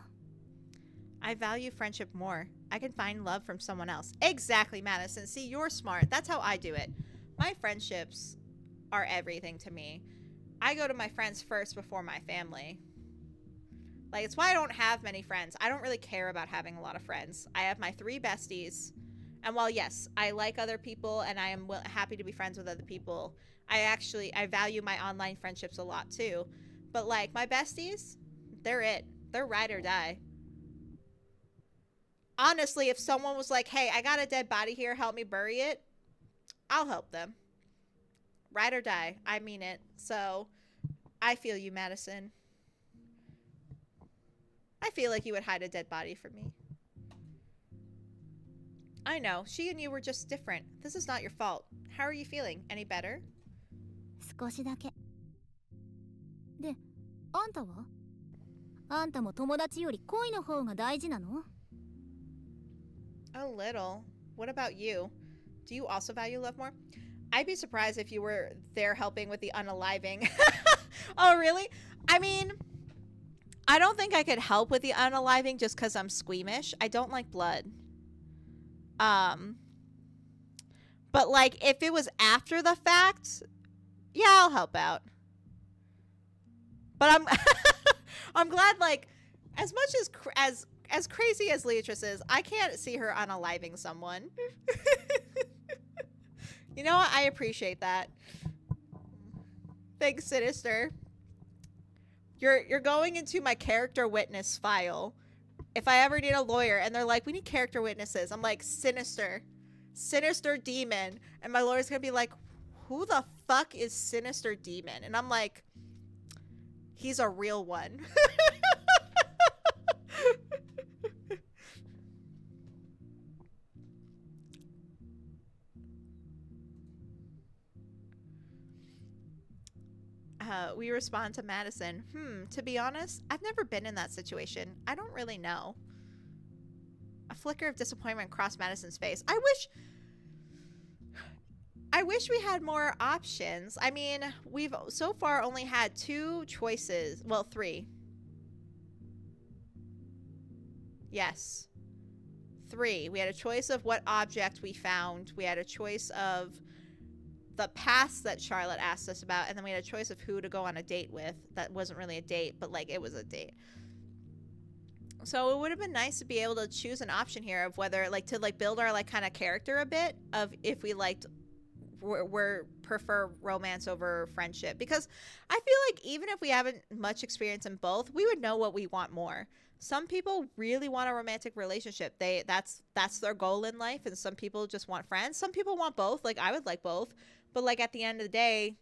I value friendship more. I can find love from someone else. Exactly, Madison. See, you're smart. That's how I do it. My friendships are everything to me. I go to my friends first before my family. Like, it's why I don't have many friends. I don't really care about having a lot of friends. I have my 3 besties. And while, yes, I like other people and I am happy to be friends with other people, I value my online friendships a lot too. But, like, my besties, they're it. They're ride or die. Honestly, if someone was like, hey, I got a dead body here, help me bury it, I'll help them. Ride or die. I mean it. So, I feel you, Madison. I feel like you would hide a dead body from me. I know. She and you were just different. This is not your fault. How are you feeling? Any better? 少しだけ。で、あんたは？あんたも友達より恋の方が大事なの？ A little. What about you? Do you also value love more? I'd be surprised if you were there helping with the unaliving. Oh, really? I mean, I don't think I could help with the unaliving just because I'm squeamish. I don't like blood. But like if it was after the fact, yeah, I'll help out. But I'm I'm glad, like, as much as crazy as Leatrice is, I can't see her unaliving someone. You know what? I appreciate that. Thanks, Sinister. You're going into my character witness file. If I ever need a lawyer and they're like, we need character witnesses, I'm like, Sinister Demon. And my lawyer's gonna be like, who the fuck is Sinister Demon? And I'm like, he's a real one. We respond to Madison. To be honest, I've never been in that situation. I don't really know. A flicker of disappointment crossed Madison's face. I wish we had more options. I mean, we've so far only had 2 choices. Well, 3. Yes. 3. We had a choice of what object we found. We had a choice of the past that Charlotte asked us about, and then we had a choice of who to go on a date with. That wasn't really a date, but like it was a date. So it would have been nice to be able to choose an option here of whether like to like build our like kind of character a bit of if we liked we're prefer romance over friendship, because I feel like even if we haven't much experience in both, we would know what we want more. Some people really want a romantic relationship. That's their goal in life, and some people just want friends. Some people want both. Like I would like both. But like at the end of the day,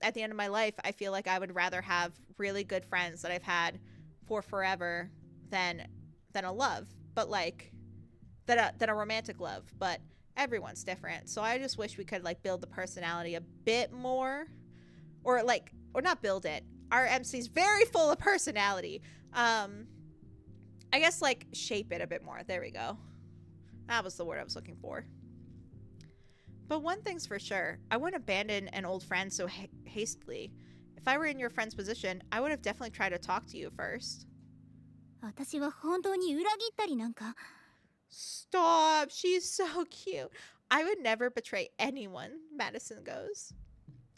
at the end of my life, I feel like I would rather have really good friends that I've had for forever than a love, but like than a romantic love. But everyone's different, so I just wish we could like build the personality a bit more, or not build it. Our MC's very full of personality. I guess like shape it a bit more. There we go. That was the word I was looking for. But one thing's for sure, I wouldn't abandon an old friend so hastily. If I were in your friend's position, I would have definitely tried to talk to you first. 私は本当に裏切ったりなんか。 Stop, she's so cute. I would never betray anyone, Madison goes.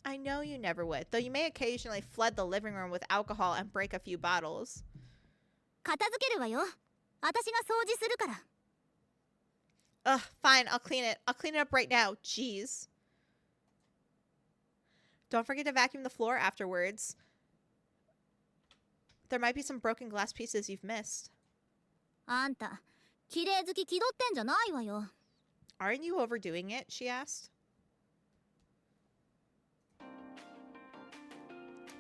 I know you never would, though you may occasionally flood the living room with alcohol and break a few bottles. 片付けるわよ。私が掃除するから。 Ugh, fine, I'll clean it. I'll clean it up right now. Jeez. Don't forget to vacuum the floor afterwards. There might be some broken glass pieces you've missed. あんた、綺麗好き気取ってんじゃないわよ。 Aren't you overdoing it? She asked.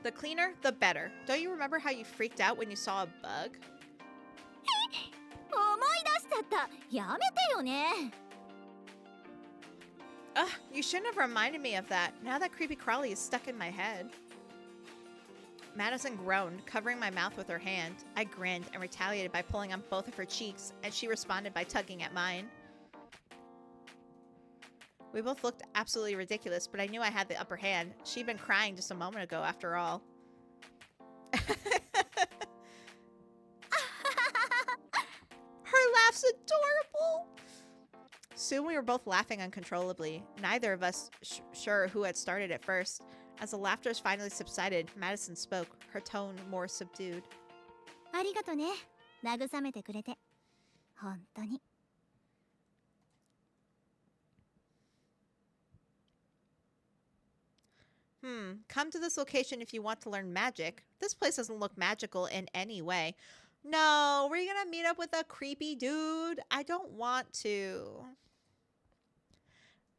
The cleaner, the better. Don't you remember how you freaked out when you saw a bug? 思い出しちゃった。やめてよね。 Ugh, you shouldn't have reminded me of that. Now that creepy crawly is stuck in my head. Madison groaned, covering my mouth with her hand. I grinned and retaliated by pulling on both of her cheeks, and she responded by tugging at mine. We both looked absolutely ridiculous, but I knew I had the upper hand. She'd been crying just a moment ago, after all. Her laugh's adorable! Soon we were both laughing uncontrollably, neither of us sure who had started it first. As the laughter finally subsided, Madison spoke, her tone more subdued. ありがとね。慰めてくれて。本当に。Come to this location if you want to learn magic. This place doesn't look magical in any way. No, we're gonna meet up with a creepy dude. I don't want to.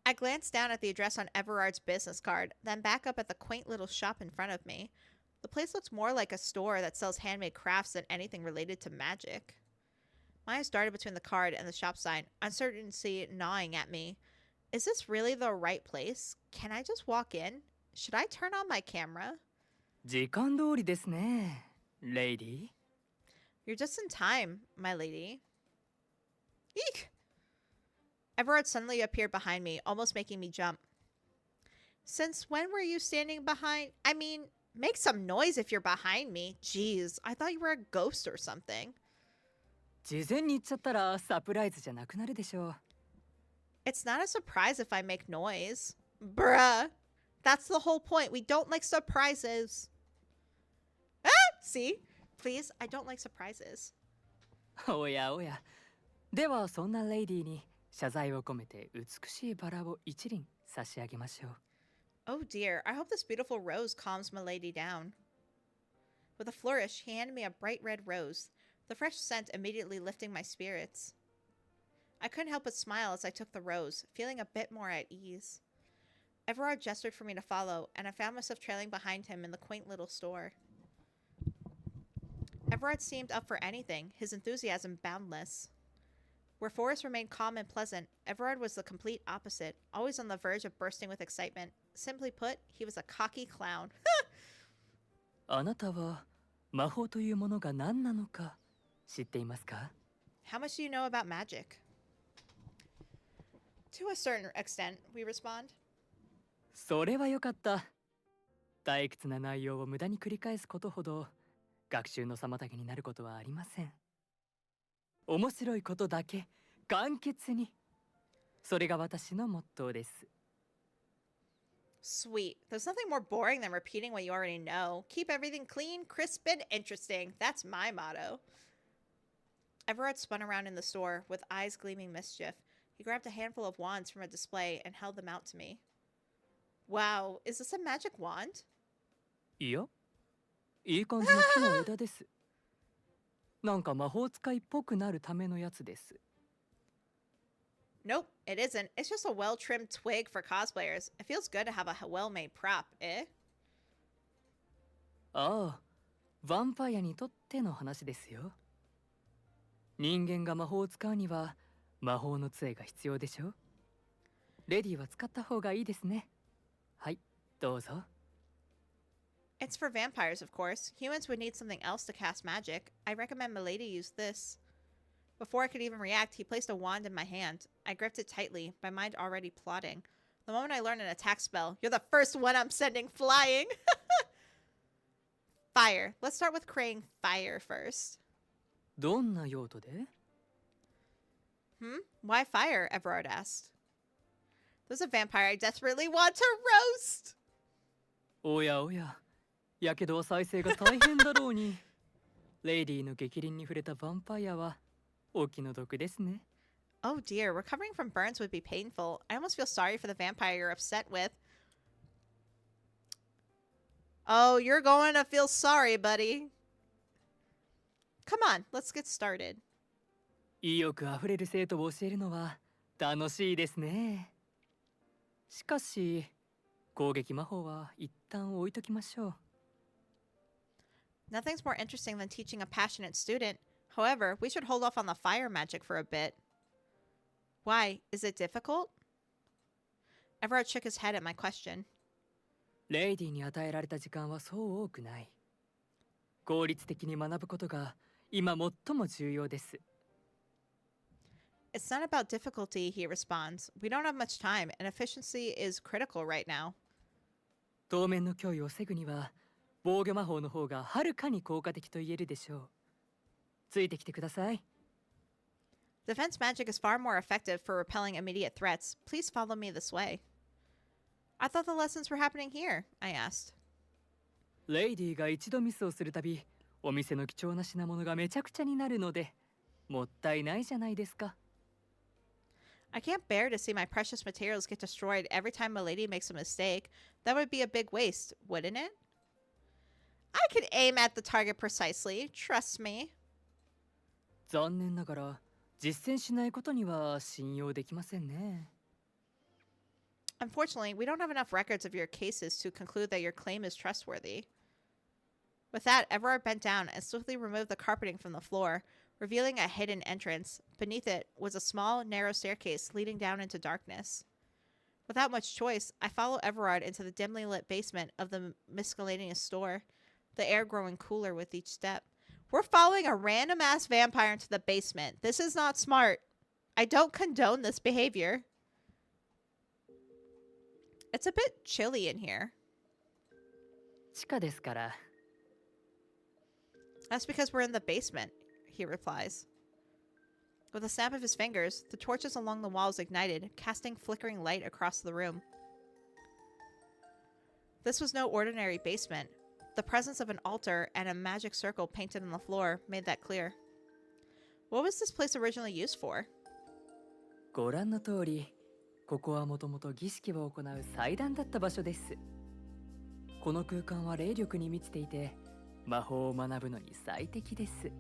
I glanced down at the address on Everard's business card, then back up at the quaint little shop in front of me. The place looks more like a store that sells handmade crafts than anything related to magic. My eyes darted between the card and the shop sign, uncertainty gnawing at me. Is this really the right place? Can I just walk in? Should I turn on my camera? 時間通りですね、レイディー。 You're just in time, my lady. Eek! Everard suddenly appeared behind me, almost making me jump. Since when were you standing behind? I mean, make some noise if you're behind me. Jeez, I thought you were a ghost or something. 事前に言っちゃったらサプライズじゃなくなるでしょう。 It's not a surprise if I make noise. Bruh. That's the whole point. We don't like surprises. Ah! See? Please, I don't like surprises. おやおや。ではそんなレイディーに謝罪を込めて美しいバラを一輪差し上げましょう。 Oh dear, I hope this beautiful rose calms my lady down. With a flourish, he handed me a bright red rose, the fresh scent immediately lifting my spirits. I couldn't help but smile as I took the rose, feeling a bit more at ease. Everard gestured for me to follow, and I found myself trailing behind him in the quaint little store. Everard seemed up for anything, his enthusiasm boundless. Where Forrest remained calm and pleasant, Everard was the complete opposite, always on the verge of bursting with excitement. Simply put, he was a cocky clown. あなたは魔法というものが何なのか知っていますか？ How much do you know about magic? To a certain extent, we respond. それはよかった。退屈な内容を無駄に繰り返すことほど学習の妨げになることはありません。面白いことだけ簡潔に。それが私のモットーです。 Sweet. There's nothing more boring than repeating what you already know. Keep everything clean, crisp, and interesting. That's my motto. Everard spun around in the store, with eyes gleaming mischief. He grabbed a handful of wands from a display and held them out to me. Wow, is this a magic wand? いや、いい感じの木の枝です。なんか魔法使いっぽくなるためのやつです。 Nope, it isn't. It's just a well-trimmed twig for cosplayers. It feels good to have a well-made prop, eh? ああ、ヴァンパイアにとっての話ですよ。人間が魔法を使うには魔法の杖が必要でしょ。レディは使った方がいいですね。はい、どうぞ。 It's for vampires, of course. Humans would need something else to cast magic. I recommend Milady use this. Before I could even react, he placed a wand in my hand. I gripped it tightly, my mind already plotting. The moment I learn an attack spell, you're the first one I'm sending flying! Fire. Let's start with creating fire first. どんな用途で？ Why fire? Everard asked. There's a vampire I desperately want to roast! おやおや、やけどは再生が大変だろうに。レイディの逆鱗に触れたヴァンパイアはお気の毒ですね。 Oh dear, recovering from burns would be painful. I almost feel sorry for the vampire you're upset with. Oh, you're going to feel sorry, buddy. Come on, let's get started. 意欲あふれる生徒を教えるのは楽しいですね。しかし、攻撃魔法は一旦置いときましょう。 Nothing's more interesting than teaching a passionate student. However, we should hold off on the fire magic for a bit. Why? Is it difficult? Everard shook his head at my question. レイディに与えられた時間はそう多くない。効率的に学ぶことが今最も重要です。 It's not about difficulty, he responds. We don't have much time, and efficiency is critical right now. 当面の脅威を防ぐには防御魔法の方がはるかに効果的と言えるでしょう。ついてきてください。 Defense magic is far more effective for repelling immediate threats. Please follow me this way. I thought the lessons were happening here, I asked. レイディーが一度ミスをするたびお店の貴重な品物がめちゃくちゃになるのでもったいないじゃないですか。 I can't bear to see my precious materials get destroyed every time Milady makes a mistake. That would be a big waste, wouldn't it? I could aim at the target precisely. Trust me. 残念ながら実践しないことには信用できませんね。 Unfortunately, we don't have enough records of your cases to conclude that your claim is trustworthy. With that, Everard bent down and swiftly removed the carpeting from the floor, revealing a hidden entrance. Beneath it was a small, narrow staircase leading down into darkness. Without much choice, I followed Everard into the dimly lit basement of the miscellaneous store, the air growing cooler with each step. We're following a random-ass vampire into the basement. This is not smart. I don't condone this behavior. It's a bit chilly in here. 地下ですから。 That's because we're in the basement, he replies. With a snap of his fingers, the torches along the walls ignited, casting flickering light across the room. This was no ordinary basement. The presence of an altar and a magic circle painted on the floor made that clear. What was this place originally used for? ご覧の通り、ここはもともと儀式を行う祭壇だった場所です。この空間は霊力に満ちていて、魔法を学ぶのに最適です。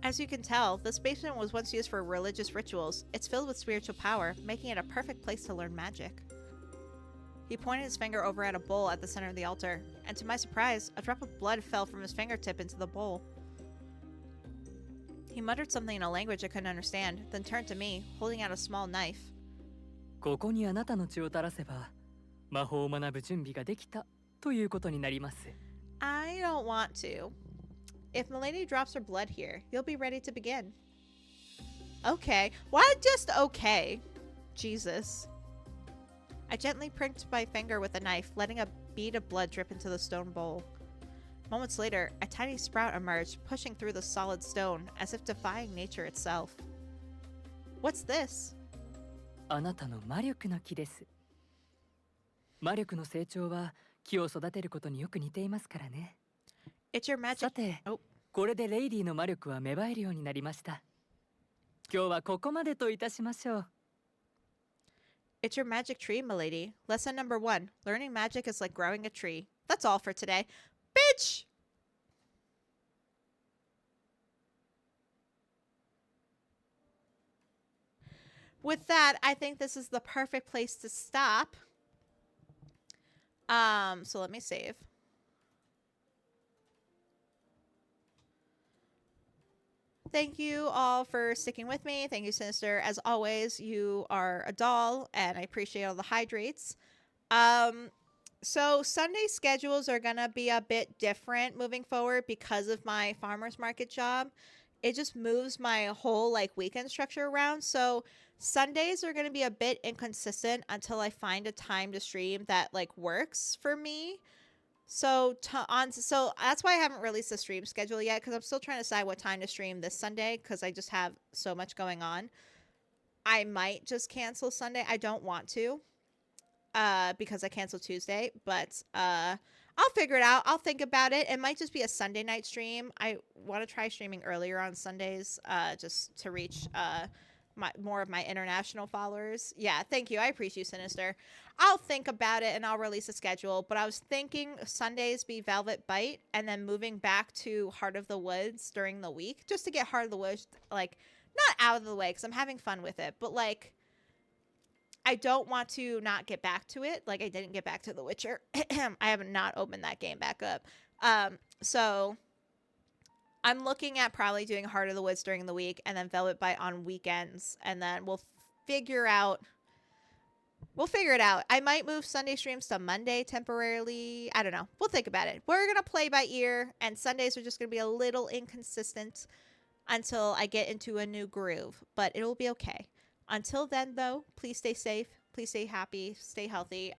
As you can tell, this basement was once used for religious rituals. It's filled with spiritual power, making it a perfect place to learn magic. He pointed his finger over at a bowl at the center of the altar, and to my surprise, a drop of blood fell from his fingertip into the bowl. He muttered something in a language I couldn't understand, then turned to me, holding out a small knife. ここにあなたの血を垂らせば、魔法を学ぶ準備ができたということになります。 I don't want to. If Milady drops her blood here, you'll be ready to begin. Okay. Why just okay? Jesus. I gently pricked my finger with a knife, letting a bead of blood drip into the stone bowl. Moments later, a tiny sprout emerged, pushing through the solid stone, as if defying nature itself. What's this? あなたの魔力の木です。魔力の成長は木を育てることによく似ていますからね。 It's your magic. さて、 Oh. これでレイディの魔力は芽生えるようになりました。今日はここまでといたしましょう。 It's your magic tree, milady. Lesson number 1. Learning magic is like growing a tree. That's all for today. Bitch! With that, I think this is the perfect place to stop. So let me save. Thank you all for sticking with me. Thank you, Sinister. As always, you are a doll, and I appreciate all the hydrates. So Sunday schedules are going to be a bit different moving forward because of my farmer's market job. It just moves my whole weekend structure around. So Sundays are going to be a bit inconsistent until I find a time to stream that works for me. So that's why I haven't released the stream schedule yet, because I'm still trying to decide what time to stream this Sunday, because I just have so much going on. I might just cancel Sunday. I don't want to, because I canceled Tuesday, but I'll figure it out. I'll think about it. It might just be a Sunday night stream. I want to try streaming earlier on Sundays, just to reach more of my international followers. Yeah, thank you. I appreciate you, Sinister. I'll think about it and I'll release a schedule. But I was thinking Sundays be Velvet Bite and then moving back to Heart of the Woods during the week, just to get Heart of the Woods not out of the way, because I'm having fun with it. But I don't want to not get back to it. I didn't get back to The Witcher. I have not opened that game back up. So I'm looking at probably doing Heart of the Woods during the week and then Velvet Bite on weekends. And then we'll figure out We'll figure it out. I might move Sunday streams to Monday temporarily. I don't know. We'll think about it. We're going to play by ear, and Sundays are just going to be a little inconsistent until I get into a new groove, but it'll be okay. Until then, though, please stay safe. Please stay happy. Stay healthy.